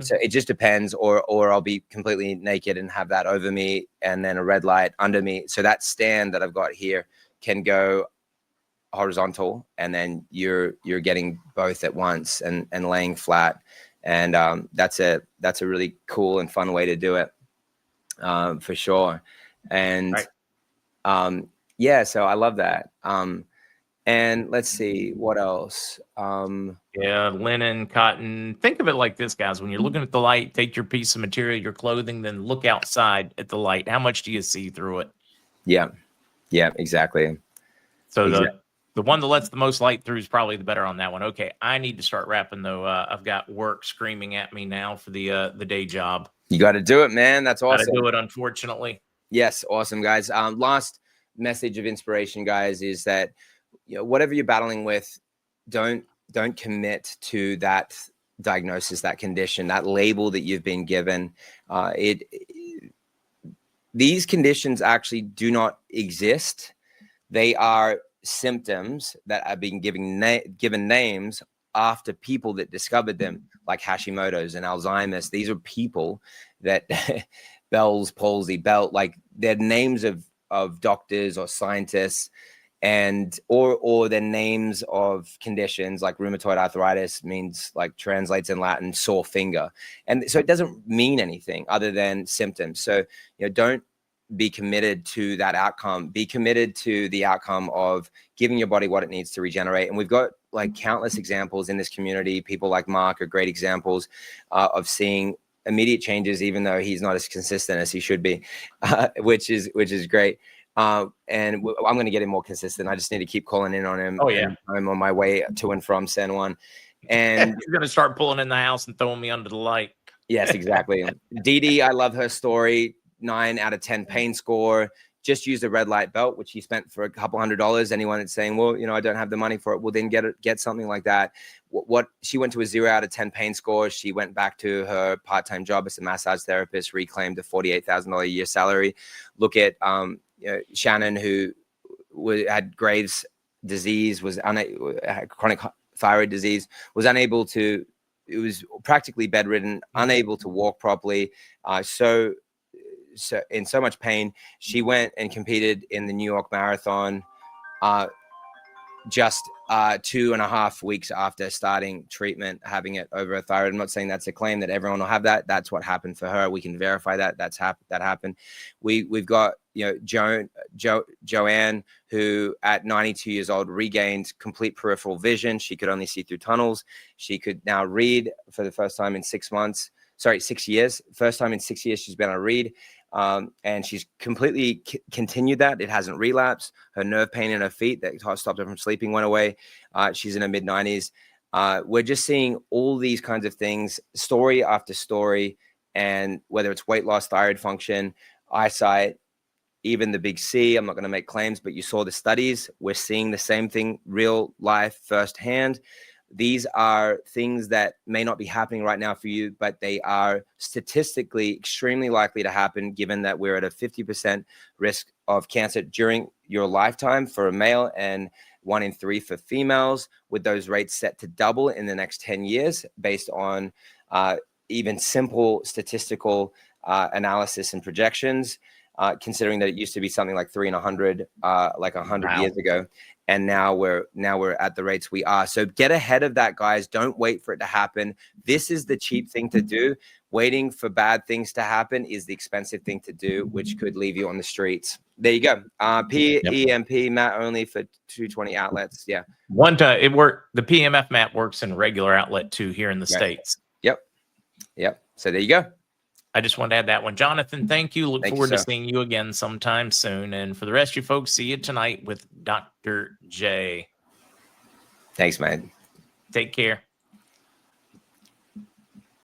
So it just depends, or I'll be completely naked and have that over me and then a red light under me. So that stand that I've got here can go horizontal, and then you're getting both at once and laying flat. And that's a really cool and fun way to do it, for sure. And yeah, so I love that. And let's see what else. Yeah, linen, cotton. Think of it like this, guys. When you're looking at the light, take your piece of material, your clothing, then look outside at the light. How much do you see through it? Yeah, exactly. So the one that lets the most light through is probably the better on that one. Okay, I need to start wrapping though. I've got work screaming at me now for the day job. You got to do it, man. That's awesome. Got to do it, unfortunately. Yes, awesome, guys. Last message of inspiration, guys, is that whatever you're battling with, don't commit to that diagnosis, that condition, that label that you've been given. These conditions actually do not exist. They are symptoms that are being given names after people that discovered them, like Hashimoto's and Alzheimer's. These are people that Bell's palsy, like they're names of doctors or scientists, and or the names of conditions like rheumatoid arthritis translates in Latin sore finger, and so it doesn't mean anything other than symptoms. So don't be committed to that outcome. Be committed to the outcome of giving your body what it needs to regenerate. And we've got like countless examples in this community. People like Mark are great examples of seeing immediate changes, even though he's not as consistent as he should be, which is great. And I'm going to get him more consistent. I just need to keep calling in on him. Oh yeah, I'm on my way to and from San Juan, and you're going to start pulling in the house and throwing me under the light. Yes, exactly. Dee Dee, I love her story. 9 out of 10 pain score. Just used a red light belt, which he spent for a couple $100. Anyone that's saying, well, I don't have the money for it, well, then get something like that. What she went to a 0 out of 10 pain score. She went back to her part-time job as a massage therapist, reclaimed a $48,000 a year salary. Look at Shannon, who had Graves' disease, had chronic thyroid disease, was unable to. It was practically bedridden, unable to walk properly. So in so much pain, she went and competed in the New York Marathon just 2.5 weeks after starting treatment, having it over a thyroid. I'm not saying that's a claim that everyone will have that. That's what happened for her. We can verify that. That happened. We've got Joanne, who at 92 years old regained complete peripheral vision. She could only see through tunnels. She could now read for the first time in 6 years. First time in 6 years she's been able to read. And she's completely continued that. It hasn't relapsed. Her nerve pain in her feet that stopped her from sleeping went away. She's in her mid-90s. We're just seeing all these kinds of things, story after story, and whether it's weight loss, thyroid function, eyesight, even the big C. I'm not going to make claims, but you saw the studies. We're seeing the same thing, real life, firsthand. These are things that may not be happening right now for you, but they are statistically extremely likely to happen, given that we're at a 50% risk of cancer during your lifetime for a male and 1 in 3 for females, with those rates set to double in the next 10 years based on even simple statistical analysis and projections, considering that it used to be something like 3 in 100, like 100 Wow. years ago. And now we're at the rates we are. So get ahead of that, guys. Don't wait for it to happen. This is the cheap thing to do. Waiting for bad things to happen is the expensive thing to do, which could leave you on the streets. There you go. PEMP, Matt, only for 220 outlets. Yeah. One time it worked. The PMF map works in regular outlet too here in the States. Yep. So there you go. I just wanted to add that one. Jonathan, thank you. Look forward to sir. seeing you again sometime soon. And for the rest of you folks, see you tonight with Dr. J. Thanks, man. Take care.